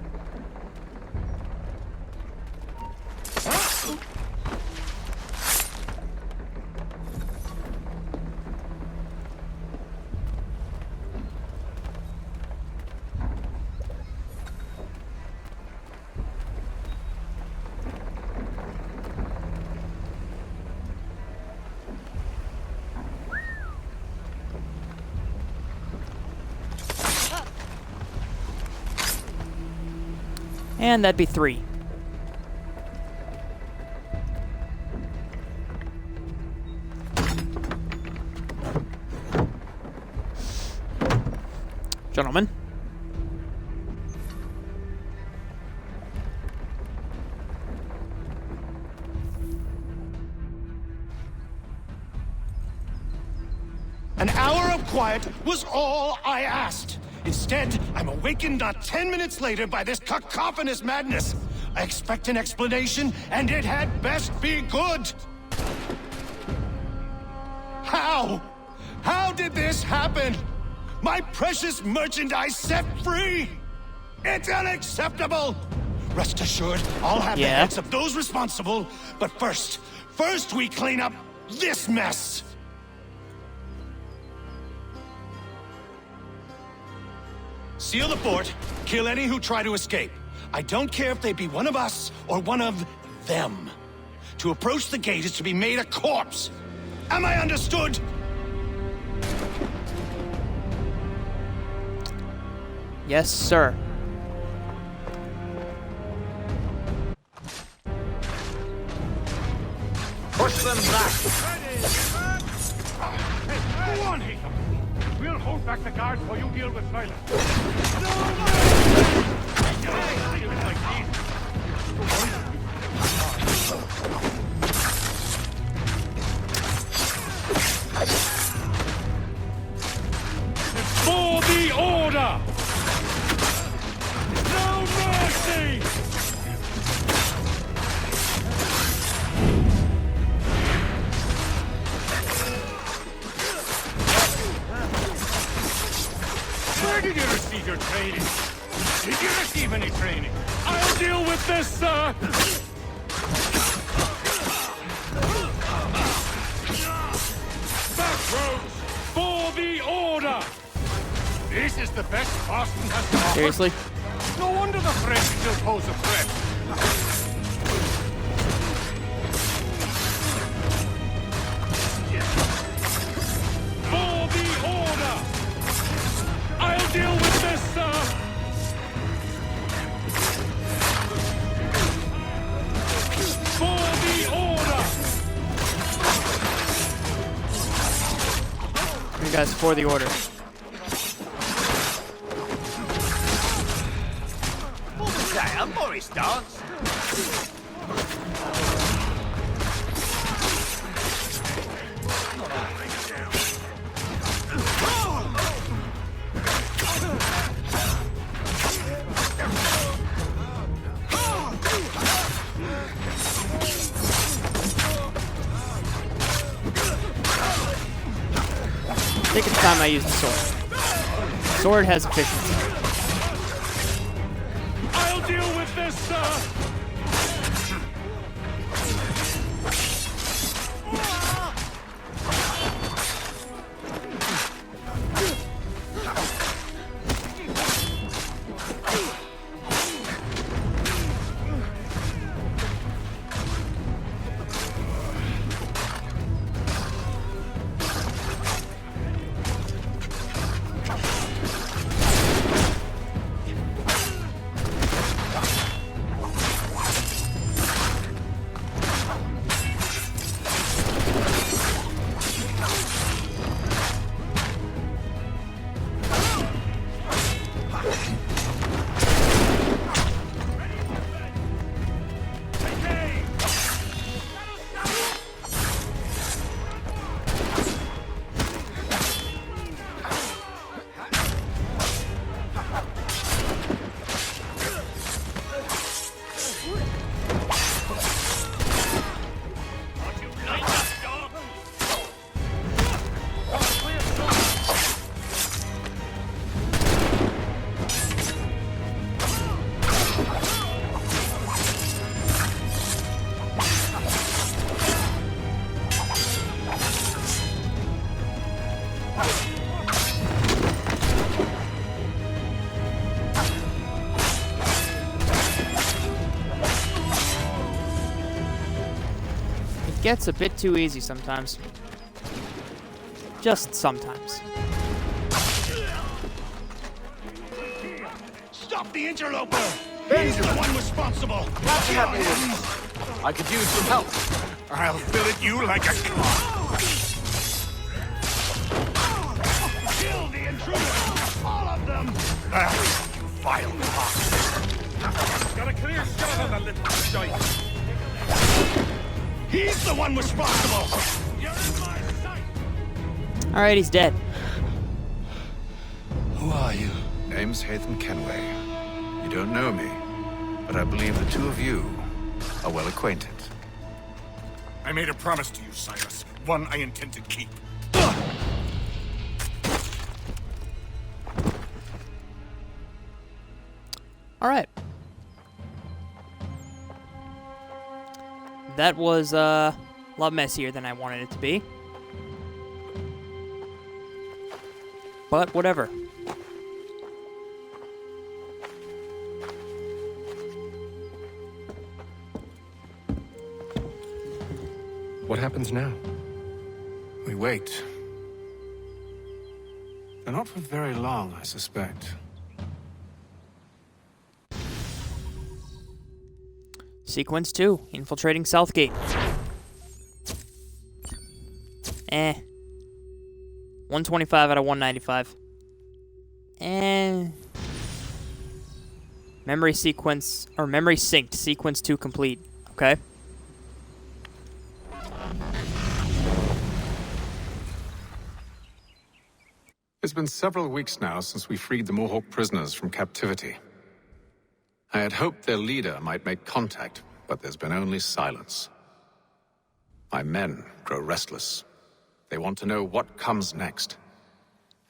And that'd be 3. Gentlemen. An hour of quiet was all I asked. Instead, I'm awakened not 10 minutes later by this cacophonous madness. I expect an explanation, and it had best be good. How? How did this happen? My precious merchandise set free? It's unacceptable! Rest assured, I'll have the heads of those responsible. But first we clean up this mess! Seal the fort, kill any who try to escape. I don't care if they be one of us or one of them. To approach the gate is to be made a corpse. Am I understood? Yes, sir. Push them back. Go on, Haytham. We'll hold back the guards while you deal with Silas. For the order! No mercy! Where did you receive your training? Did you receive any training? I'll deal with this, sir! Back roads! For the order! This is the best Boston has to offer. Seriously? No wonder the French still pose a threat. For the order! I'll deal with this, sir! For the order! You guys, for the order. What was that, a Morris dance? I think it's time I use the sword. Sword has efficiency. I'll deal with this, sir! Gets a bit too easy sometimes. Just sometimes. Stop the interloper! He's the one responsible. What's happening with you? I could use some help. I'll fillet you like a clock. Kill the intruders! All of them! Ah, you vile fox! Got a clear shot on that little shite. He's the one responsible! You're in my sight! Alright, he's dead. Who are you? Name's Haytham Kenway. You don't know me, but I believe the two of you are well acquainted. I made a promise to you, Silas. One I intend to keep. Alright. That was a lot messier than I wanted it to be. But whatever. What happens now? We wait. And not for very long, I suspect. Sequence 2, infiltrating Southgate. 125 out of 195. Memory sequence, or memory synced, sequence 2 complete. Okay. It's been several weeks now since we freed the Mohawk prisoners from captivity. I had hoped their leader might make contact, but there's been only silence. My men grow restless. They want to know what comes next,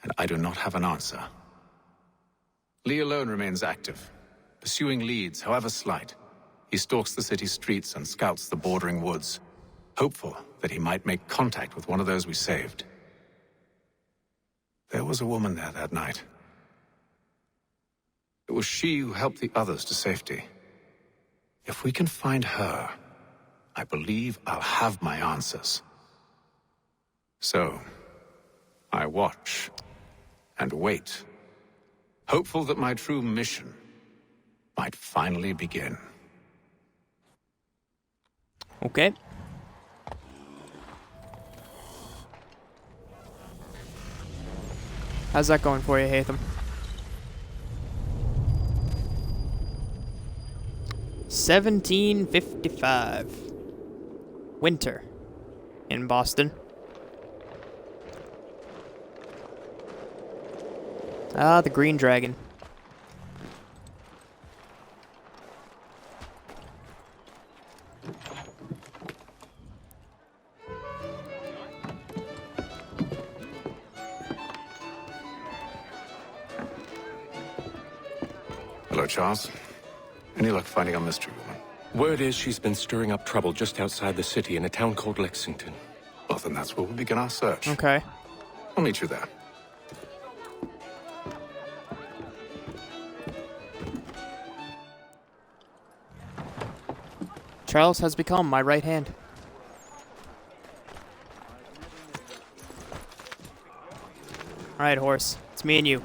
and I do not have an answer. Lee alone remains active, pursuing leads, however slight. He stalks the city streets and scouts the bordering woods, hopeful that he might make contact with one of those we saved. There was a woman there that night. It was she who helped the others to safety. If we can find her, I believe I'll have my answers. So, I watch and wait, hopeful that my true mission might finally begin. Okay. How's that going for you, Haytham? 1755. Winter in Boston. Ah, the Green Dragon. Hello, Charles. Any luck finding our mystery woman? Word is she's been stirring up trouble just outside the city in a town called Lexington. Well, then that's where we'll begin our search. Okay. I'll meet you there. Charles has become my right hand. Alright, horse. It's me and you.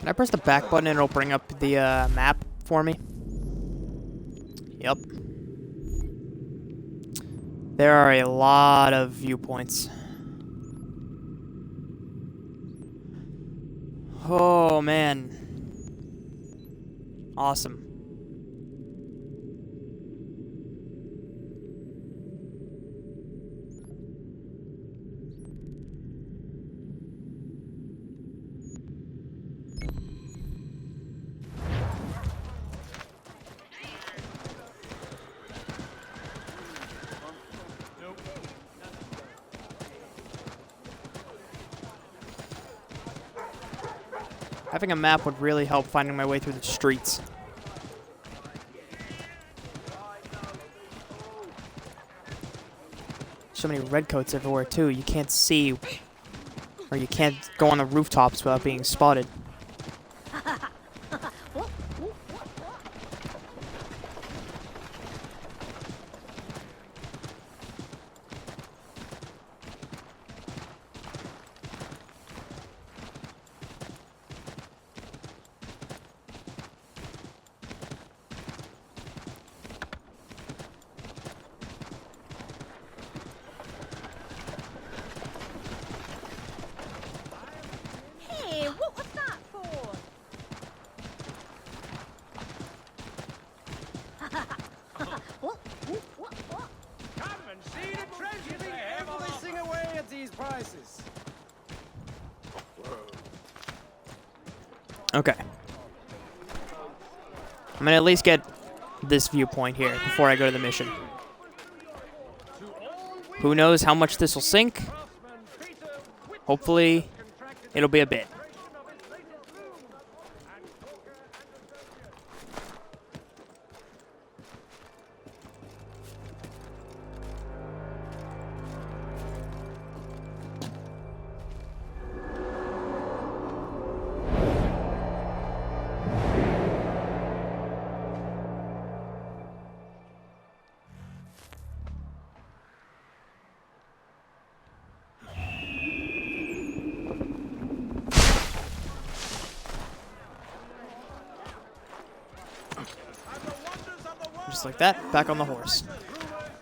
Can I press the back button and it'll bring up the map for me? Yep. There are a lot of viewpoints. Oh, man. Awesome. Having a map would really help finding my way through the streets. So many redcoats everywhere too. You can't see, or you can't go on the rooftops without being spotted. these prices. Okay. I'm gonna at least get this viewpoint here before I go to the mission. Who knows how much this will sink? Hopefully, it'll be a bit. Just like that, back on the horse.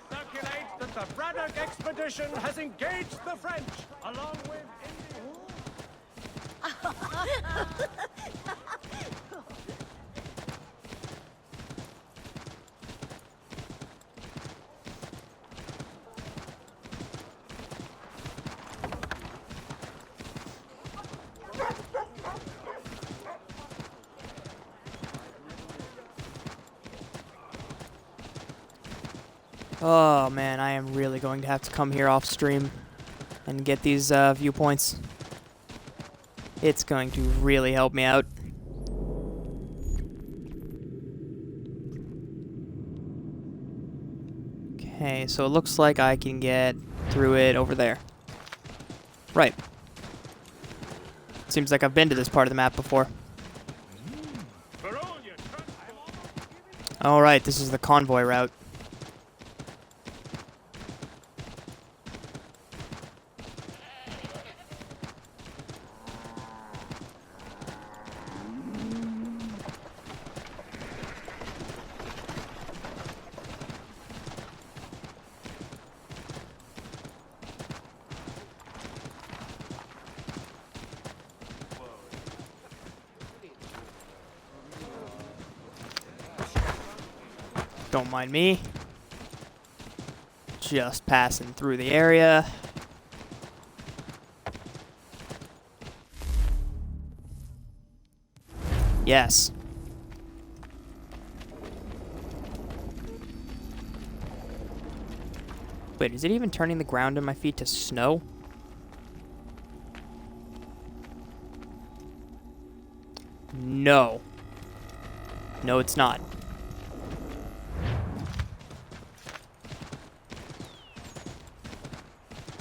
Circulate that the Braddock expedition has engaged the French, along with Oh man, I am really going to have to come here off stream and get these viewpoints. It's going to really help me out. Okay, so it looks like I can get through it over there. Right. Seems like I've been to this part of the map before. Alright, this is the convoy route. Don't mind me. Just passing through the area. Yes. Wait, is it even turning the ground in my feet to snow? No. No, it's not.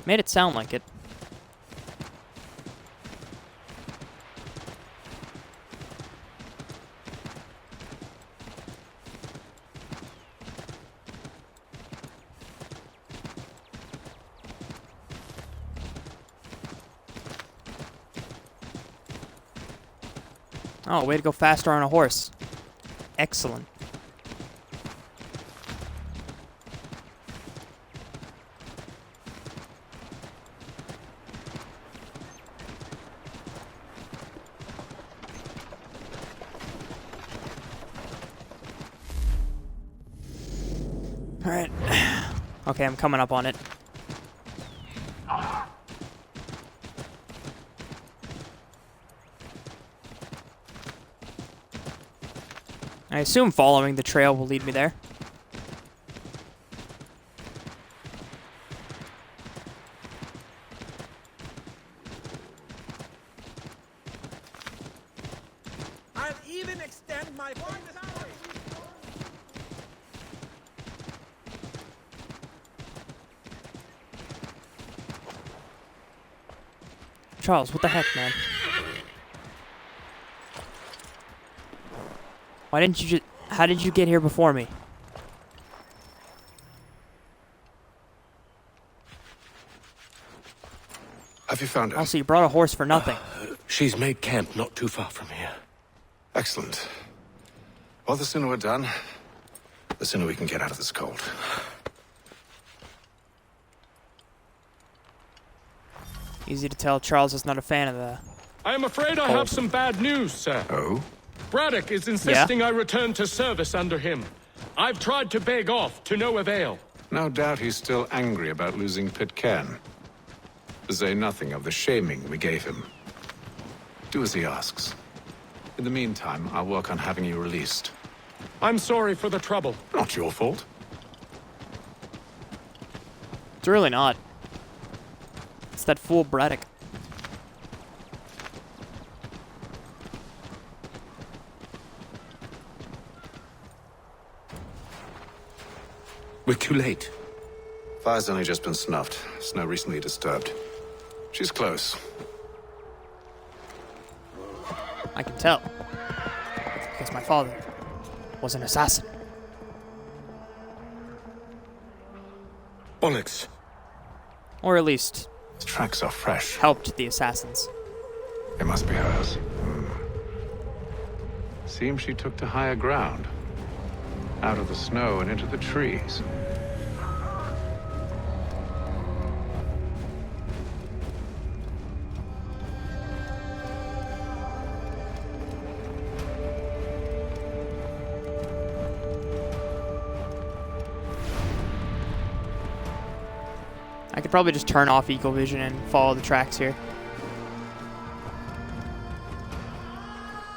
Made it sound like it. Oh, way to go faster on a horse. Excellent. Alright. Okay, I'm coming up on it. I assume following the trail will lead me there. I'll even extend my Charles, what the heck, man? Why didn't you just... How did you get here before me? Have you found her? Also, you brought a horse for nothing. She's made camp not too far from here. Excellent. Well, the sooner we're done, the sooner we can get out of this cold. Easy to tell Charles is not a fan of the... I am afraid I have some bad news, sir. Oh? Braddock is insisting I return to service under him. I've tried to beg off, to no avail. No doubt he's still angry about losing Pitcairn. To say nothing of the shaming we gave him. Do as he asks. In the meantime, I'll work on having you released. I'm sorry for the trouble. Not your fault. It's really not. It's that fool Braddock. We're too late. Fire's only just been snuffed. Snow recently disturbed. She's close. I can tell. Because my father was an assassin. Bollocks. Or at least... The tracks are fresh. Helped the assassins. It must be hers. Seems she took to higher ground. Out of the snow and into the trees. I could probably just turn off Ecovision and follow the tracks here.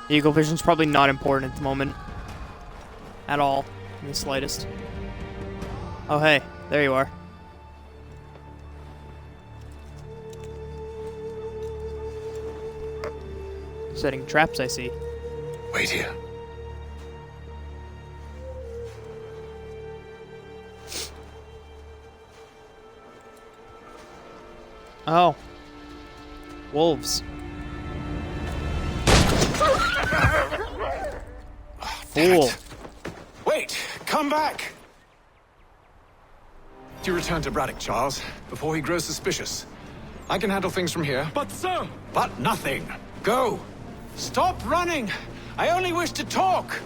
Ecovision's probably not important at the moment. At all. In the slightest. Oh hey, there you are. Setting traps, I see. Wait here. Oh. Wolves. Fool. Wait! Come back! Do you return to Braddock, Charles, before he grows suspicious? I can handle things from here. But sir! But nothing! Go! Stop running! I only wish to talk!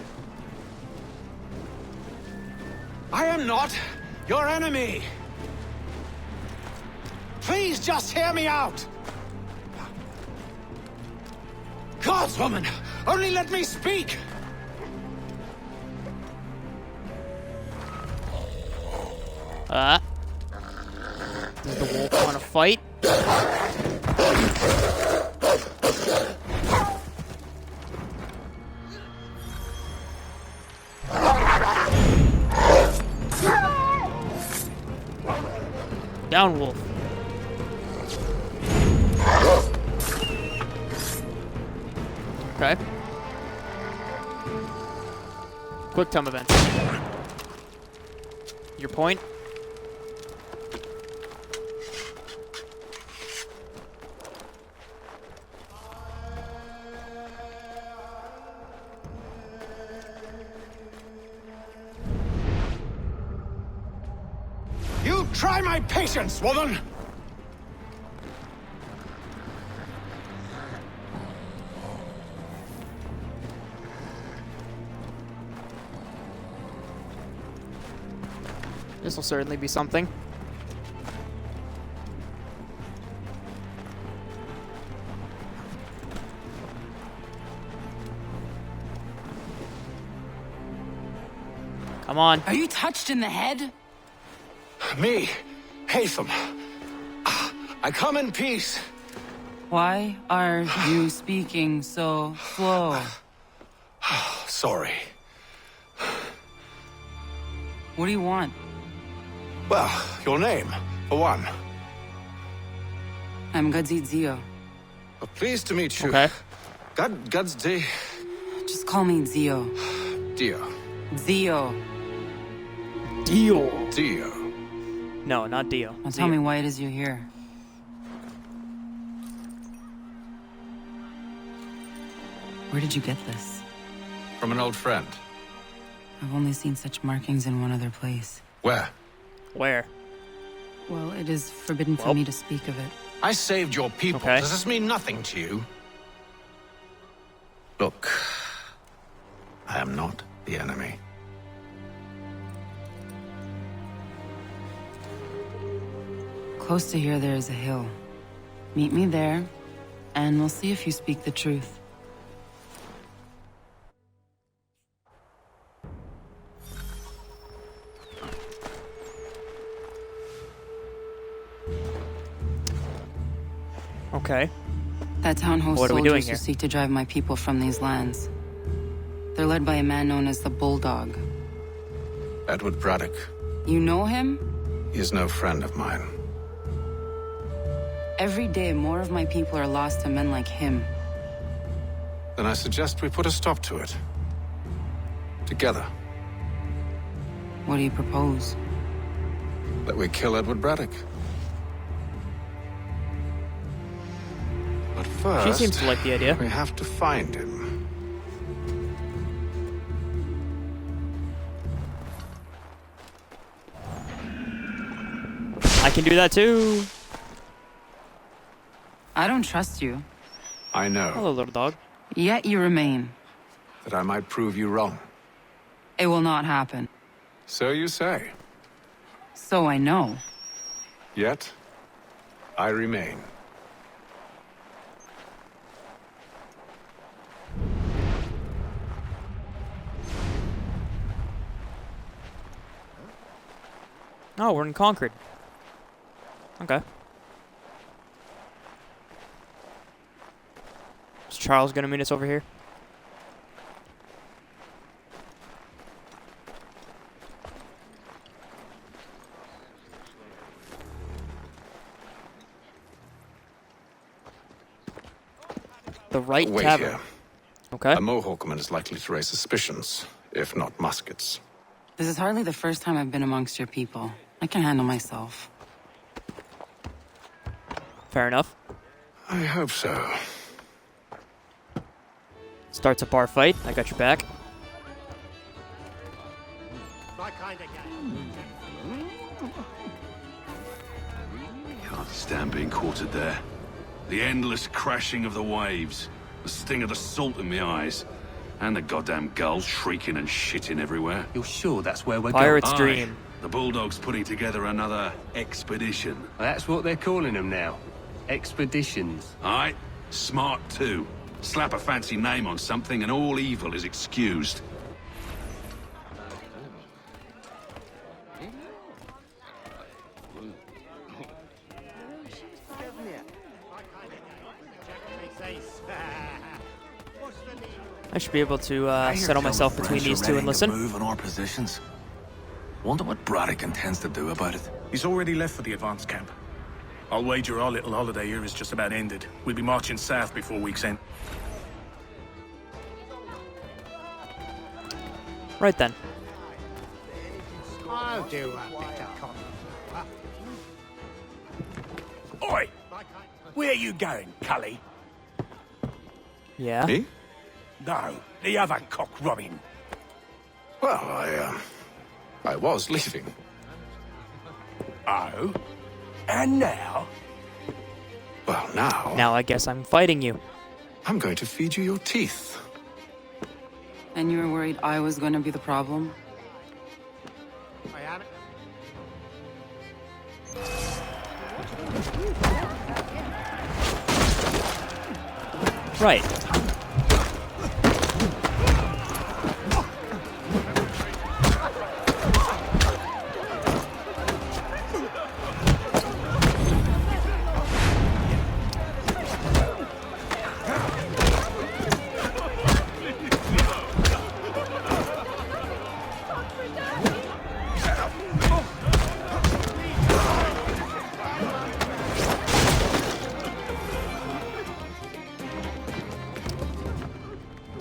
I am not your enemy! Please just hear me out! God's woman! Only let me speak! Does the wolf want to fight? Down, wolf. Okay. Quick time event. Your point? You try my patience, woman! This will certainly be something. Come on. Are you touched in the head? Me, Haytham. I come in peace. Why are you speaking so slow? Sorry. What do you want? Well, your name, for one. I'm Gadzit Zio. Pleased to meet you. Okay. Gadsdi. Just call me Zio. Dio. Zio. Dio. Dio. No, not Dio. Now tell me why it is you're here. Where did you get this? From an old friend. I've only seen such markings in one other place. Where? Where? Well, it is forbidden for me to speak of it. I saved your people. Okay. Does this mean nothing to you? Look, I am not the enemy. Close to here, there is a hill. Meet me there, and we'll see if you speak the truth. Okay. That town hosts What are we doing soldiers here? who seek to drive my people from these lands. They're led by a man known as the Bulldog. Edward Braddock. You know him? He is no friend of mine. Every day, more of my people are lost to men like him. Then I suggest we put a stop to it. Together. What do you propose? That we kill Edward Braddock. But first, She seems to like the idea. we have to find him. I can do that too. I don't trust you. I know. Hello, little dog. Yet you remain. That I might prove you wrong. It will not happen. So you say. So I know. Yet, I remain. Oh, we're in Concord. Okay. Is Charles gonna meet us over here? The right Wait tavern. here. Okay. A Mohawkman is likely to raise suspicions, if not muskets. This is hardly the first time I've been amongst your people. I can handle myself. Fair enough. I hope so. Starts a bar fight. I got your back. Can't stand being quartered there. The endless crashing of the waves, the sting of the salt in my eyes, and the goddamn gulls shrieking and shitting everywhere. You're sure that's where we're Pirate's going? dream. The Bulldog's putting together another expedition. That's what they're calling them now. Expeditions. Aye, smart too. Slap a fancy name on something and all evil is excused. I should be able to settle myself between these two and listen. Move on our positions. Wonder what Braddock intends to do about it. He's already left for the advance camp. I'll wager our little holiday here is just about ended. We'll be marching south before week's end. Right then. I'll do a bit of cotton. Oi! Where you going, Cully? Yeah? Me? No, the other cock Robin. Well, I was leaving. Oh? And now? Well, now... Now I guess I'm fighting you. I'm going to feed you your teeth. And you were worried I was going to be the problem? I have it. Right.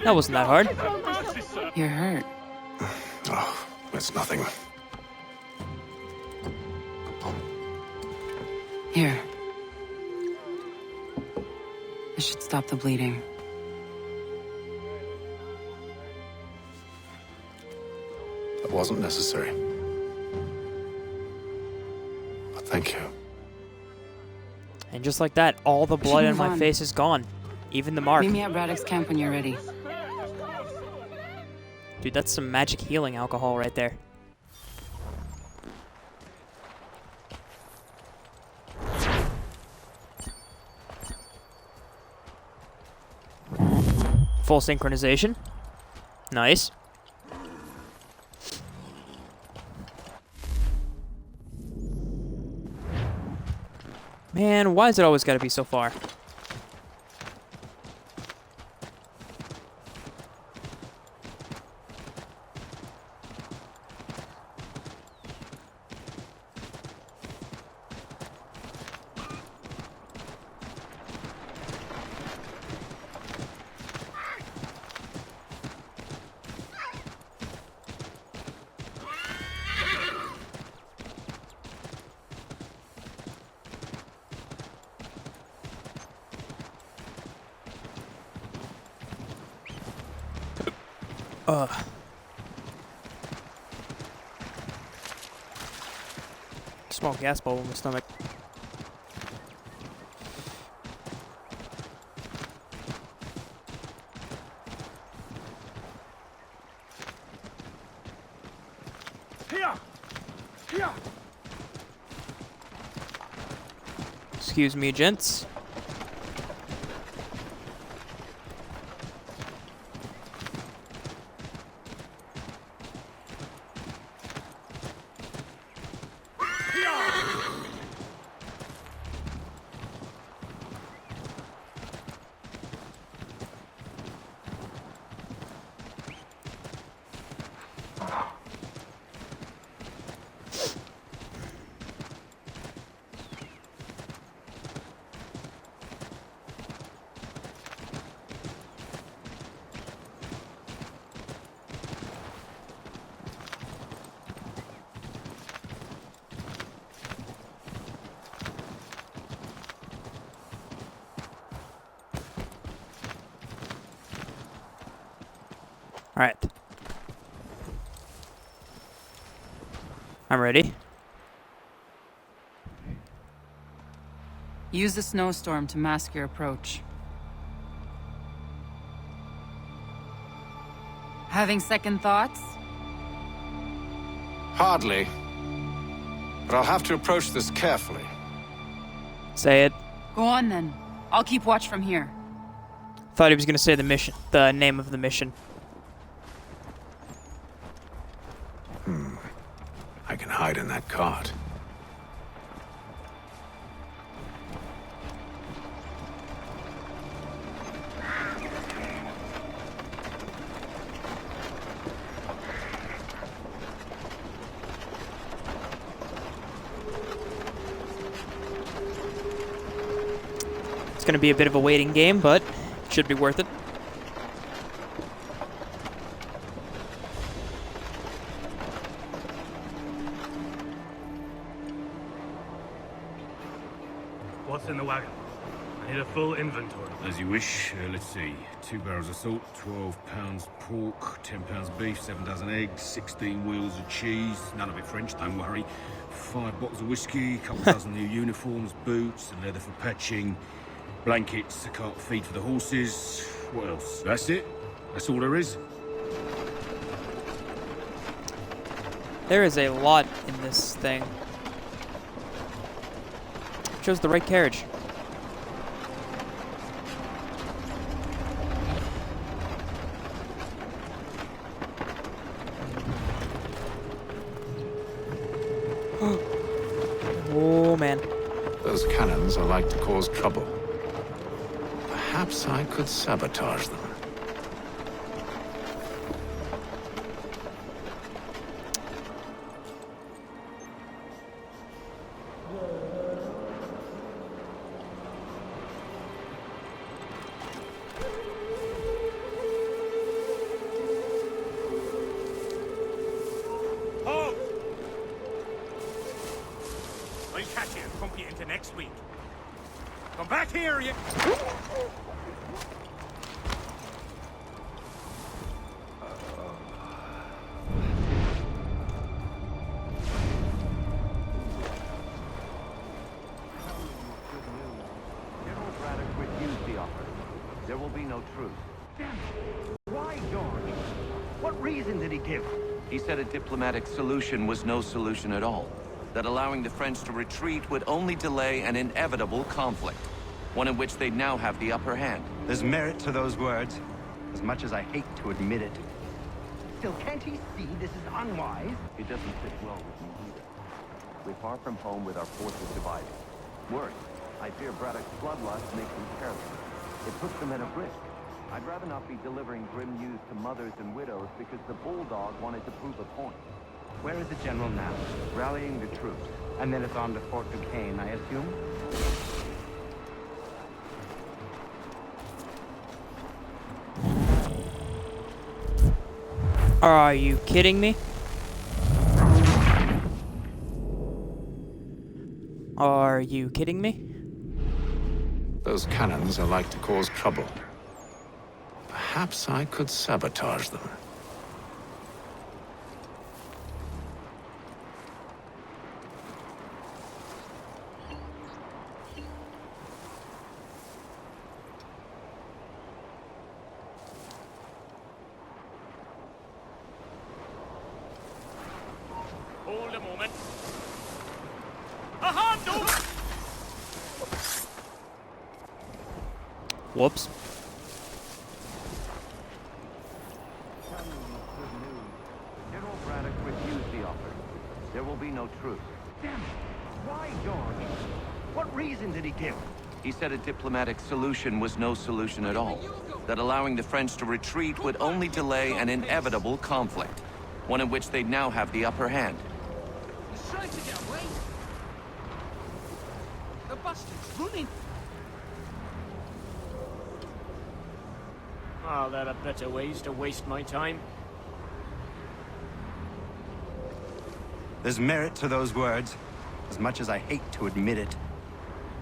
That wasn't that hard. You're hurt. Oh, it's nothing. Here. This should stop the bleeding. That wasn't necessary. But thank you. And just like that, all the blood on my face is gone. Even the mark. Meet me at Braddock's camp when you're ready. Dude, that's some magic healing alcohol right there. Full synchronization. Nice. Man, why is it always gotta be so far? Small gas bubble in my stomach. Excuse me, gents. Alright. I'm ready. Use the snowstorm to mask your approach. Having second thoughts? Hardly. But I'll have to approach this carefully. Say it. Go on then. I'll keep watch from here. Thought he was gonna say the mission, the name of the mission. I can hide in that cart. It's gonna be a bit of a waiting game, but it should be worth it. What's in the wagon? I need a full inventory. As you wish. Let's see. 2 barrels of salt, 12 pounds pork, 10 pounds beef, 7 dozen eggs, 16 wheels of cheese. None of it French, don't worry. 5 bottles of whiskey, a couple dozen new uniforms, boots, and leather for patching, blankets, a cart feed for the horses. What else? That's it? That's all there is? There is a lot in this thing. Chose the right carriage. Oh man. Those cannons are like to cause trouble. Perhaps I could sabotage them. I'll catch you and pump you into next week. Come back here, you... General Braddock refused the offer. There will be no truce. Damn it. Why, George? What reason did he give? He said a diplomatic solution was no solution at all. That allowing the French to retreat would only delay an inevitable conflict. One in which they'd now have the upper hand. There's merit to those words, as much as I hate to admit it. Still, can't he see this is unwise? It doesn't fit well with me either. We're far from home with our forces divided. Worse, I fear Braddock's bloodlust makes them careless. It puts them at a risk. I'd rather not be delivering grim news to mothers and widows because the bulldog wanted to prove a point. Where is the general now? Rallying the troops. And then it's on to Fort Duquesne, I assume? Are you kidding me? Are you kidding me? Those cannons are like to cause trouble. Perhaps I could sabotage them. moment. A handle! Whoops. General Braddock refused the offer. There will be no truce. Damn it! Why, George? What reason did he give? He said a diplomatic solution was no solution at all. That allowing the French to retreat would only delay an inevitable conflict. One in which they'd now have the upper hand. He's trying to get away. The bastard's running. Oh, there are better ways to waste my time. There's merit to those words, as much as I hate to admit it.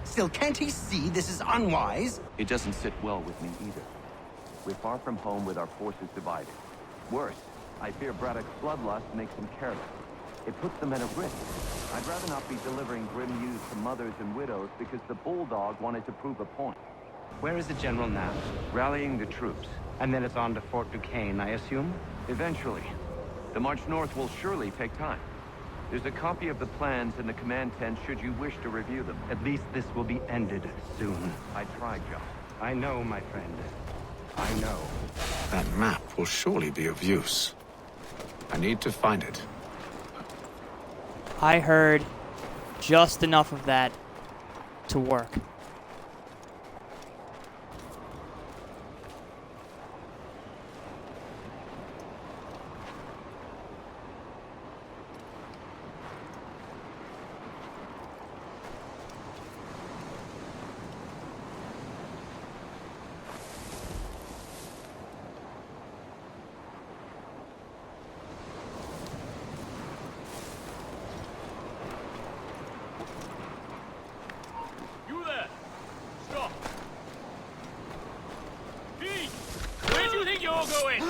Still, can't he see this is unwise? It doesn't sit well with me either. We're far from home with our forces divided. Worse, I fear Braddock's bloodlust makes him careless. It puts the men at risk. I'd rather not be delivering grim news to mothers and widows because the Bulldog wanted to prove a point. Where is the general now? Rallying the troops. And then it's on to Fort Duquesne, I assume? Eventually. The march north will surely take time. There's a copy of the plans in the command tent should you wish to review them. At least this will be ended soon. I tried, John. I know, my friend. I know. That map will surely be of use. I need to find it. I heard just enough of that to work. You there! Stop! Pete! Where do you think you're going?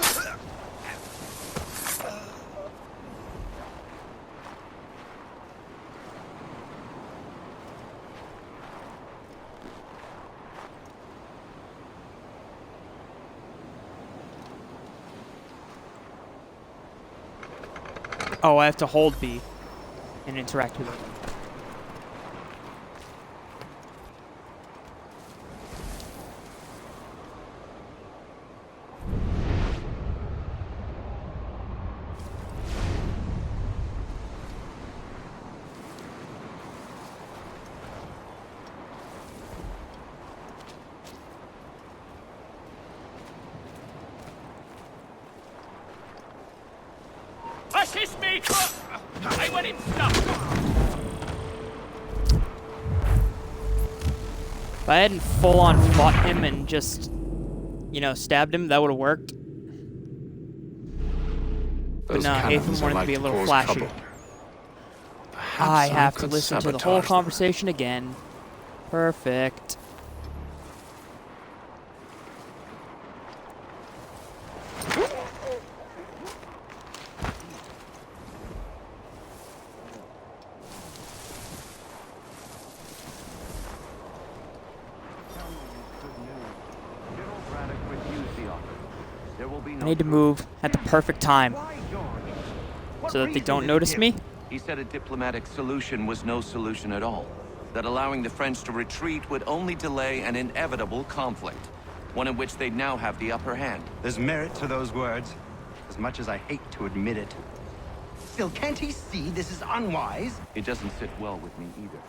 Oh, I have to hold B and interact with it. Assist me! I want him stuck! If I hadn't full-on fought him and just, you know, stabbed him, that would have worked. But no, Haytham wanted to be a little flashy. I have to listen to the whole conversation again. Perfect. I need to move at the perfect time so that they don't notice me. He said a diplomatic solution was no solution at all. That allowing the French to retreat would only delay an inevitable conflict. One in which they'd now have the upper hand. There's merit to those words, as much as I hate to admit it. Still, can't he see this is unwise? It doesn't sit well with me either.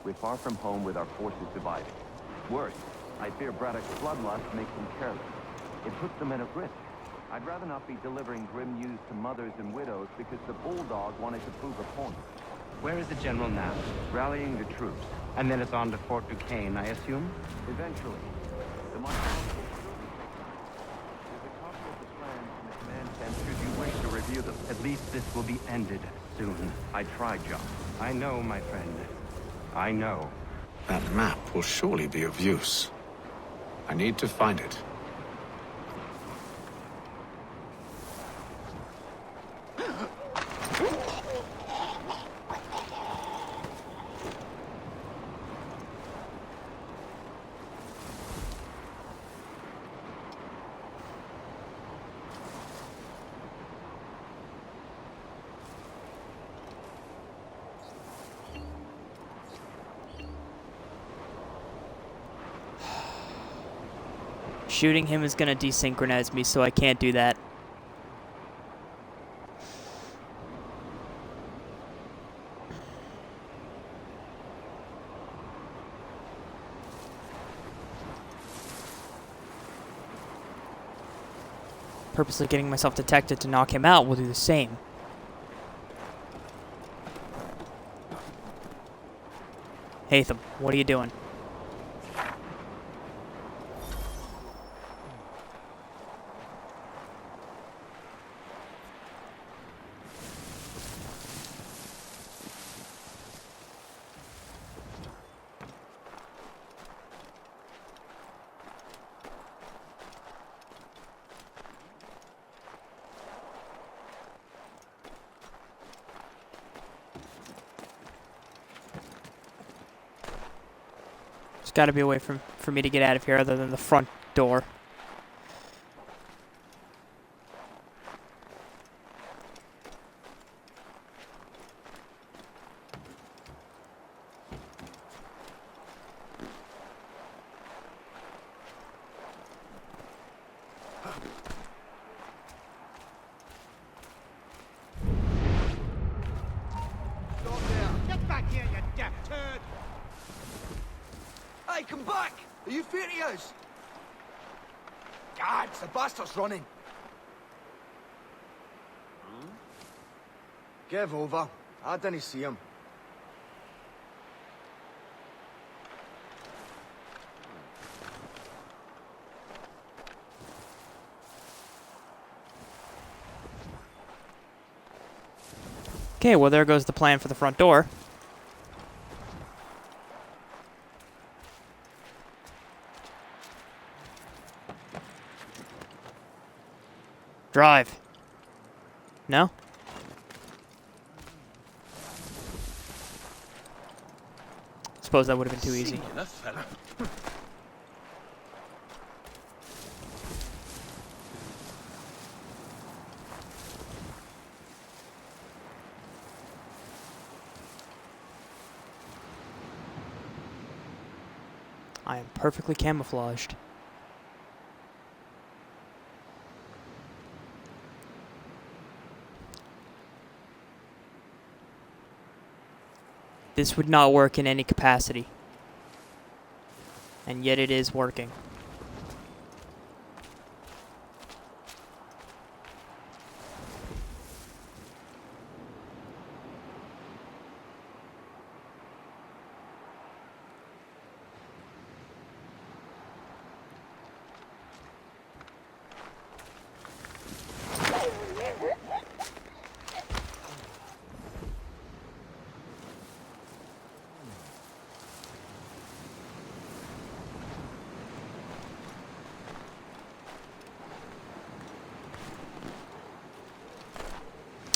We're far from home with our forces divided. Worse, I fear Braddock's bloodlust makes him careless. It puts the men at risk. I'd rather not be delivering grim news to mothers and widows because the Bulldog wanted to prove a point. Where is the general now? Rallying the troops. And then it's on to Fort Duquesne, I assume? Eventually. The march There's a copy of the plans in the command tent should you wish to review them. At least this will be ended soon. I tried, John. I know, my friend. I know. That map will surely be of use. I need to find it. Shooting him is gonna desynchronize me, so I can't do that. Purposely getting myself detected to knock him out will do the same. Haytham, what are you doing? There's got to be a way for me to get out of here other than the front door. Get back here, you deaf turd! Hey, come back! Are you furious? God, the bastard's running. Give over. I didn't see him. Okay, well there goes the plan for the front door. Drive. No? Suppose that would have been too easy. I am perfectly camouflaged. This would not work in any capacity. And yet it is working.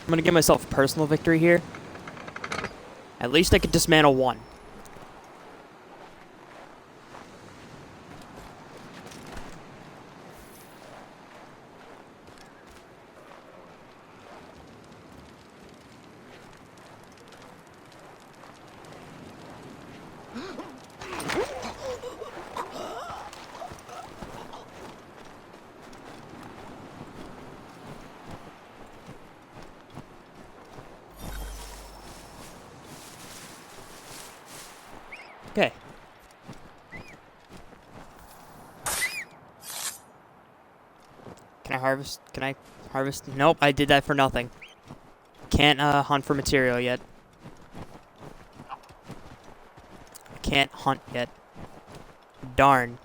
I'm gonna give myself a personal victory here. At least I could dismantle one. Okay. Can I harvest? Can I harvest? Nope, I did that for nothing. Can't hunt for material yet. Can't hunt yet. Darn.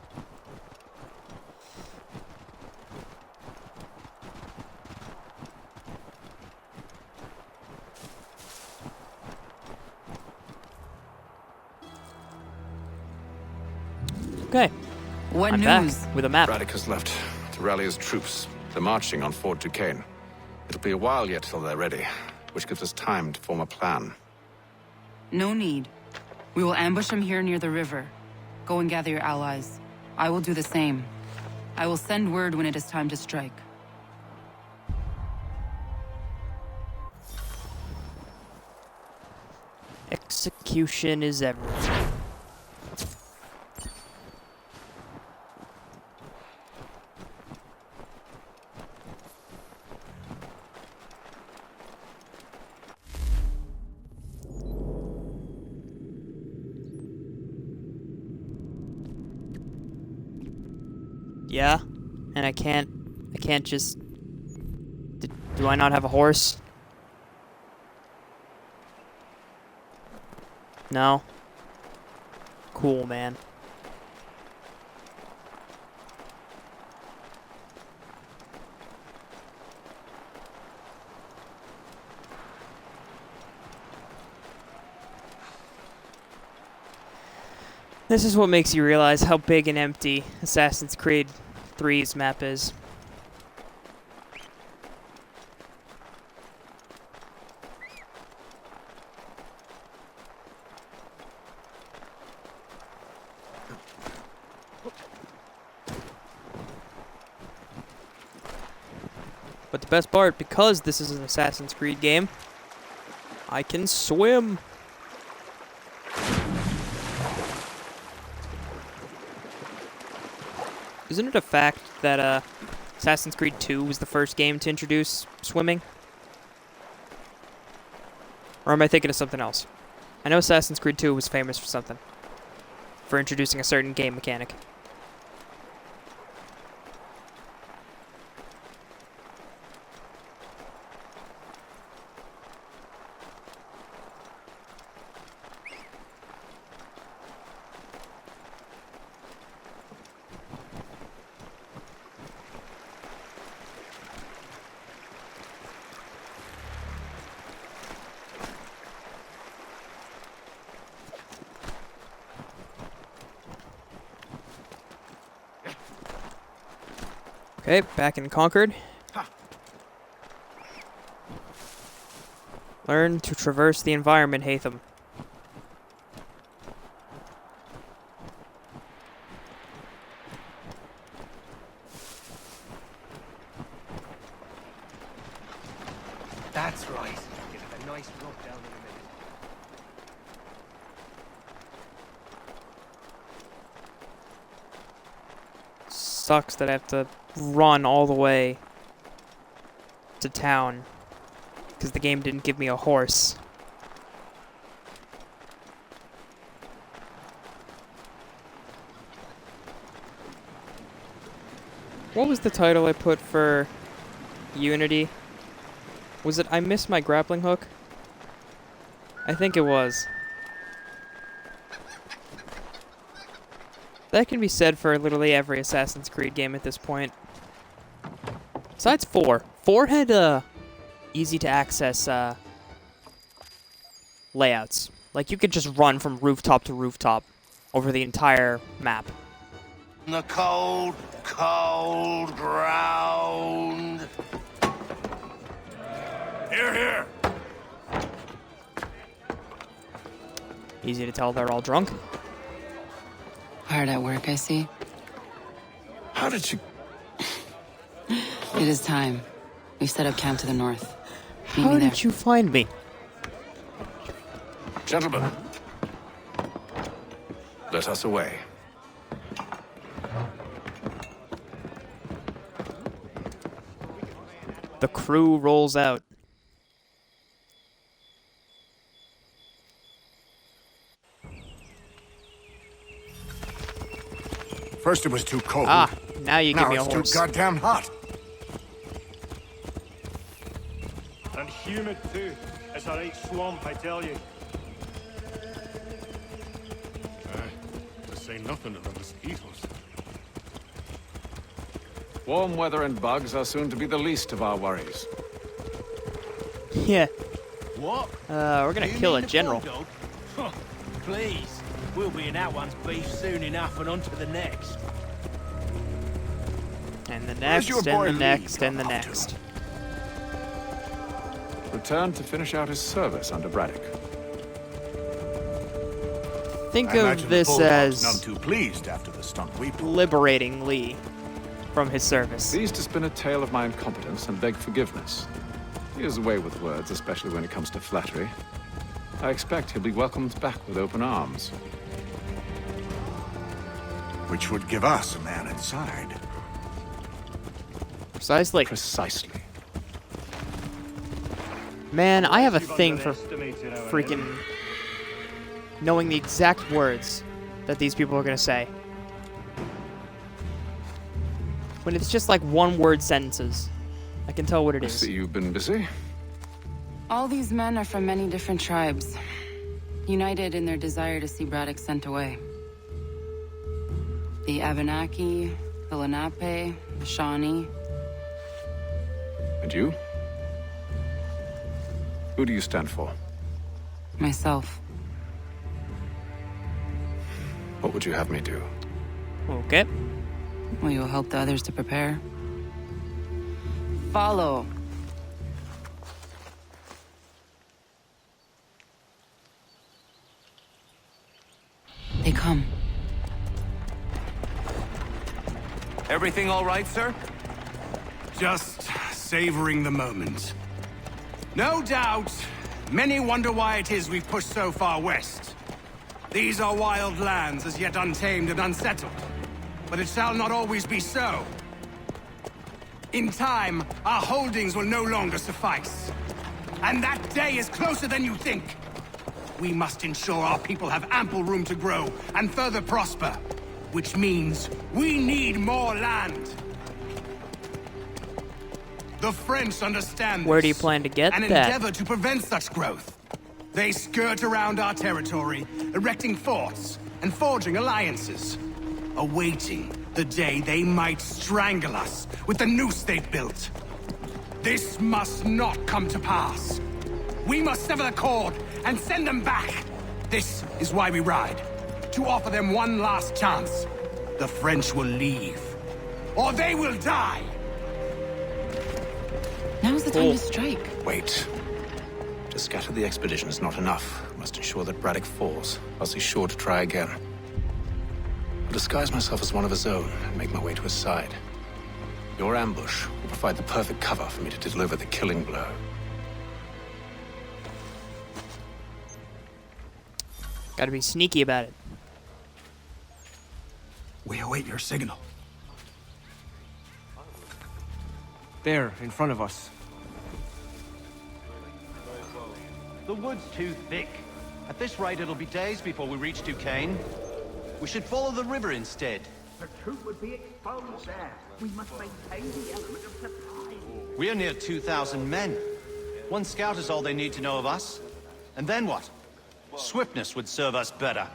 Okay. What I'm news? back with a map. Braddock has left to rally his troops. They're marching on Fort Duquesne. It'll be a while yet till they're ready, which gives us time to form a plan. No need. We will ambush them here near the river. Go and gather your allies. I will do the same. I will send word when it is time to strike. Execution is everything. Yeah, and I can't just... Do I not have a horse? No? Cool, man. This is what makes you realize how big and empty Assassin's Creed 3's map is. But the best part, because this is an Assassin's Creed game, I can swim. Isn't it a fact that Assassin's Creed 2 was the first game to introduce swimming? Or am I thinking of something else? I know Assassin's Creed 2 was famous for something. For introducing a certain game mechanic. Okay, back in Concord. Learn to traverse the environment, Haytham. That's right. You'll have a nice rub down in a minute. Sucks that I have to run all the way to town because the game didn't give me a horse. What was the title I put for Unity? Was it I Missed My Grappling Hook? I think it was. That can be said for literally every Assassin's Creed game at this point. Besides 4. 4 had easy to access layouts. Like you could just run from rooftop to rooftop over the entire map. The cold, cold ground. Here, here. Easy to tell they're all drunk. Hard at work, I see. How did you... It is time. We've set up camp to the north. Meet How me there. did you find me? Gentlemen, let us away. The crew rolls out. First it was too cold. Ah, now you give me a it's horse. too goddamn hot. And humid too. It's a right swamp, I tell you. To say nothing of the mosquitoes. Warm weather and bugs are soon to be the least of our worries. Yeah. What? We're gonna kill a general. Huh, please. We'll be in that one's beef soon enough and on to the next. And the next, and the next, and the next. Returned to finish out his service under Braddock. Think I of imagine this the Bulldog's as none too pleased after the stunt we pulled. liberating Lee from his service. Pleased to spin a tale of my incompetence and beg forgiveness. He is away with words, especially when it comes to flattery. I expect he'll be welcomed back with open arms. Which would give us a man inside. Precisely. Precisely. Man, I have a thing for freaking knowing the exact words that these people are gonna say. When it's just like one-word sentences, I can tell what it I is. see you've been busy. All these men are from many different tribes, united in their desire to see Braddock sent away. The Abenaki, the Lenape, the Shawnee. And you? Who do you stand for? Myself. What would you have me do? Okay. Well, you'll help the others to prepare. Follow. They come. Everything all right, sir? Just savoring the moment. No doubt, many wonder why it is we've pushed so far west. These are wild lands, as yet untamed and unsettled. But it shall not always be so. In time, our holdings will no longer suffice. And that day is closer than you think. We must ensure our people have ample room to grow and further prosper. Which means we need more land. The French understand this, Where do you plan to get and that? endeavor to prevent such growth. They skirt around our territory, erecting forts and forging alliances, awaiting the day they might strangle us with the noose they've built. This must not come to pass. We must sever the cord and send them back. This is why we ride. To offer them one last chance. The French will leave. Or they will die! Now's the time to strike. Wait. To scatter the expedition is not enough. We must ensure that Braddock falls, else he's sure to try again. I'll disguise myself as one of his own and make my way to his side. Your ambush will provide the perfect cover for me to deliver the killing blow. Gotta be sneaky about it. We await your signal. There, in front of us. The wood's too thick. At this rate, it'll be days before we reach Duquesne. We should follow the river instead. The truth would be exposed there. We must maintain the element of surprise. We're near 2,000 men. One scout is all they need to know of us. And then what? Swiftness would serve us better.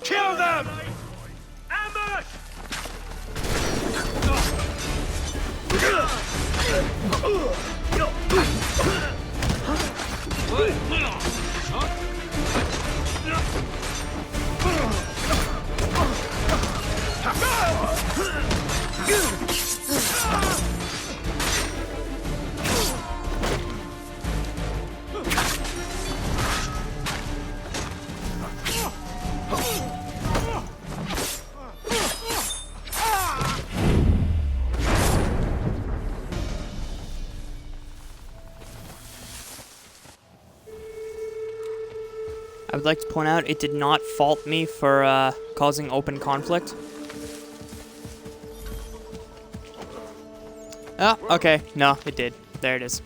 Kill them! Ambush! I would like to point out it did not fault me for causing open conflict. Oh, okay. No, it did. There it is.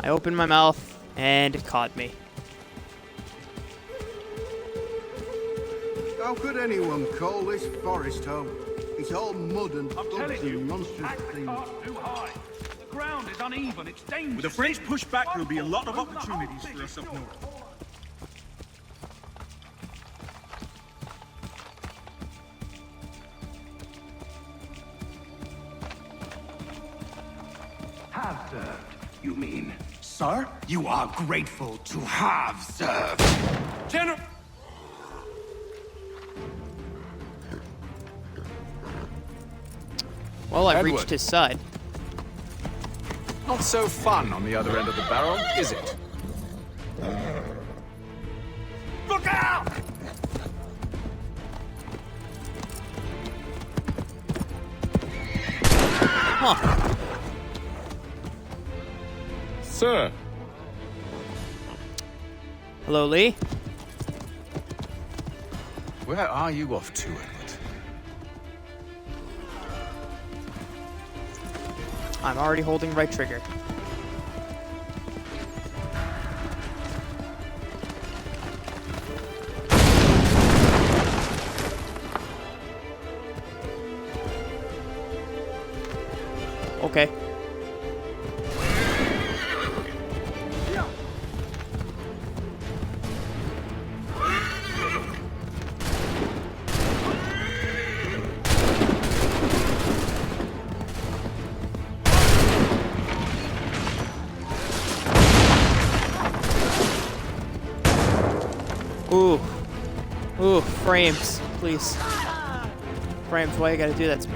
I opened my mouth, and it caught me. How could anyone call this forest home? It's all mud and bugs and monstrous things. Too high. The ground is uneven. It's dangerous. With the French push back, there'll be a lot of opportunities for us up north. Have served, you mean? Sir, you are grateful to have served. General! Well, I've Edward. reached his side. Not so fun on the other end of the barrel, is it? Look out! Huh. Sir. Hello, Lee. Where are you off to, Edward? I'm already holding right trigger. Okay. Ooh. Ooh, frames, please. Frames, why you gotta do that to me?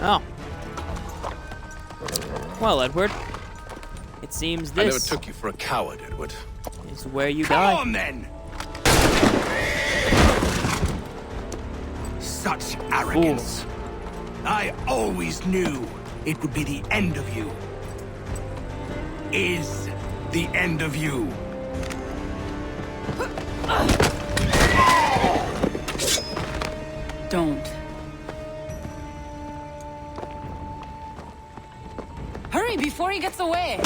Oh. Well, Edward. It seems this I never took you for a coward, Edward. Is where you die. Come on, then! Such arrogance. I always knew it would be the end of you. Is the end of you. Don't. Hurry before he gets away!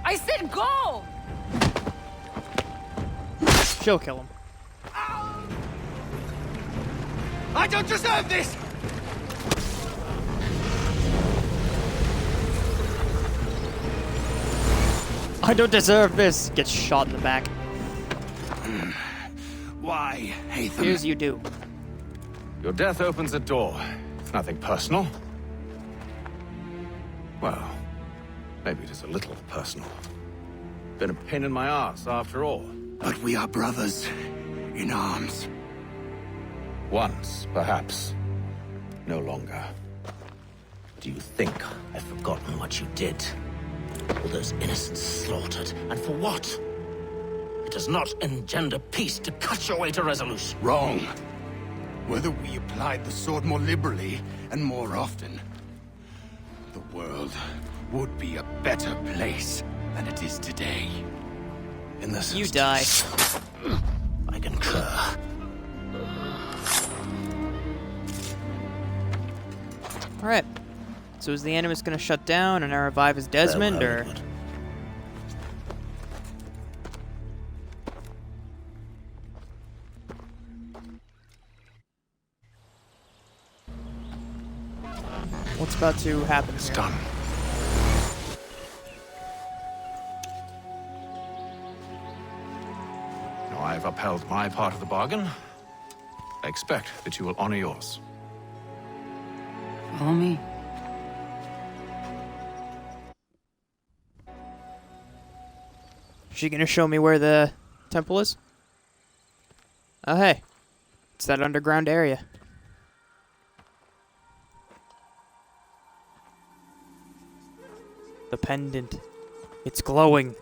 I said go! She'll kill him. I don't deserve this! I don't deserve this! Gets shot in the back. Why, Haytham? Here's you do. Your death opens a door. It's nothing personal. Well, maybe it is a little personal. Been a pain in my ass, after all. But we are brothers in arms. Once, perhaps. No longer. Do you think I've forgotten what you did? All those innocents slaughtered, and for what? It does not engender peace to cut your way to resolution. Wrong. Whether we applied the sword more liberally and more often, the world would be a better place than it is today. In this you die. I concur. Alright. So is the Animus gonna shut down and I revive as Desmond, or...? What's about to happen It's here? done. Now I've upheld my part of the bargain. I expect that you will honor yours. Follow me. Is she gonna show me where the temple is? Oh hey. It's that underground area. The pendant. It's glowing.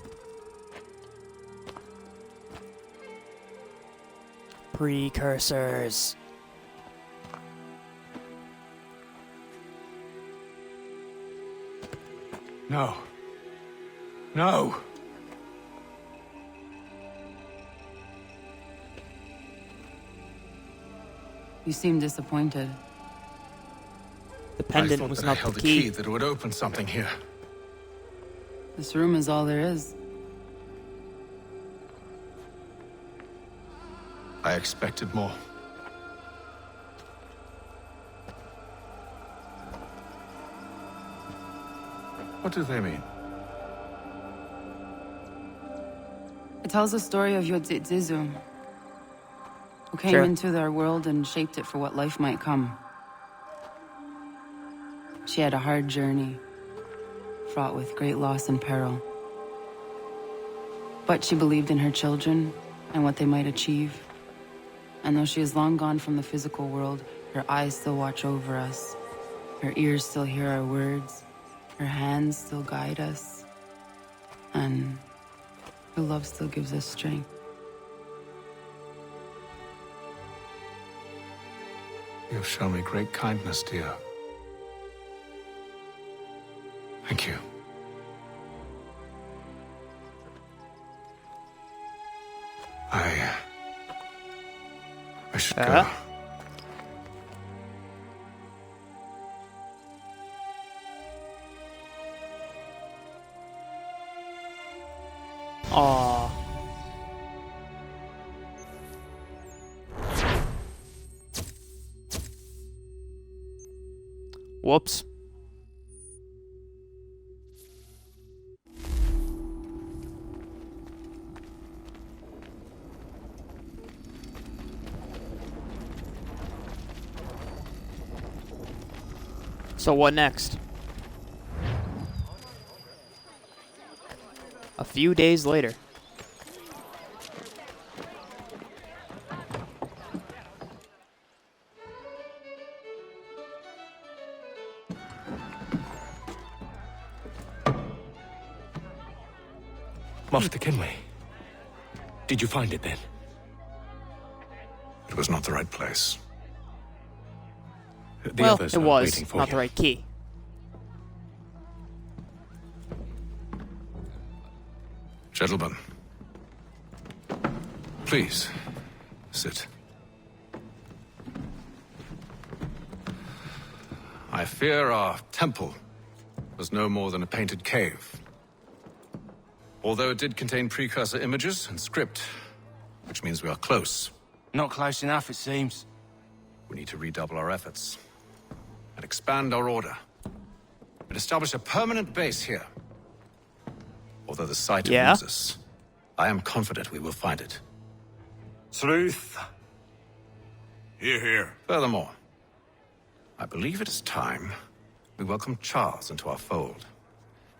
Precursors. No. No! You seem disappointed. The I pendant thought was that I not held the a key. key that would open something here. This room is all there is. I expected more. What do they mean? It tells the story of Yodzizu, who came Sure. into their world and shaped it for what life might come. She had a hard journey, fraught with great loss and peril. But she believed in her children and what they might achieve. And though she is long gone from the physical world, her eyes still watch over us. Her ears still hear our words. Her hands still guide us. And her love still gives us strength. You have shown me great kindness, dear. Thank you. I should go. Aww. Whoops. So what next? A few days later. Master Kenway. Did you find it then? It was not the right place. The well, others it are was waiting for not you. the right key. Gentlemen, please, sit. I fear our temple was no more than a painted cave. Although it did contain precursor images and script, which means we are close. Not close enough, it seems. We need to redouble our efforts and expand our order and establish a permanent base here. Although the site eludes us, I am confident we will find it. Truth. Hear, hear. Furthermore, I believe it is time we welcome Charles into our fold.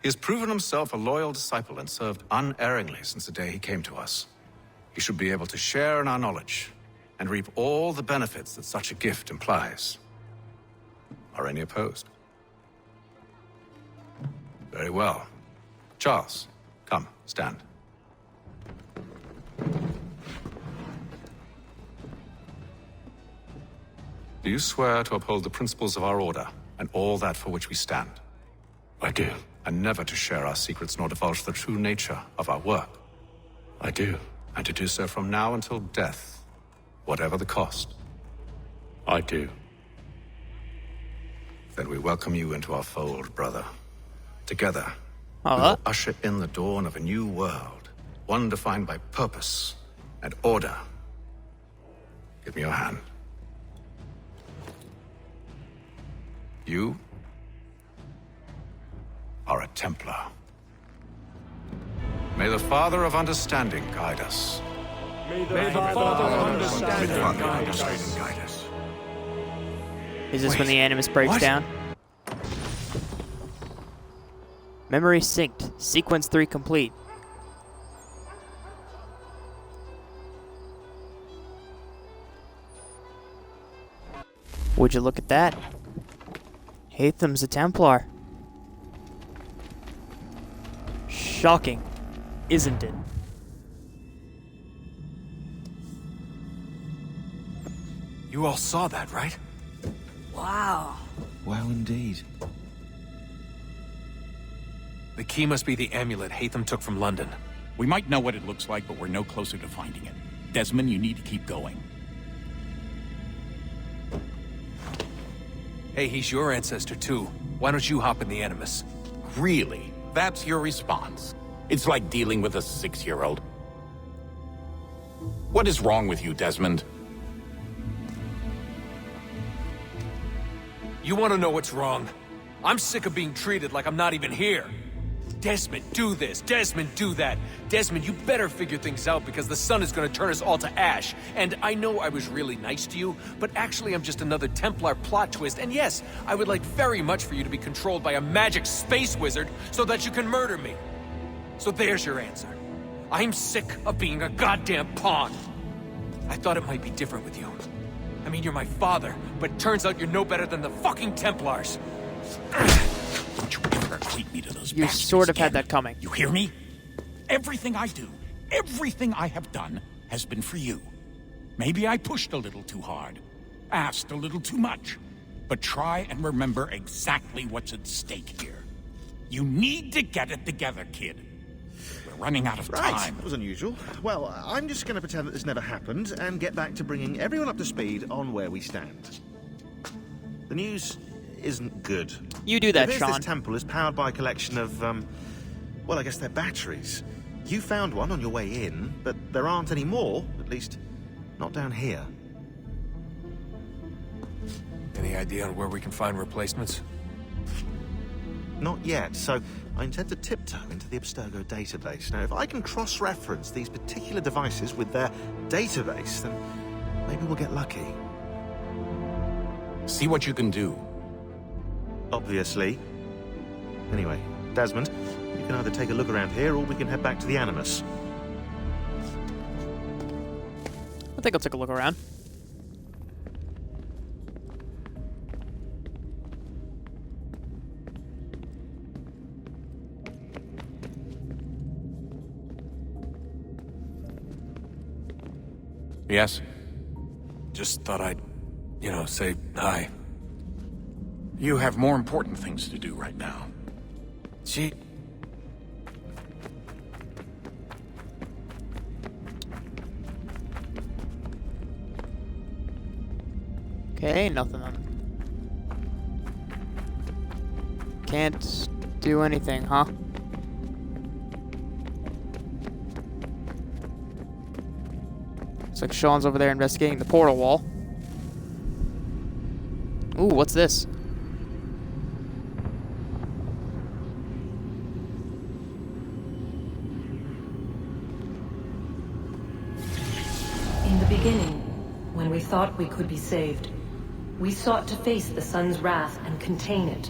He has proven himself a loyal disciple and served unerringly since the day he came to us. He should be able to share in our knowledge and reap all the benefits that such a gift implies. Are any opposed? Very well. Charles, come, stand. Do you swear to uphold the principles of our order and all that for which we stand? I do. And never to share our secrets nor divulge the true nature of our work? I do. And to do so from now until death, whatever the cost? I do. Then we welcome you into our fold, brother. Together, we will usher in the dawn of a new world, one defined by purpose and order. Give me your hand. You are a Templar. May the Father of Understanding guide us. May the Father of Understanding guide us. Is this when the Animus breaks down? Memory synced. Sequence 3 complete. Would you look at that? Haytham's a Templar. Shocking, isn't it? You all saw that, right? Wow. Wow, indeed. The key must be the amulet Haytham took from London. We might know what it looks like, but we're no closer to finding it. Desmond, you need to keep going. Hey, he's your ancestor too. Why don't you hop in the Animus? Really? That's your response? It's like dealing with a 6-year-old. What is wrong with you, Desmond? You want to know what's wrong? I'm sick of being treated like I'm not even here. Desmond, do this. Desmond, do that. Desmond, you better figure things out because the sun is going to turn us all to ash. And I know I was really nice to you, but actually I'm just another Templar plot twist. And yes, I would like very much for you to be controlled by a magic space wizard so that you can murder me. So there's your answer. I'm sick of being a goddamn pawn. I thought it might be different with you. I mean, you're my father, but it turns out you're no better than the fucking Templars. Don't you ever equate me to those You bastards sort of again. had that coming. You hear me? Everything I do, everything I have done, has been for you. Maybe I pushed a little too hard, asked a little too much, but try and remember exactly what's at stake here. You need to get it together, kid. We're running out of time. That was unusual. Well, I'm just going to pretend that this never happened and get back to bringing everyone up to speed on where we stand. The news isn't good. You do that, Sean. Sean. This temple is powered by a collection of, well, I guess they're batteries. You found one on your way in, but there aren't any more, at least not down here. Any idea on where we can find replacements? Not yet, so I intend to tiptoe into the Abstergo database. Now, if I can cross-reference these particular devices with their database, then maybe we'll get lucky. See what you can do. Obviously. Anyway, Desmond, you can either take a look around here or we can head back to the Animus. I think I'll take a look around. Yes? Just thought I'd, say hi. You have more important things to do right now. Gee. Okay, nothing on. Can't do anything, huh? Looks like Sean's over there investigating the portal wall. Ooh, what's this? In the beginning, when we thought we could be saved, we sought to face the sun's wrath and contain it.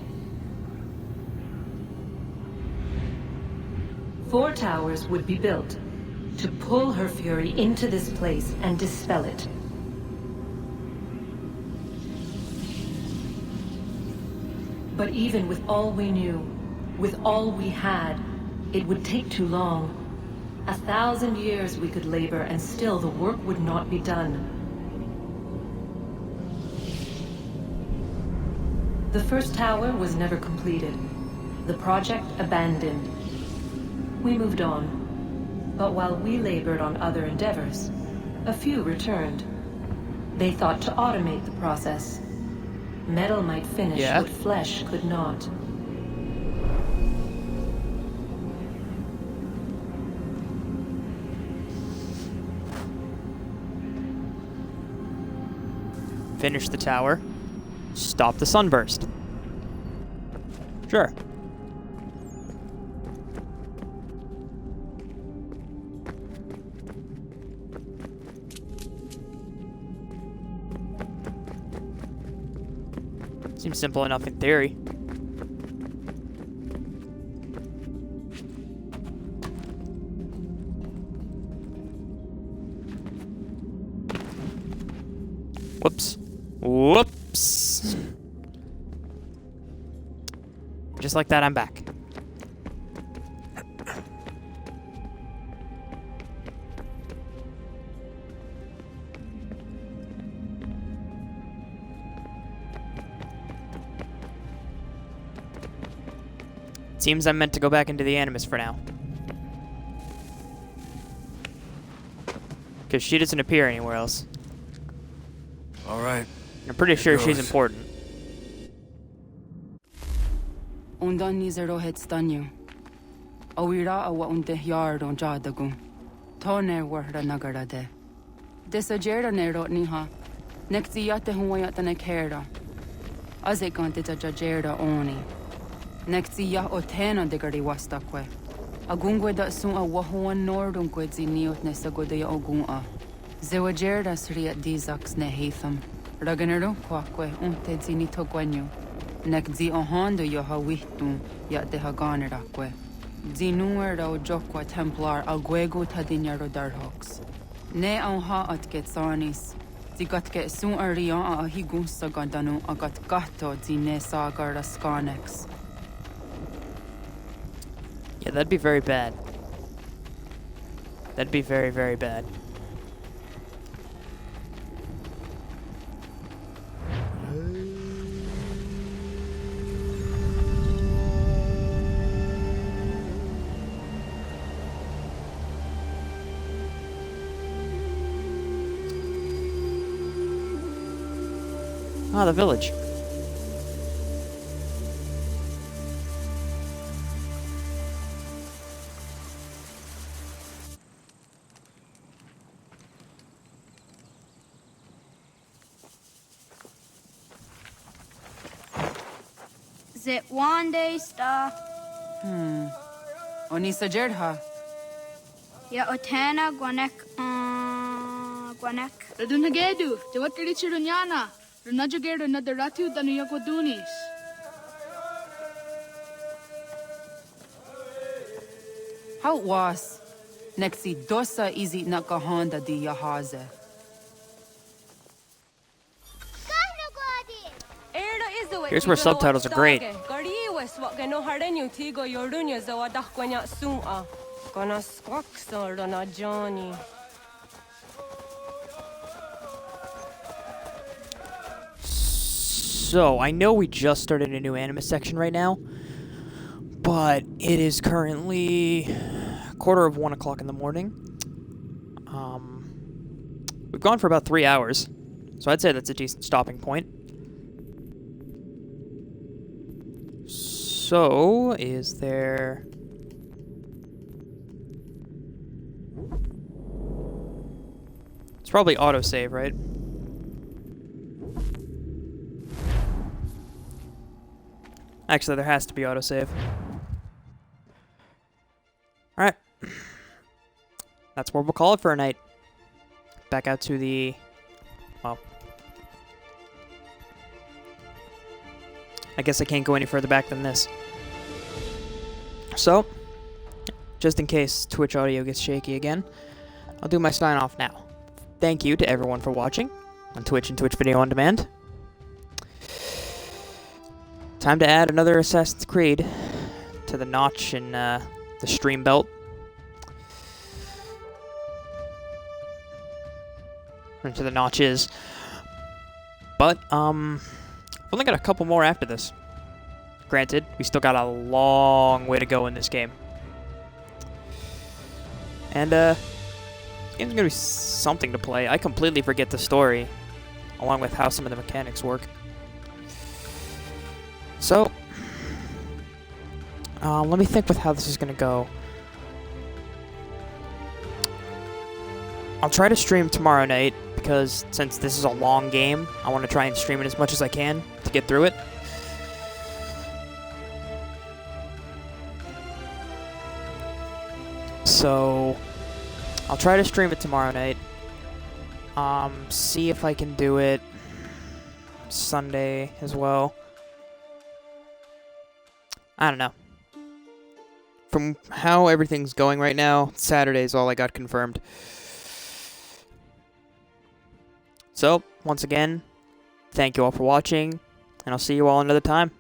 4 towers would be built to pull her fury into this place and dispel it. But even with all we knew, with all we had, it would take too long. 1,000 years we could labor and still the work would not be done. The first tower was never completed. The project abandoned. We moved on. But while we labored on other endeavors, a few returned. They thought to automate the process. Metal might finish what flesh could not. Finish the tower. Stop the sunburst. Sure. Seems simple enough in theory. Whoops. Whoops. Just like that, I'm back. Seems I'm meant to go back into the Animus for now. Because she doesn't appear anywhere else. Alright. I'm pretty sure she's important. Undan nizero het stanyu. Awira awa unde yard on jadagu. Toner warda nagarade. Desajera nero niha. Nektiate huayata nekera. Azekante tajajera oni. Nektia otena degari wastakwe. Agungwe da sun a wahuan nordungwe ziniot nesagodea ogun'a. Zewajerda sriat dizax ne Haytham. Raganero kwakwe unte zinito gwenyu. Nek zi ohando yoha wihtun yat de haganerakwe. Zinuer o jokwa templar agwego tadinyaro darhox. Ne onha atket sarnis. Zigatke sun arian a higun sagandanu agat gato zine sagar skarnex. Yeah, that'd be very bad. That'd be very, very bad. Ah, the village. Zit one day star. Onisa Jerdha. Ya otana guanek guanek. Radunagedu, Jawatri Chirunyana, Runajagedu Nadaratu Danuyakodunis. How was? Nexi dosa izi nakahonda di yahaze. Here's where subtitles are great. So, I know we just started a new anime section right now, but it is currently 1:15 o'clock in the morning. We've gone for about 3 hours, so I'd say that's a decent stopping point. So, is there... It's probably autosave, right? Actually, there has to be autosave. Alright. That's where we'll call it for a night. Back out to the... Well... I guess I can't go any further back than this. So, just in case Twitch audio gets shaky again, I'll do my sign off now. Thank you to everyone for watching on Twitch and Twitch Video On Demand. Time to add another Assassin's Creed to the notch in the stream belt. Or to the notches. But, I've only got a couple more after this. Granted, we still got a long way to go in this game. And, this game's gonna be something to play. I completely forget the story, along with how some of the mechanics work. So, let me think with how this is gonna go. I'll try to stream tomorrow night, because since this is a long game, I want to try and stream it as much as I can to get through it. So, I'll try to stream it tomorrow night. See if I can do it Sunday as well. I don't know. From how everything's going right now, Saturday's all I got confirmed. So, once again, thank you all for watching, and I'll see you all another time.